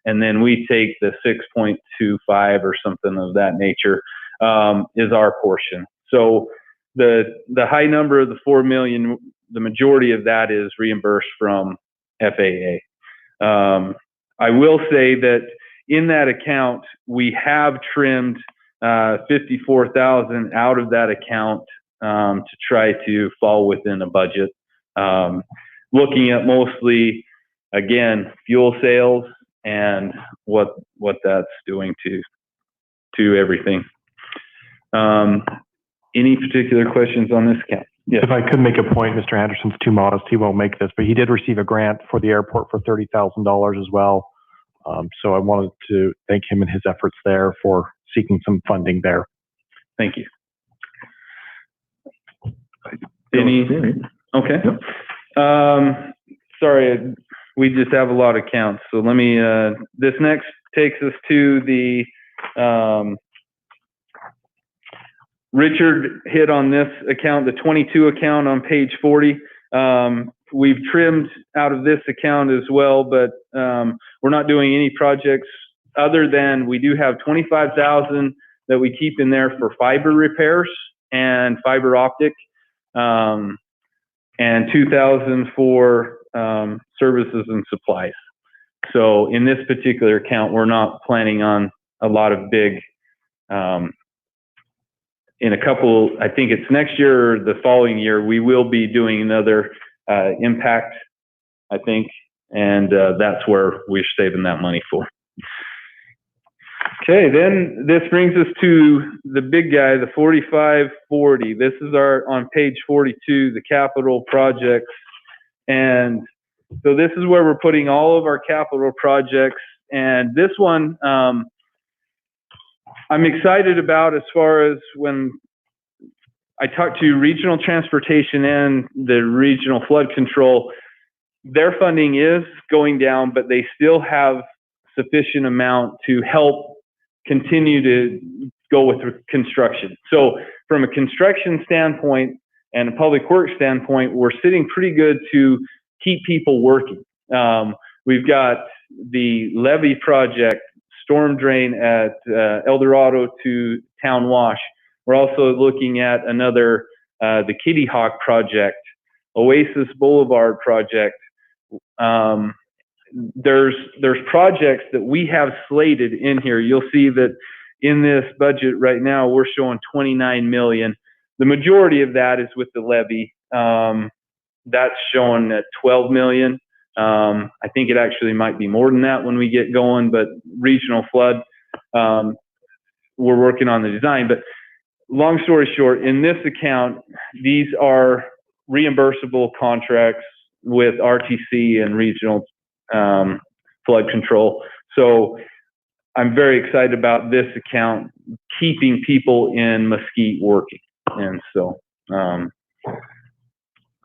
and then we take the 6.25 or something of that nature is our portion. So the high number of the 4 million, the majority of that is reimbursed from FAA. I will say that in that account, we have trimmed 54,000 out of that account to try to fall within a budget. Looking at mostly, again, fuel sales and what that's doing to everything. Any particular questions on this account? Yes. If I could make a point, Mr. Anderson's too modest. He won't make this, but he did receive a grant for the airport for $30,000 as well. So I wanted to thank him and his efforts there for seeking some funding there. Thank you. Any? Okay. Sorry, we just have a lot of counts. So let me, this next takes us to the, Richard hit on this account, the 22 account on page 40. We've trimmed out of this account as well, but we're not doing any projects other than we do have 25,000 that we keep in there for fiber repairs and fiber optic, and 2,000 for services and supplies. So in this particular account, we're not planning on a lot of big, in a couple, I think it's next year or the following year, we will be doing another impact, I think, and that's where we're saving that money for. Okay, then this brings us to the big guy, the 4540. This is our, on page 42, the capital projects. And so this is where we're putting all of our capital projects. And this one, I'm excited about as far as when I talked to regional transportation and the regional flood control, their funding is going down, but they still have sufficient amount to help continue to go with construction. So from a construction standpoint and a public works standpoint, we're sitting pretty good to keep people working. We've got the levee project, storm drain at El Dorado to Town Wash. We're also looking at another, the Kitty Hawk project, Oasis Boulevard project. There's projects that we have slated in here. You'll see that in this budget right now, we're showing 29 million. The majority of that is with the levee. That's showing at 12 million. I think it actually might be more than that when we get going, but regional flood, we're working on the design. But long story short, in this account, these are reimbursable contracts with RTC and regional flood control. So I'm very excited about this account keeping people in Mesquite working. And so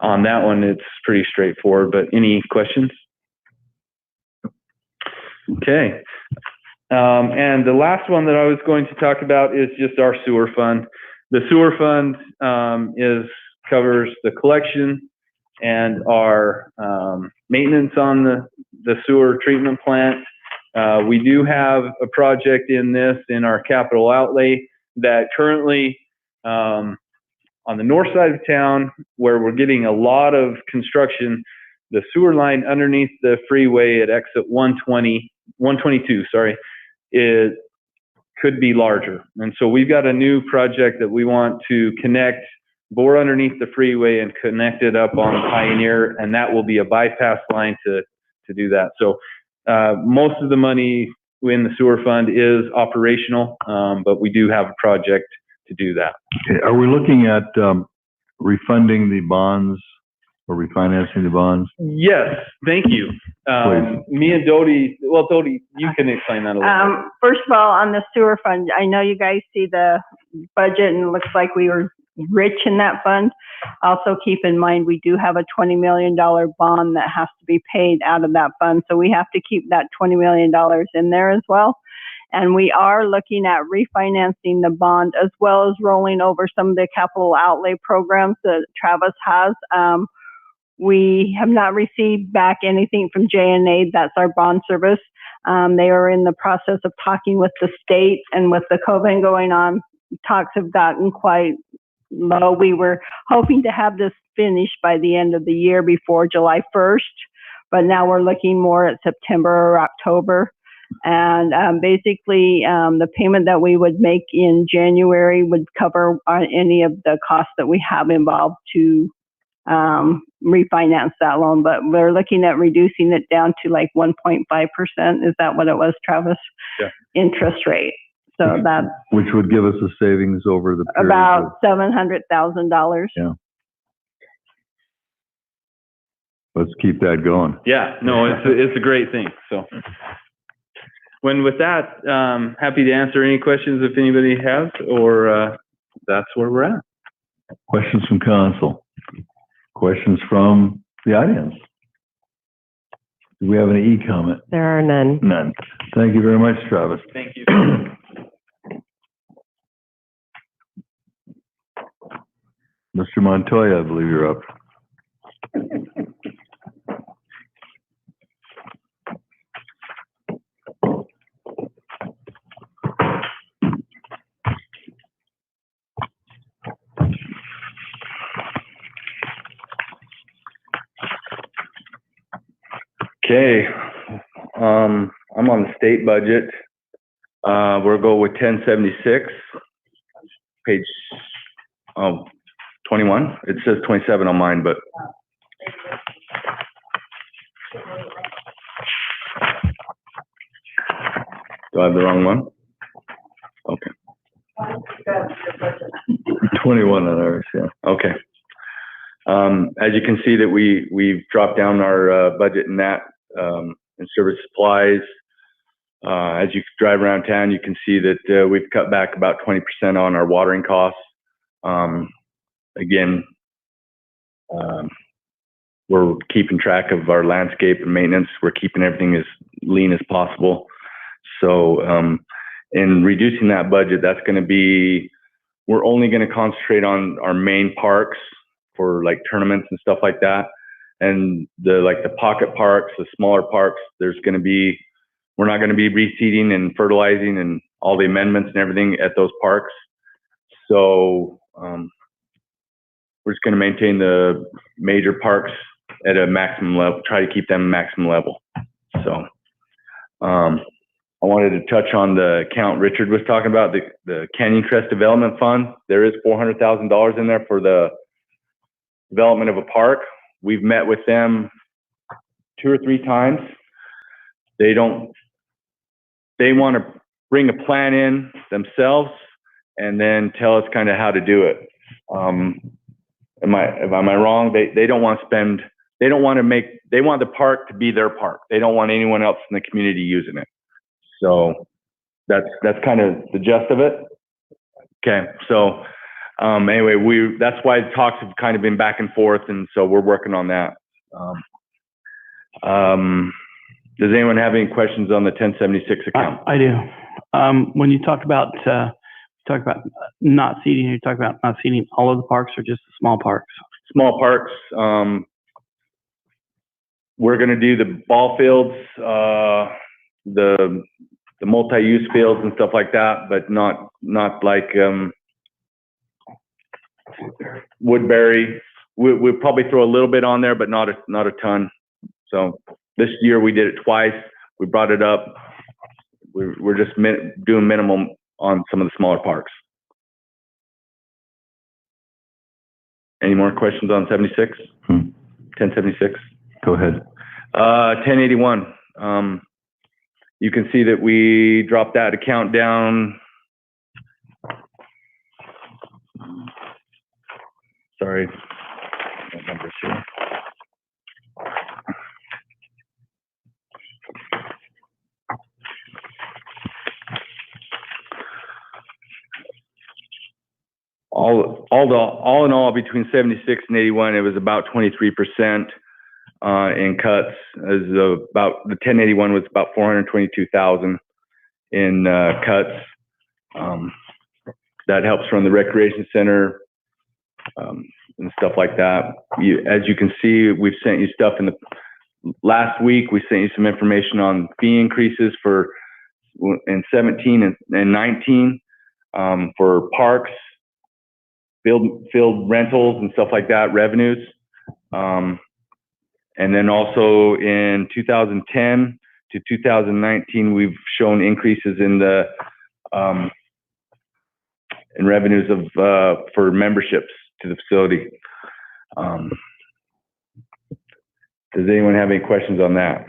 on that one, it's pretty straightforward, but any questions? Okay. And the last one that I was going to talk about is just our sewer fund. The sewer fund covers the collection and our maintenance on the sewer treatment plant. We do have a project in our capital outlay that currently on the north side of town, where we're getting a lot of construction, the sewer line underneath the freeway at exit 122, it could be larger. And so we've got a new project that we want to bore underneath the freeway and connect it up on Pioneer, and that will be a bypass line to do that. So most of the money in the sewer fund is operational, but we do have a project to do that. Okay. Are we looking at refunding the bonds or refinancing the bonds? Yes, thank you. Me and Dodie, well, Dodie, you can explain that a little bit. First of all, on the sewer fund, I know you guys see the budget and it looks like we were rich in that fund. Also keep in mind, we do have a $20 million bond that has to be paid out of that fund. So we have to keep that $20 million in there as well. And we are looking at refinancing the bond as well as rolling over some of the capital outlay programs that Travis has. We have not received back anything from J&A. That's our bond service. They are in the process of talking with the state, and with the COVID going on, talks have gotten quite low. We were hoping to have this finished by the end of the year before July 1st, but now we're looking more at September or October. And basically, the payment that we would make in January would cover any of the costs that we have involved to refinance that loan. But we're looking at reducing it down to like 1.5%. Is that what it was, Travis? Yeah. Interest rate. So that, Which would give us a savings over the period about $700,000. Yeah. Let's keep that going. Yeah, no, it's a great thing. So, with that, happy to answer any questions if anybody has, or that's where we're at. Questions from council? Questions from the audience? Do we have any e-comment? There are none. None. Thank you very much, Travis. Thank you. Mr. Montoya, I believe you're up. Okay, I'm on the state budget. We'll go with 1076, page 21. It says 27 on mine, but do I have the wrong one? Okay. 21 on ours, yeah. Okay. As you can see that we've dropped down our budget in that, in service supplies. As you drive around town, you can see that we've cut back about 20% on our watering costs. Again, we're keeping track of our landscape and maintenance. We're keeping everything as lean as possible. So in reducing that budget, that's going to be, we're only going to concentrate on our main parks for like tournaments and stuff like that. And the pocket parks, the smaller parks, we're not going to be reseeding and fertilizing and all the amendments and everything at those parks. So we're just going to maintain the major parks at a maximum level, try to keep them maximum level. So I wanted to touch on the account Richard was talking about, the Canyon Crest Development Fund. There is $400,000 in there for the development of a park. We've met with them 2 or 3 times. They want to bring a plan in themselves and then tell us kind of how to do it. Am I wrong? They don't want to spend, they want the park to be their park. They don't want anyone else in the community using it. So that's kind of the gist of it. Okay, so anyway, that's why the talks have kind of been back and forth, and so we're working on that. Does anyone have any questions on the 1076 account? I do. When you talk about not seeding, you talk about not seeding all of the parks or just the small parks? Small parks. We're going to do the ball fields, the multi-use fields and stuff like that, but not like Woodbury. We'll probably throw a little bit on there, but not a ton. So this year we did it twice. We brought it up. We're just doing minimum on some of the smaller parks. Any more questions on 76? 1076? Go ahead. 1081. You can see that we dropped that account down. Sorry. Numbers here. All in all, between 76 and 81, it was about 23% in cuts. As about the 1081 was about 422,000, in cuts. That helps run the recreation center and stuff like that. As you can see, we've sent you stuff in the last week. We sent you some information on fee increases for in 17 and 19 for parks, field rentals and stuff like that, revenues. And then also in 2010 to 2019, we've shown increases in the in revenues of for memberships to the facility. Does anyone have any questions on that?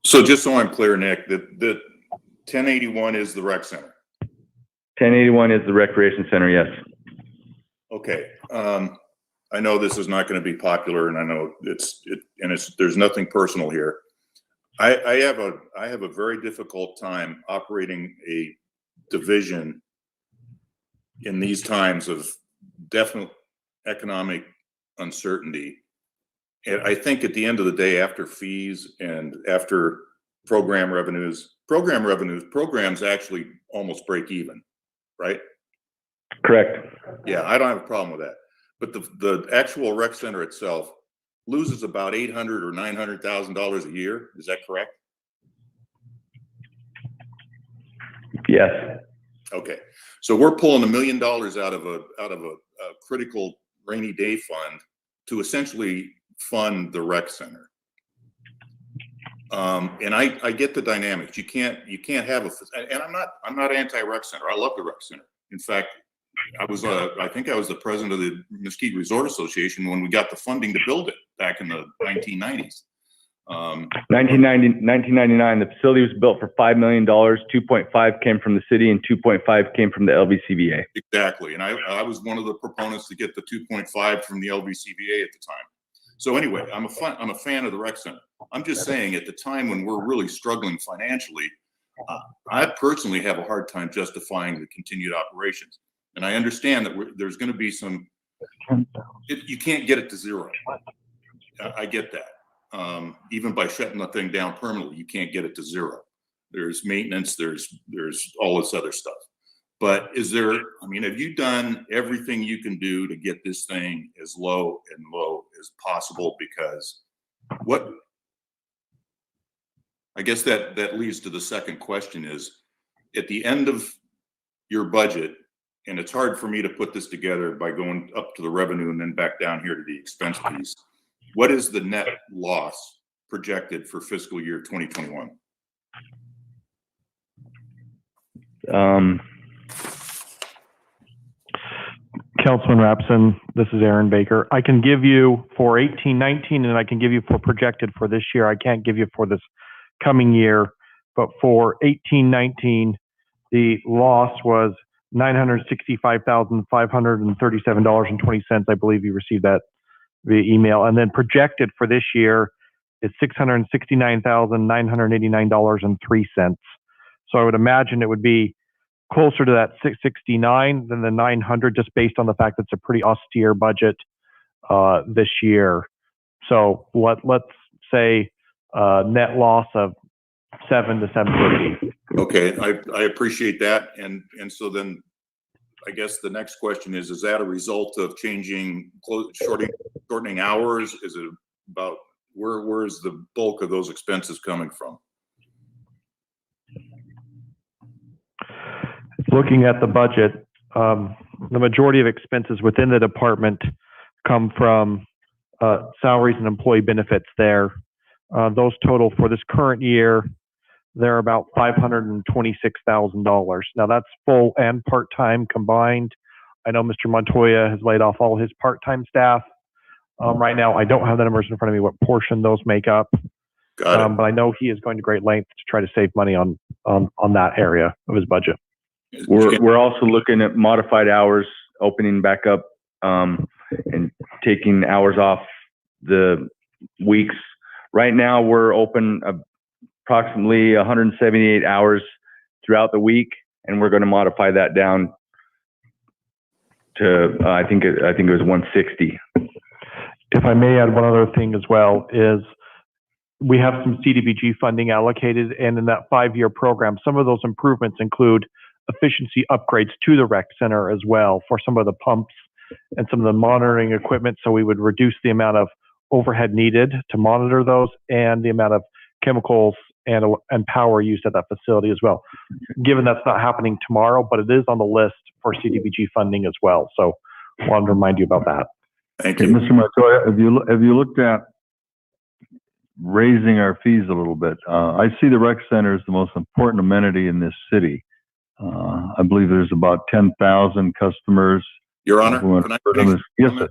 So just so I'm clear, Nick, that 1081 is the rec center. 1081 is the recreation center, yes. Okay. I know this is not going to be popular, and I know there's nothing personal here. I have a very difficult time operating a division in these times of definite economic uncertainty. And I think at the end of the day, after fees and after programs actually almost break even, right? Correct. Yeah, I don't have a problem with that. But the actual rec center itself loses about $800,000 or $900,000 a year. Is that correct? Yes. Okay. So we're pulling $1 million out of a critical rainy day fund to essentially fund the rec center. And I get the dynamics. You can't have and I'm not anti-rec center. I love the rec center. In fact, I think I was the president of the Mesquite Resort Association when we got the funding to build it back in the 1990s. 1999, the facility was built for $5 million. 2.5 came from the city and 2.5 came from the LVCVA. Exactly. And I was one of the proponents to get the 2.5 from the LVCVA at the time. So anyway, I'm a fan of the rec center. I'm just saying at the time when we're really struggling financially, I personally have a hard time justifying the continued operations. And I understand that there's going to be you can't get it to zero. I get that. Even by shutting the thing down permanently, you can't get it to zero. There's maintenance, there's all this other stuff. But have you done everything you can do to get this thing as low as possible? Because I guess that leads to the second question is, at the end of your budget, and it's hard for me to put this together by going up to the revenue and then back down here to the expense piece. What is the net loss projected for fiscal year 2021? Councilman Rapson, this is Aaron Baker. I can give you for 18-19, and I can give you for projected for this year. I can't give you for this coming year, but for 18-19, the loss was $965,537.20. I believe you received that via email. And then projected for this year is $669,989.03. So I would imagine it would be closer to that 669 than the 900, just based on the fact that it's a pretty austere budget this year. So let's say net loss of 7 to 750. Okay, I appreciate that, and so then I guess the next question is that a result of shortening hours? Is it about where is the bulk of those expenses coming from? Looking at the budget, the majority of expenses within the department come from salaries and employee benefits there. Those total for this current year, they're about $526,000. Now that's full and part-time combined. I know Mr. Montoya has laid off all his part-time staff. Right now, I don't have the numbers in front of me, what portion those make up. Got it. But I know he is going to great lengths to try to save money on that area of his budget. We're also looking at modified hours, opening back up, and taking hours off the weeks. Right now, we're open approximately 178 hours throughout the week, and we're going to modify that down to I think it was 160. If I may add one other thing as well is we have some CDBG funding allocated, and in that 5-year program, some of those improvements include efficiency upgrades to the rec center as well for some of the pumps and some of the monitoring equipment. So we would reduce the amount of overhead needed to monitor those and the amount of chemicals and power used at that facility as well. Given that's not happening tomorrow, but it is on the list for CDBG funding as well. So I wanted to remind you about that. Thank you. Mr. Montoya, have you looked at raising our fees a little bit? I see the rec center as the most important amenity in this city. I believe there's about 10,000 customers. Your Honor, can I make yes, sir.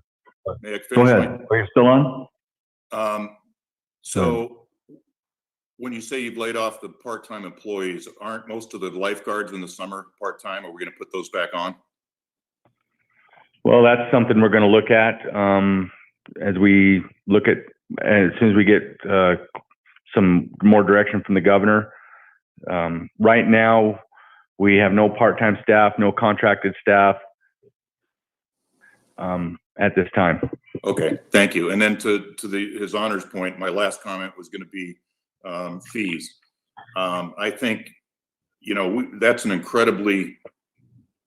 May I finish Go ahead. Are you still on? So when you say you've laid off the part-time employees, aren't most of the lifeguards in the summer part-time? Are we going to put those back on? Well, that's something we're going to look at as we look at, as soon as we get some more direction from the governor. Right now, we have no part-time staff, no contracted staff at this time. Okay, thank you. And then to his Honor's point, my last comment was going to be fees. I think, that's an incredibly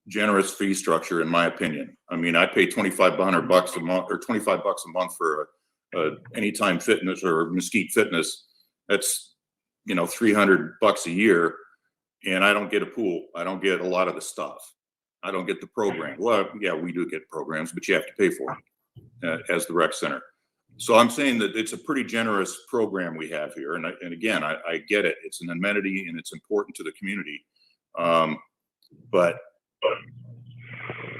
generous fee structure in my opinion. I mean, I pay $2,500 a month or $25 a month for a Anytime Fitness or Mesquite Fitness. That's, $300 a year, and I don't get a pool. I don't get a lot of the stuff. I don't get the program. Well, yeah, we do get programs, but you have to pay for it as the rec center. So I'm saying that it's a pretty generous program we have here. And again, I get it. It's an amenity and it's important to the community. But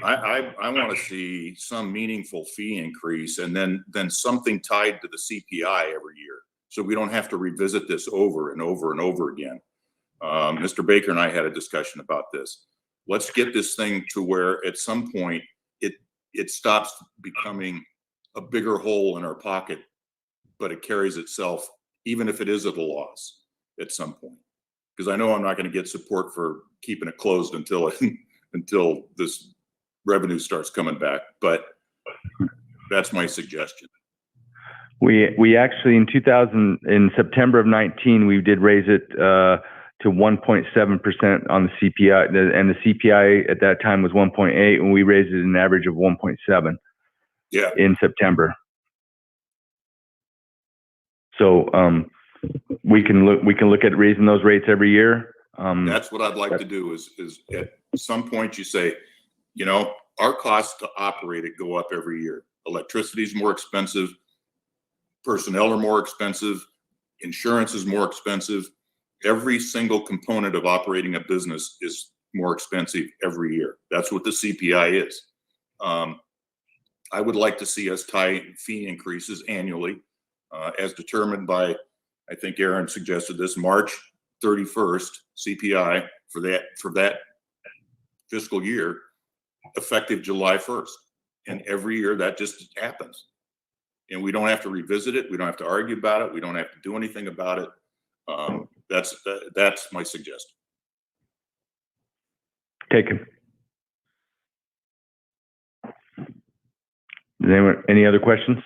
I want to see some meaningful fee increase and then something tied to the CPI every year. So we don't have to revisit this over and over and over again. Mr. Baker and I had a discussion about this. Let's get this thing to where at some point it stops becoming a bigger hole in our pocket, but it carries itself, even if it is at a loss at some point. Because I know I'm not going to get support for keeping it closed until this revenue starts coming back. But that's my suggestion. We actually in September of 19, we did raise it to 1.7% on the CPI, and the CPI at that time was 1.8, and we raised it an average of 1.7. Yeah. In September. So we can look at raising those rates every year. That's what I'd like to do is at some point you say, our costs to operate it go up every year. Electricity is more expensive. Personnel are more expensive. Insurance is more expensive. Every single component of operating a business is more expensive every year. That's what the CPI is. I would like to see us tie fee increases annually, as determined by, I think Aaron suggested this, March 31st CPI for that fiscal year, effective July 1st. And every year that just happens. And we don't have to revisit it. We don't have to argue about it. We don't have to do anything about it. That's my suggestion. Taken. Any other questions?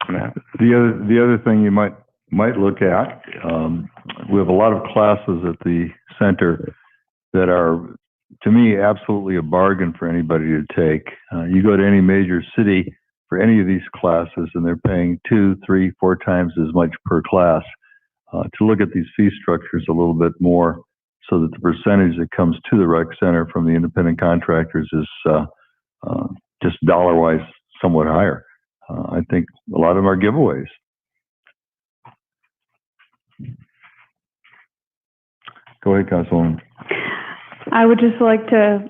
The other thing you might look at, we have a lot of classes at the center that are, to me, absolutely a bargain for anybody to take. You go to any major city for any of these classes, and they're paying 2, 3, 4 times as much per class. To look at these fee structures a little bit more, so that the percentage that comes to the rec center from the independent contractors is just dollar-wise somewhat higher. I think a lot of them are giveaways. Go ahead, Councilwoman. I would just like to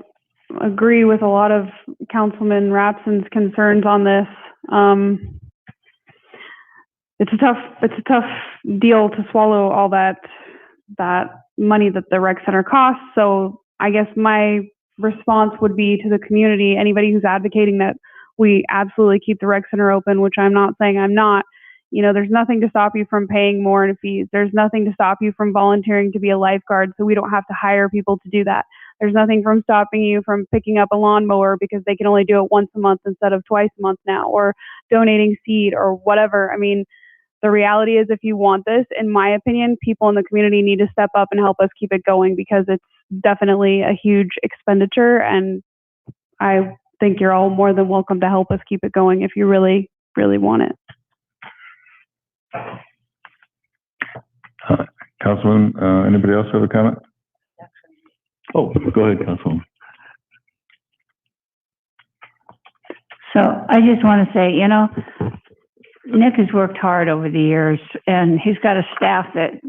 agree with a lot of Councilman Rapson's concerns on this. It's a tough deal to swallow all that money that the rec center costs. So I guess my response would be to the community, anybody who's advocating that we absolutely keep the rec center open, which I'm not saying I'm not. There's nothing to stop you from paying more in fees. There's nothing to stop you from volunteering to be a lifeguard, so we don't have to hire people to do that. There's nothing from stopping you from picking up a lawnmower because they can only do it once a month instead of twice a month now, or donating seed or whatever. I mean, the reality is, if you want this, in my opinion, people in the community need to step up and help us keep it going, because it's definitely a huge expenditure, and I think you're all more than welcome to help us keep it going if you really, really want it. Councilman, anybody else have a comment? Oh, go ahead, Councilman. So I just want to say, you know, Nick has worked hard over the years, and he's got a staff that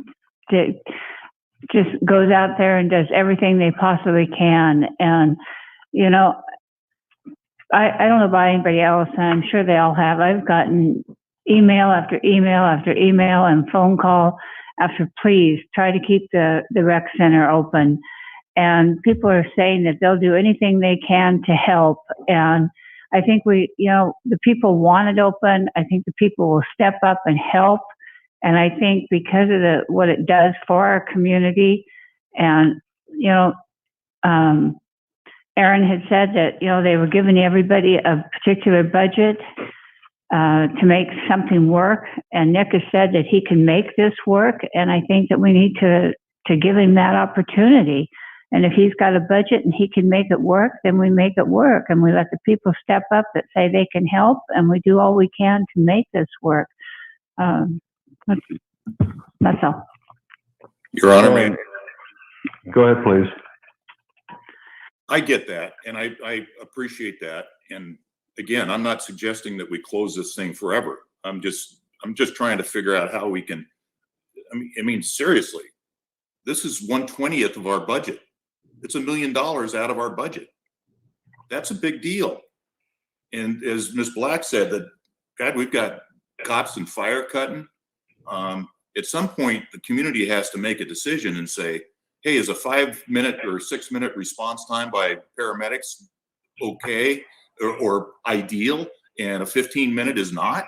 just goes out there and does everything they possibly can. And, you know, I don't know about anybody else, and I'm sure they all have. I've gotten email after email after email and phone call after, please try to keep the rec center open. And people are saying that they'll do anything they can to help. And I think the people want it open. I think the people will step up and help. And I think because of what it does for our community, and, you know, Aaron had said that, you know, they were giving everybody a particular budget to make something work. And Nick has said that he can make this work. And I think that we need to give him that opportunity. And if he's got a budget and he can make it work, then we make it work. And we let the people step up that say they can help, and we do all we can to make this work. That's all. Your Honor, man. Go ahead, please. I get that, and I appreciate that. And again, I'm not suggesting that we close this thing forever. I'm just trying to figure out how we can. I mean, seriously, this is 1/20th of our budget. It's $1 million out of our budget. That's a big deal. And as Ms. Black said, that God, we've got cops and fire cutting. At some point, the community has to make a decision and say, hey, is a 5-minute or 6-minute response time by paramedics okay or ideal, and a 15-minute is not?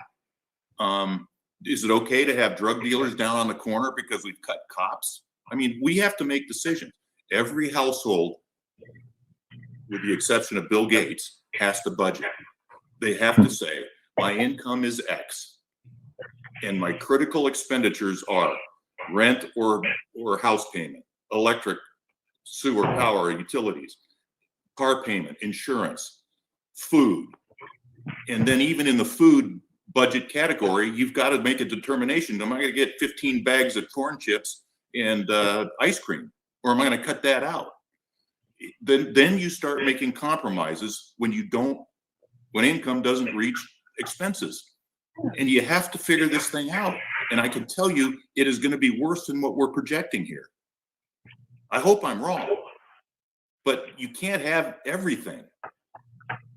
Is it okay to have drug dealers down on the corner because we've cut cops? I mean, we have to make decisions. Every household, with the exception of Bill Gates, has to budget. They have to say, my income is X, and my critical expenditures are rent or house payment, electric, sewer, power, utilities, car payment, insurance, food. And then even in the food budget category, you've got to make a determination. Am I going to get 15 bags of corn chips and ice cream, or am I going to cut that out? Then you start making compromises when income doesn't reach expenses. And you have to figure this thing out. And I can tell you, it is going to be worse than what we're projecting here. I hope I'm wrong, but you can't have everything.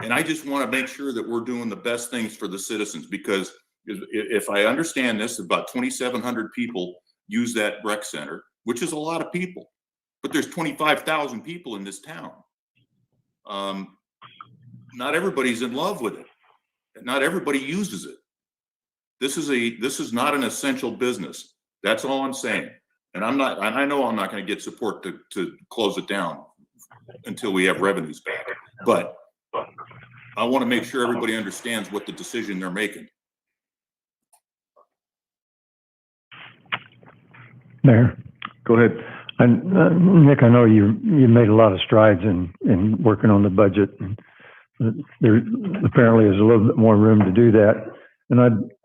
And I just want to make sure that we're doing the best things for the citizens, because if I understand this, about 2,700 people use that rec center, which is a lot of people, but there's 25,000 people in this town. Not everybody's in love with it. Not everybody uses it. This is not an essential business. That's all I'm saying. And I know I'm not going to get support to close it down until we have revenues back. But I want to make sure everybody understands what the decision they're making. Mayor, go ahead. And Nick, I know you made a lot of strides in working on the budget. There apparently is a little bit more room to do that. And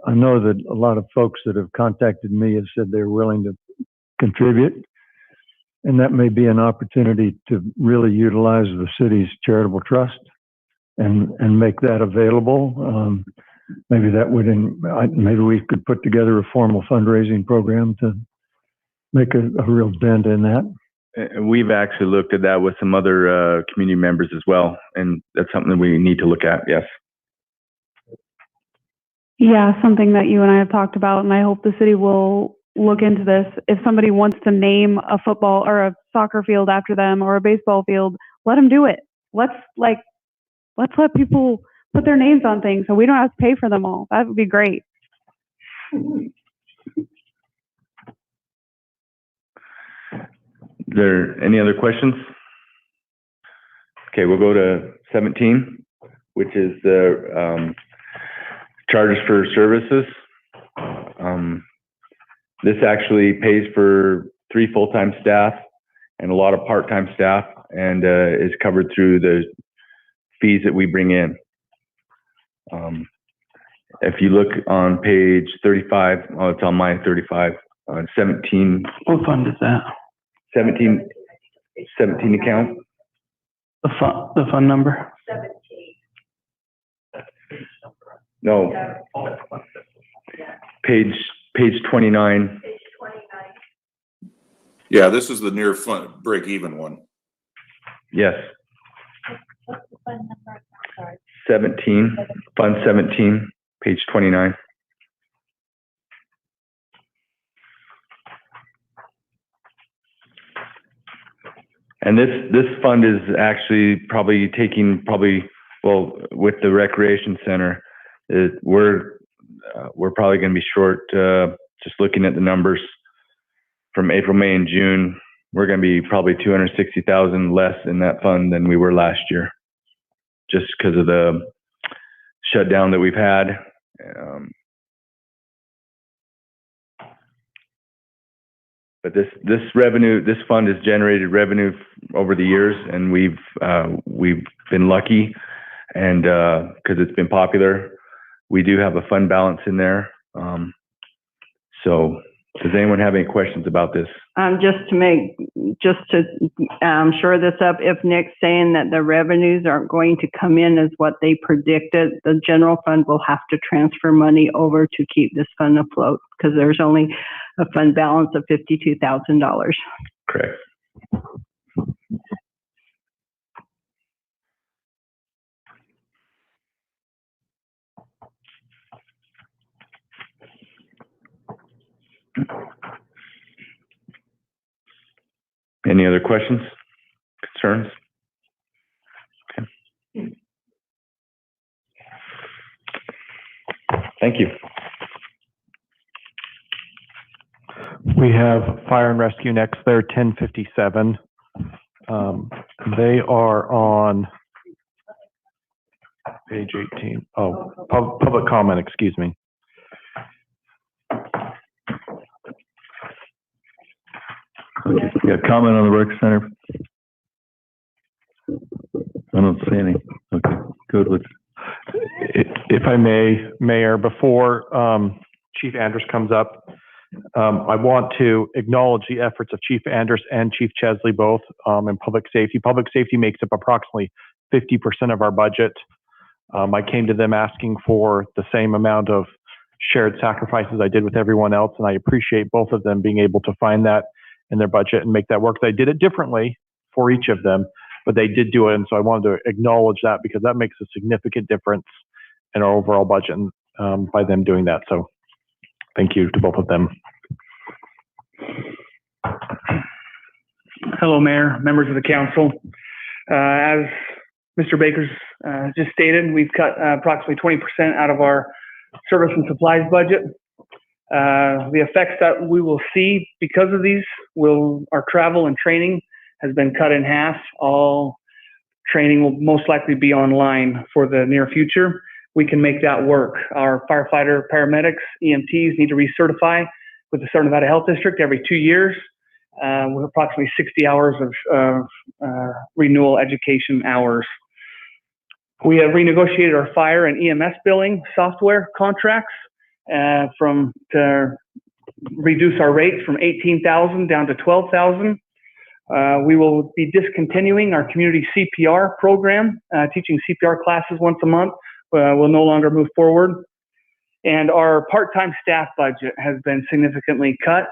I know that a lot of folks that have contacted me have said they're willing to contribute. And that may be an opportunity to really utilize the city's charitable trust and make that available. Maybe that would, maybe we could put together a formal fundraising program to make a real dent in that. And we've actually looked at that with some other community members as well. And that's something that we need to look at. Yes. Yeah, something that you and I have talked about, and I hope the city will look into this. If somebody wants to name a football or a soccer field after them or a baseball field, let them do it. Let's let people put their names on things so we don't have to pay for them all. That would be great. Is there any other questions? Okay, we'll go to 17, which is the charges for services. This actually pays for 3 full-time staff and a lot of part-time staff, and is covered through the fees that we bring in. If you look on page 35, oh, it's on my 35, 17. What fund is that? 17 account. The fund number? No. Page 29. Yeah, this is the near break even one. Yes. 17, Fund 17, page 29. And this fund is actually probably well, with the recreation center, we're probably going to be short, just looking at the numbers from April, May, and June, we're going to be probably 260,000 less in that fund than we were last year, just because of the shutdown that we've had. But this fund has generated revenue over the years, and we've been lucky, and because it's been popular, we do have a fund balance in there. So, does anyone have any questions about this? Just to shore this up, if Nick's saying that the revenues aren't going to come in as what they predicted, the general fund will have to transfer money over to keep this fund afloat, because there's only a fund balance of $52,000. Correct. Any other questions, concerns? Okay. Thank you. We have fire and rescue next. They're 1057. They are on page 18. Oh, public comment, excuse me. Yeah, comment on the rec center. I don't see any. Okay, good. If I may, Mayor, before Chief Andrus comes up, I want to acknowledge the efforts of Chief Andrus and Chief Chesley both in public safety. Public safety makes up approximately 50% of our budget. I came to them asking for the same amount of shared sacrifices I did with everyone else, and I appreciate both of them being able to find that in their budget and make that work. They did it differently for each of them, but they did do it, and so I wanted to acknowledge that because that makes a significant difference in our overall budget by them doing that. So thank you to both of them. Hello, Mayor, members of the council. As Mr. Baker's just stated, we've cut approximately 20% out of our service and supplies budget. The effects that we will see because of these our travel and training has been cut in half. All training will most likely be online for the near future. We can make that work. Our firefighter, paramedics, EMTs need to recertify with the Southern Nevada Health District every 2 years, with approximately 60 hours of renewal education hours. We have renegotiated our fire and EMS billing software contracts to reduce our rates from $18,000 down to $12,000. We will be discontinuing our community CPR program, teaching CPR classes once a month. Will no longer move forward. And our part-time staff budget has been significantly cut,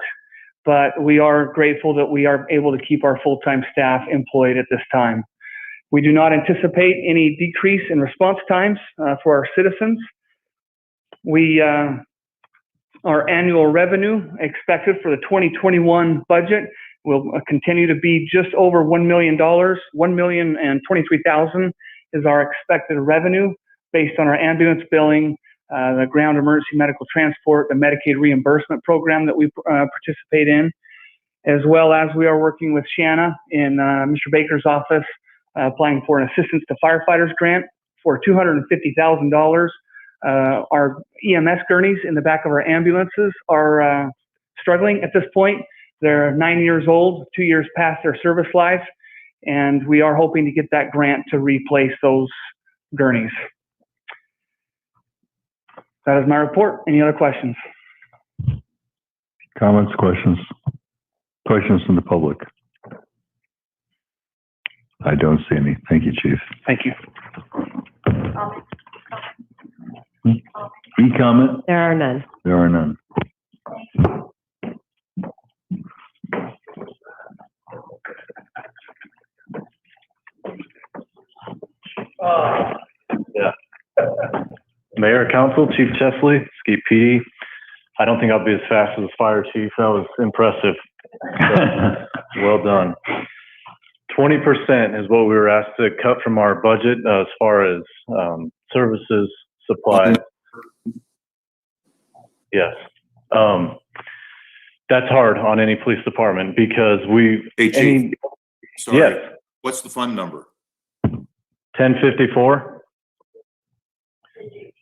but we are grateful that we are able to keep our full-time staff employed at this time. We do not anticipate any decrease in response times for our citizens. Our annual revenue expected for the 2021 budget will continue to be just over $1 million. $1,023,000 is our expected revenue based on our ambulance billing, the ground emergency medical transport, the Medicaid reimbursement program that we participate in, as well as we are working with Shanna in Mr. Baker's office, applying for an assistance to firefighters grant for $250,000 Our EMS gurneys in the back of our ambulances are struggling at this point. They're 9 years old, 2 years past their service life, and we are hoping to get that grant to replace those gurneys. That is my report. Any other questions? Comments, questions? Questions from the public? I don't see any. Thank you, Chief. Thank you. Any comment? There are none. There are none. Yeah. Mayor, Council, Chief Chesley, Skeet PD. I don't think I'll be as fast as the fire chief. That was impressive. Well done. 20% is what we were asked to cut from our budget as far as services, supplies. Yes. That's hard on any police department because Hey, Chief. Sorry. Yes. What's the fund number? 1054.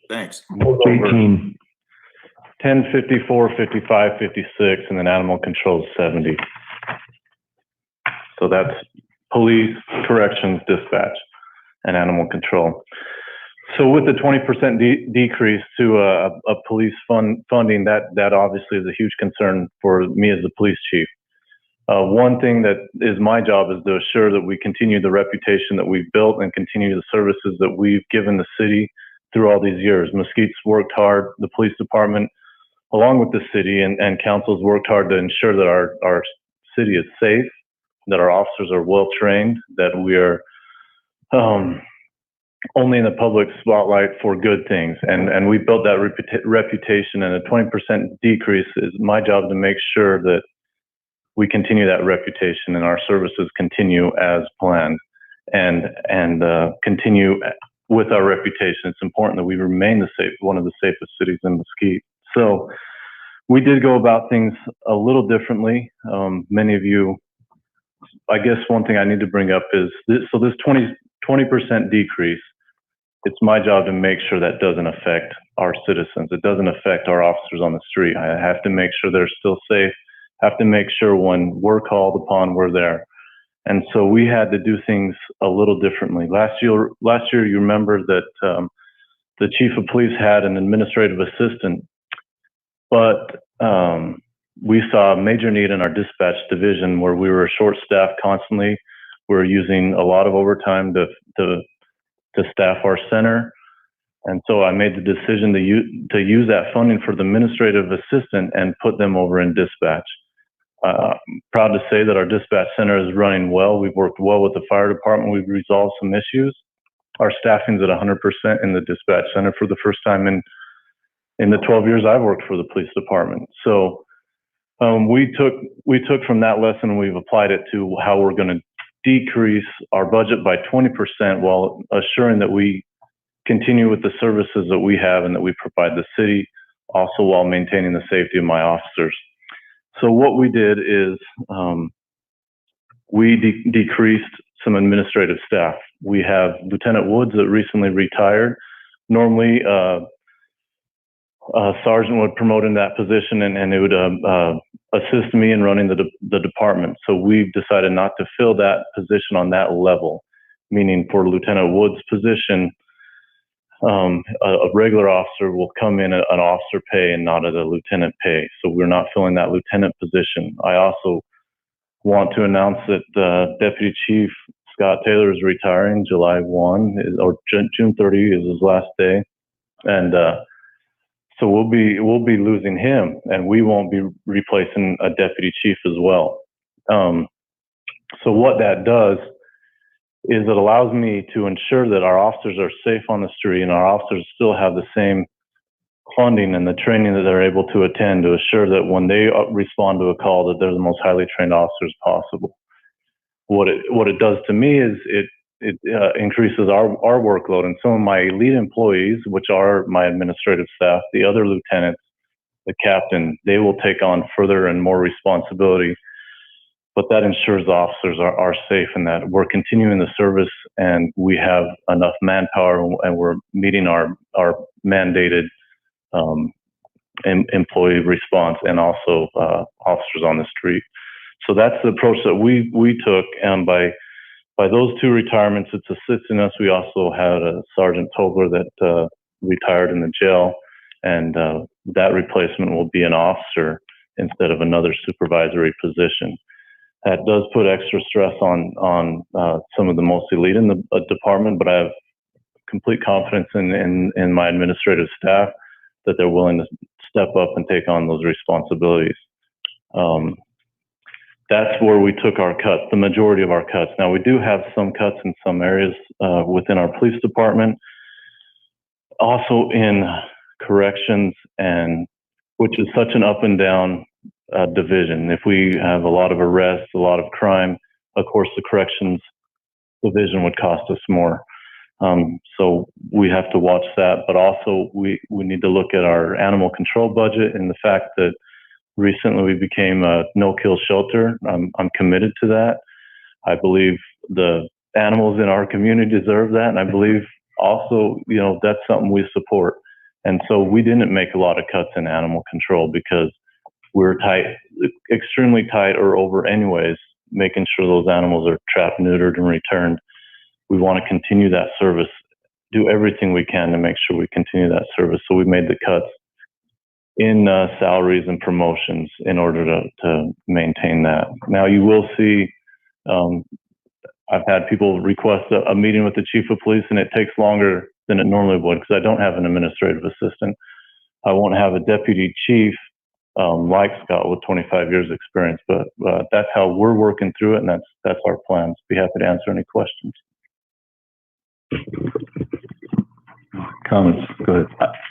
Thanks. 18. 1054, 55, 56, and then animal control is 70. So that's police, corrections, dispatch, and animal control. So with the 20% decrease to a police funding, that obviously is a huge concern for me as the police chief. One thing that is my job is to assure that we continue the reputation that we've built and continue the services that we've given the city through all these years. Mesquite's worked hard, the police department, along with the city and council's worked hard to ensure that our city is safe, that our officers are well trained, that we are only in the public spotlight for good things. And we built that reputation, and a 20% decrease is my job to make sure that we continue that reputation and our services continue as planned and continue with our reputation. It's important that we remain one of the safest cities in Mesquite. So we did go about things a little differently. Many of you, I guess one thing I need to bring up is this 20% decrease, it's my job to make sure that doesn't affect our citizens. It doesn't affect our officers on the street. I have to make sure they're still safe, have to make sure when we're called upon, we're there. And so we had to do things a little differently. Last year, you remember that the chief of police had an administrative assistant, but we saw a major need in our dispatch division where we were short-staffed constantly. We were using a lot of overtime to staff our center. And so I made the decision to use that funding for the administrative assistant and put them over in dispatch. I'm proud to say that our dispatch center is running well. We've worked well with the fire department. We've resolved some issues. Our staffing's at 100% in the dispatch center for the first time in the 12 years I've worked for the police department. So we took from that lesson and we've applied it to how we're going to decrease our budget by 20% while assuring that we continue with the services that we have and that we provide the city, also while maintaining the safety of my officers. So what we did is we decreased some administrative staff. We have Lieutenant Woods that recently retired. Normally, a sergeant would promote in that position and it would assist me in running the department. So we've decided not to fill that position on that level, meaning for Lieutenant Woods' position, a regular officer will come in at an officer pay and not at a lieutenant pay. So we're not filling that lieutenant position. I also want to announce that Deputy Chief Scott Taylor is retiring July 1 or June 30 is his last day. And so we'll be losing him, and we won't be replacing a deputy chief as well. So what that does is it allows me to ensure that our officers are safe on the street and our officers still have the same funding and the training that they're able to attend to assure that when they respond to a call that they're the most highly trained officers possible. What it does to me is it increases our workload, and some of my lead employees, which are my administrative staff, the other lieutenants, the captain, they will take on further and more responsibility. but that ensures officers are safe and that we're continuing the service and we have enough manpower and we're meeting our mandated employee response and also officers on the street. So that's the approach that we took, and by those two retirements, it's assisting us. We also had a Sergeant Tobler that retired in the jail, and that replacement will be an officer instead of another supervisory position. That does put extra stress on some of the most elite in the department, but I have complete confidence in my administrative staff that they're willing to step up and take on those responsibilities. That's where we took our cuts, the majority of our cuts. Now, we do have some cuts in some areas within our police department, also in corrections, and which is such an up and down division. If we have a lot of arrests, a lot of crime, of course, the corrections division would cost us more. So we have to watch that, but also we need to look at our animal control budget and the fact that recently we became a no-kill shelter. I'm committed to that. I believe the animals in our community deserve that, and I believe also, that's something we support. And so we didn't make a lot of cuts in animal control because we're tight, extremely tight or over anyways, making sure those animals are trapped, neutered, and returned. We want to continue that service, do everything we can to make sure we continue that service. So we made the cuts in salaries and promotions in order to maintain that. Now you will see, I've had people request a meeting with the chief of police, and it takes longer than it normally would because I don't have an administrative assistant. I won't have a deputy chief like Scott with 25 years experience, but that's how we're working through it, and that's our plans. Be happy to answer any questions. Comments? Go ahead.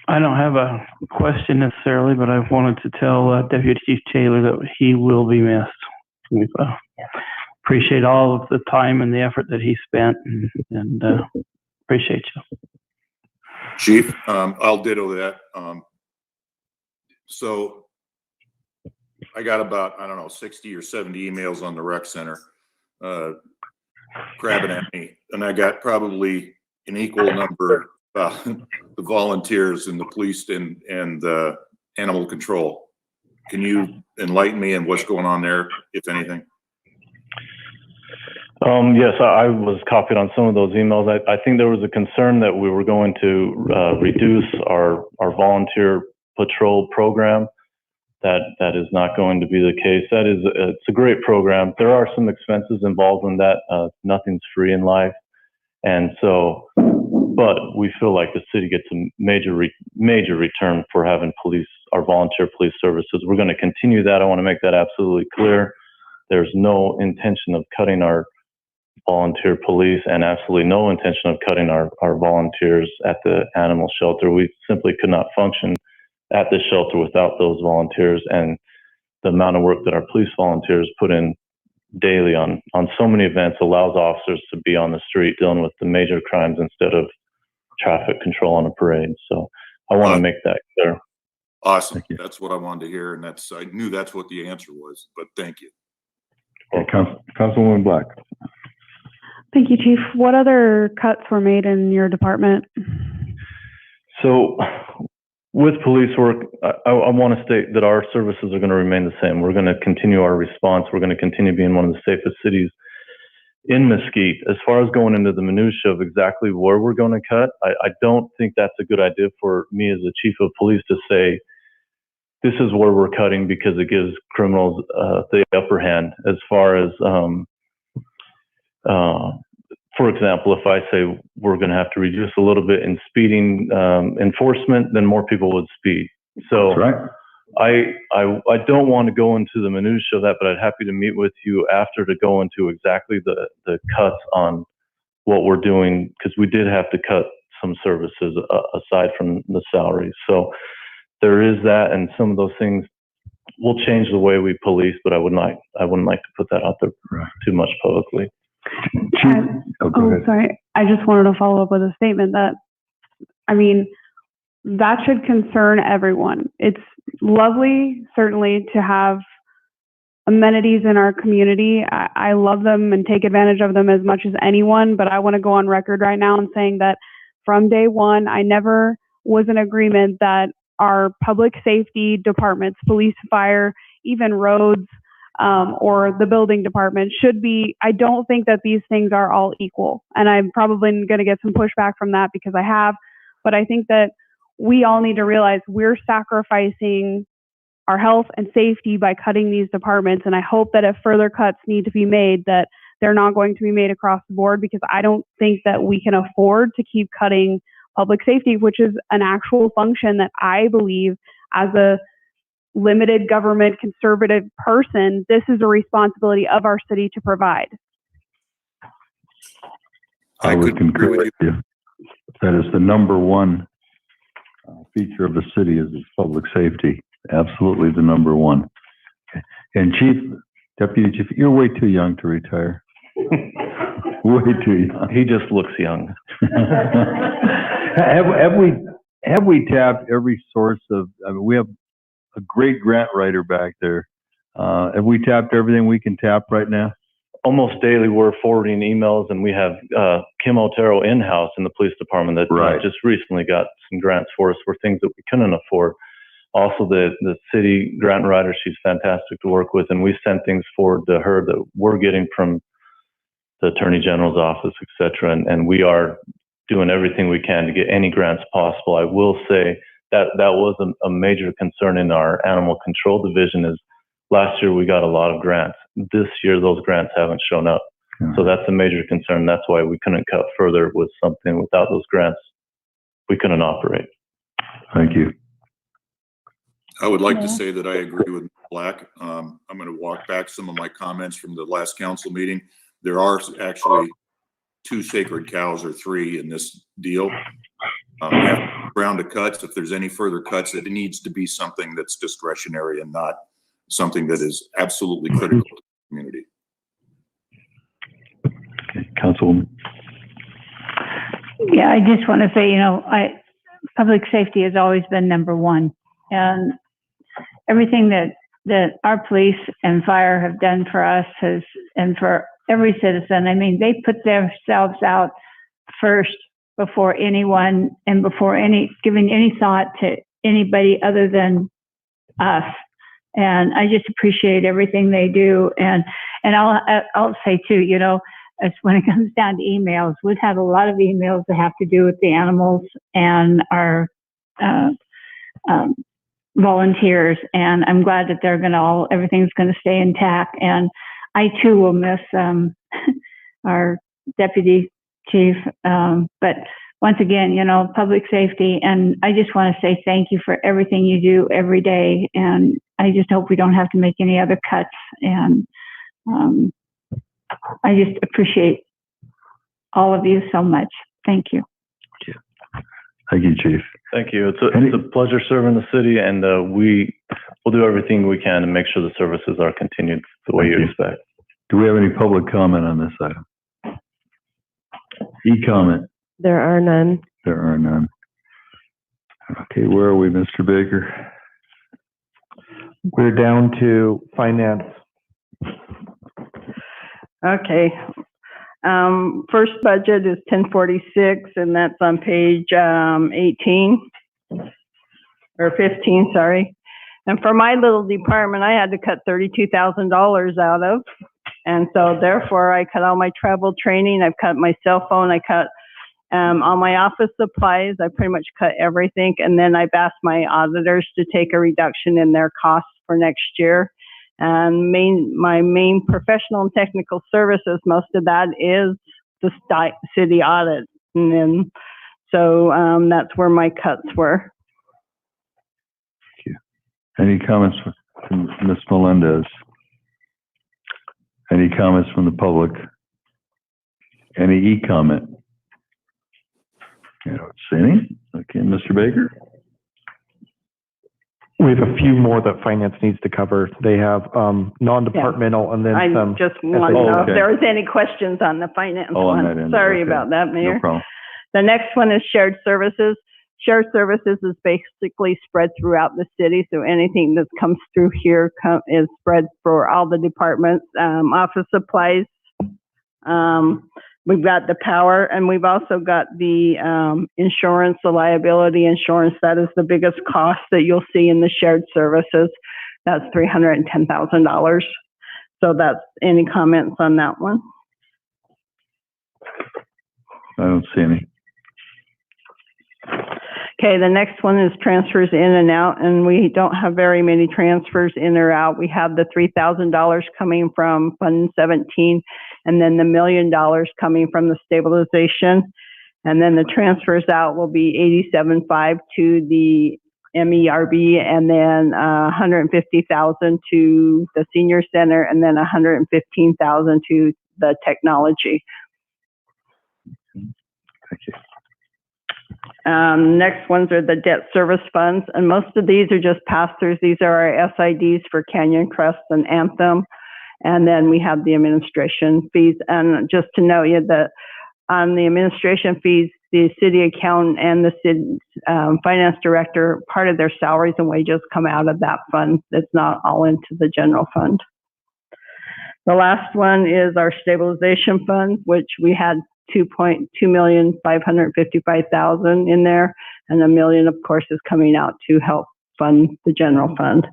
I don't have a question necessarily, but I wanted to tell Deputy Chief Taylor that he will be missed. We appreciate all of the time and the effort that he spent, and appreciate you. Chief, I'll ditto that. So I got about, 60 or 70 emails on the rec center grabbing at me, and I got probably an equal number the volunteers and the police and the animal control. Can you enlighten me on what's going on there, if anything? Yes, I was copied on some of those emails. I think there was a concern that we were going to reduce our volunteer patrol program. That is not going to be the case. It's a great program. There are some expenses involved in that. Nothing's free in life. And so, but we feel like the city gets a major return for having our volunteer police services. We're going to continue that. I want to make that absolutely clear. There's no intention of cutting our volunteer police and absolutely no intention of cutting our volunteers at the animal shelter. We simply could not function at the shelter without those volunteers, and the amount of work that our police volunteers put in daily on so many events allows officers to be on the street dealing with the major crimes instead of traffic control on a parade. So I want to make that clear. Awesome. That's what I wanted to hear, and I knew that's what the answer was, but thank you. Okay, Councilwoman Black. Thank you, Chief. What other cuts were made in your department? So with police work, I want to state that our services are going to remain the same. We're going to continue our response. We're going to continue being one of the safest cities in Mesquite. As far as going into the minutia of exactly where we're going to cut, I don't think that's a good idea for me as the chief of police to say, this is where we're cutting because it gives criminals the upper hand. As far as, for example, if I say we're going to have to reduce a little bit in speeding enforcement, then more people would speed. So that's right. I don't want to go into the minutia of that, but I'd happy to meet with you after to go into exactly the cuts on what we're doing, because we did have to cut some services aside from the salaries. So there is that, and some of those things will change the way we police, but I wouldn't like to put that out there too much publicly. Sorry. I just wanted to follow up with a statement that, that should concern everyone. It's lovely, certainly, to have amenities in our community. I love them and take advantage of them as much as anyone, but I want to go on record right now and saying that from day one, I never was in agreement that our public safety departments, police, fire, even roads, or the building department should be, I don't think that these things are all equal. And I'm probably going to get some pushback from that because I have, but I think that we all need to realize we're sacrificing our health and safety by cutting these departments. And I hope that if further cuts need to be made, that they're not going to be made across the board, because I don't think that we can afford to keep cutting public safety, which is an actual function that I believe, as a limited government conservative person, this is a responsibility of our city to provide. I would concur with you. That is the number one feature of the city, is its public safety. Absolutely the number one. Okay. And Deputy Chief, you're way too young to retire. Way too young. He just looks young. Have we tapped every source of, I mean, we have a great grant writer back there. Have we tapped everything we can tap right now? Almost daily, we're forwarding emails, and we have Kim Otero in-house in the police department that just recently got some grants for us for things that we couldn't afford. Also, the city grant writer, she's fantastic to work with, and we send things forward to her that we're getting from the Attorney General's office, et cetera, and we are doing everything we can to get any grants possible. I will say that was a major concern in our animal control division. Is last year we got a lot of grants. This year those grants haven't shown up. So that's a major concern. That's why we couldn't cut further with something. Without those grants, we couldn't operate. Thank you. I would like to say that I agree with Black. I'm going to walk back some of my comments from the last council meeting. There are actually 2 sacred cows, or 3, in this deal. Round of cuts, if there's any further cuts, it needs to be something that's discretionary and not something that is absolutely critical to the community. Okay, Councilwoman. Yeah, I just want to say, public safety has always been number one, and everything that our police and fire have done for us and for every citizen. I mean, they put themselves out first before anyone, and before giving any thought to anybody other than us. And I just appreciate everything they do. And I'll say too, as when it comes down to emails, we've had a lot of emails that have to do with the animals and our volunteers. And I'm glad that everything's going to stay intact. And I too will miss our deputy chief. But once again, public safety. And I just want to say thank you for everything you do every day. And I just hope we don't have to make any other cuts. And I just appreciate all of you so much. Thank you. Thank you, Chief. Thank you. It's a pleasure serving the city, and we will do everything we can to make sure the services are continued the way you expect. Do we have any public comment on this item? E-comment? There are none. There are none. Okay, where are we, Mr. Baker? We're down to finance. Okay. First budget is 1046, and that's on page 18 or 15, sorry. And for my little department, I had to cut $32,000 out of. And so therefore I cut all my travel training. I've cut my cell phone. I cut all my office supplies. I pretty much cut everything. And then I've asked my auditors to take a reduction in their costs for next year. And my main professional and technical services, most of that is the city audit. And then, so that's where my cuts were. Thank you. Any comments from Ms. Melendez? Any comments from the public? Any e-comment? I don't see any. Okay, Mr. Baker? We have a few more that finance needs to cover. They have non-departmental and then some. I just want to know if there was any questions on the finance one. Sorry about that, Mayor. No problem. The next one is shared services. shared services is basically spread throughout the city. So anything that comes through here is spread for all the departments. Office supplies, we've got the power, and we've also got the insurance, the liability insurance. That is the biggest cost that you'll see in the shared services. That's $310,000. So that's, any comments on that one? I don't see any. Okay, the next one is transfers in and out, and we don't have very many transfers in or out. We have the $3,000 coming from Fund 17, and then the $1 million coming from the stabilization. And then the transfers out will be $87.5 to the MERB, and then $150,000 to the senior center, and then $115,000 to the technology. Thank you. Next ones are the debt service funds, and most of these are just pass-throughs. These are our SIDs for Canyon Crest and Anthem, and then we have the administration fees. And just to note you that on the administration fees, the city accountant and the city finance director, part of their salaries and wages come out of that fund. It's not all into the general fund. The last one is our stabilization fund, which we had $2,555,000 in there, and $1 million, of course, is coming out to help fund the general fund.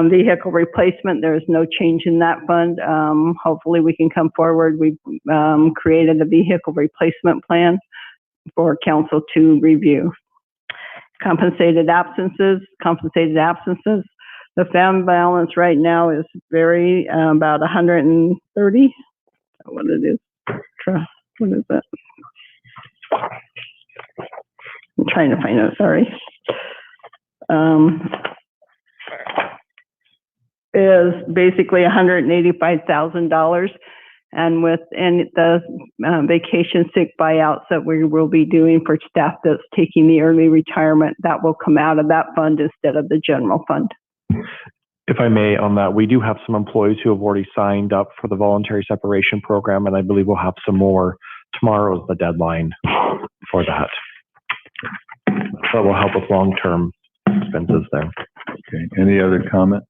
Vehicle replacement, there's no change in that fund. Hopefully we can come forward. We've created a vehicle replacement plan for council to review. Compensated absences. The fund balance right now is very, about 130. What it is. What is that? I'm trying to find it, sorry. Is basically $185,000. And with the vacation sick buyouts that we will be doing for staff that's taking the early retirement, that will come out of that fund instead of the general fund. If I may, on that, we do have some employees who have already signed up for the voluntary separation program, and I believe we'll have some more. Tomorrow is the deadline for that. That will help with long-term expenses there. Okay, any other comment?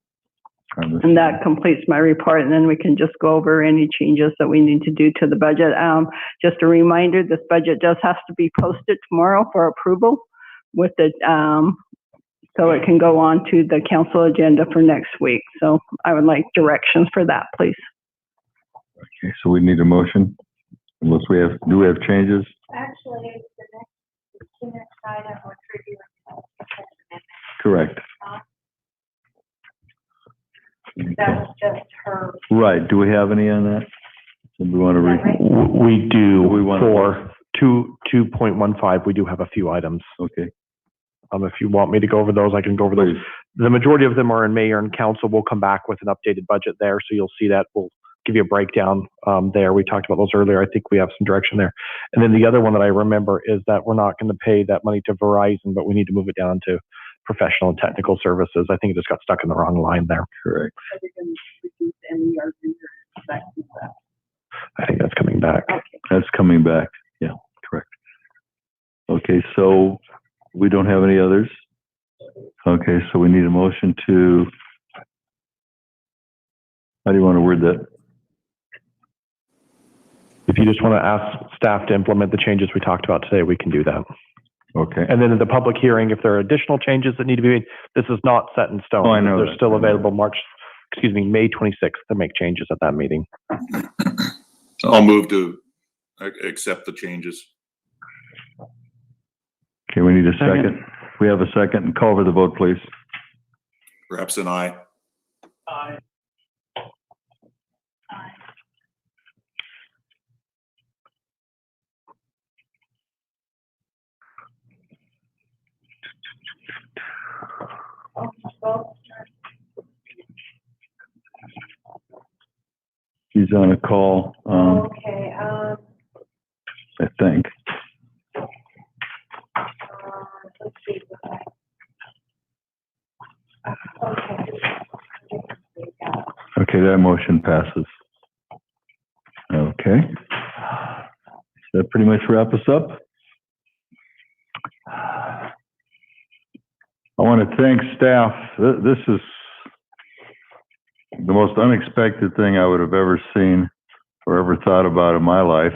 And that completes my report, and then we can just go over any changes that we need to do to the budget. Just a reminder, this budget does have to be posted tomorrow for approval with the, so it can go on to the council agenda for next week. So I would like directions for that, please. Okay, so we need a motion, unless we have, do we have changes? Actually, the next item was reviewing. Correct. That was just her. Right, do we have any on that? Do we want to read? We do. We want for 2.15, we do have a few items. Okay. If you want me to go over those, I can go over those. The majority of them are in mayor and council. We'll come back with an updated budget there, so you'll see that. We'll give you a breakdown there. We talked about those earlier. I think we have some direction there. And then the other one that I remember is that we're not going to pay that money to Verizon, but we need to move it down to professional and technical services. I think it just got stuck in the wrong line there. Correct. I think that's coming back. That's coming back. Yeah, correct. Okay, so we don't have any others. Okay, so we need a motion to, how do you want to word that? If you just want to ask staff to implement the changes we talked about today, we can do that. Okay. And then in the public hearing, if there are additional changes that need to be made, this is not set in stone. Oh, I know They're that. still available May 26th to make changes at that meeting. I'll move to accept the changes. Okay, we need a second. We have a second, and call for the vote, please. Perhaps an aye. Aye. He's on a call, Okay, I think. let's see. Okay, that motion passes. Okay. Does that pretty much wrap us up? I want to thank staff. This is the most unexpected thing I would have ever seen or ever thought about in my life.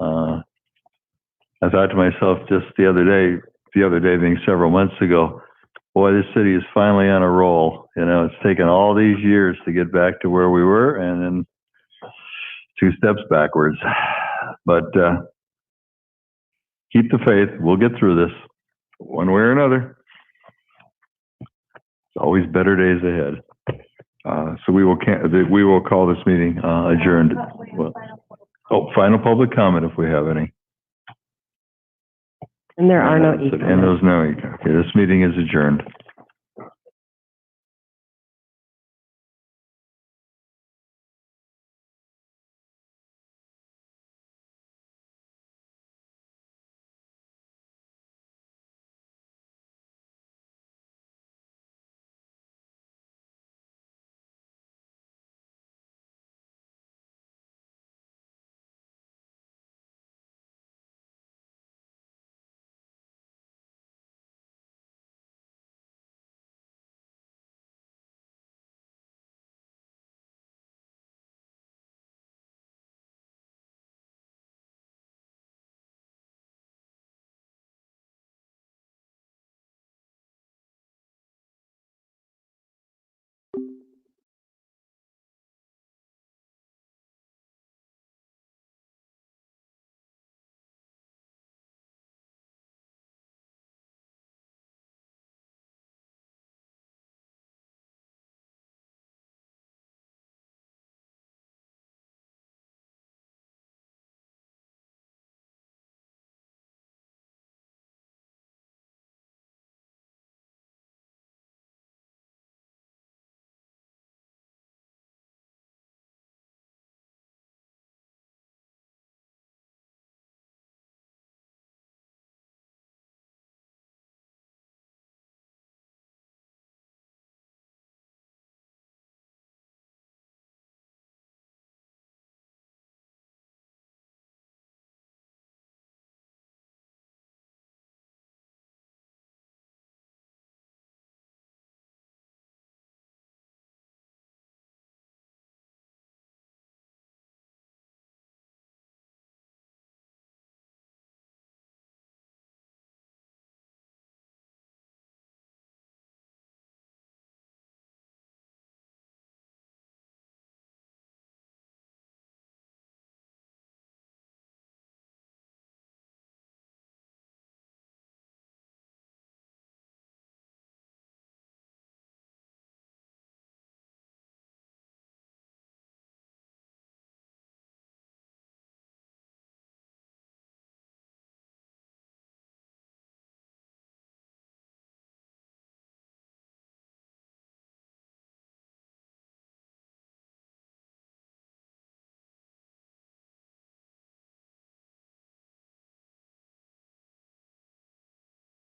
I thought to myself just the other day being several months ago, boy, this city is finally on a roll. You know, it's taken all these years to get back to where we were and then 2 steps backwards. But keep the faith. We'll get through this one way or another. It's always better days ahead. So we will call this meeting adjourned. Final public comment if we have any. And there are no And there's no. Okay, this meeting is adjourned.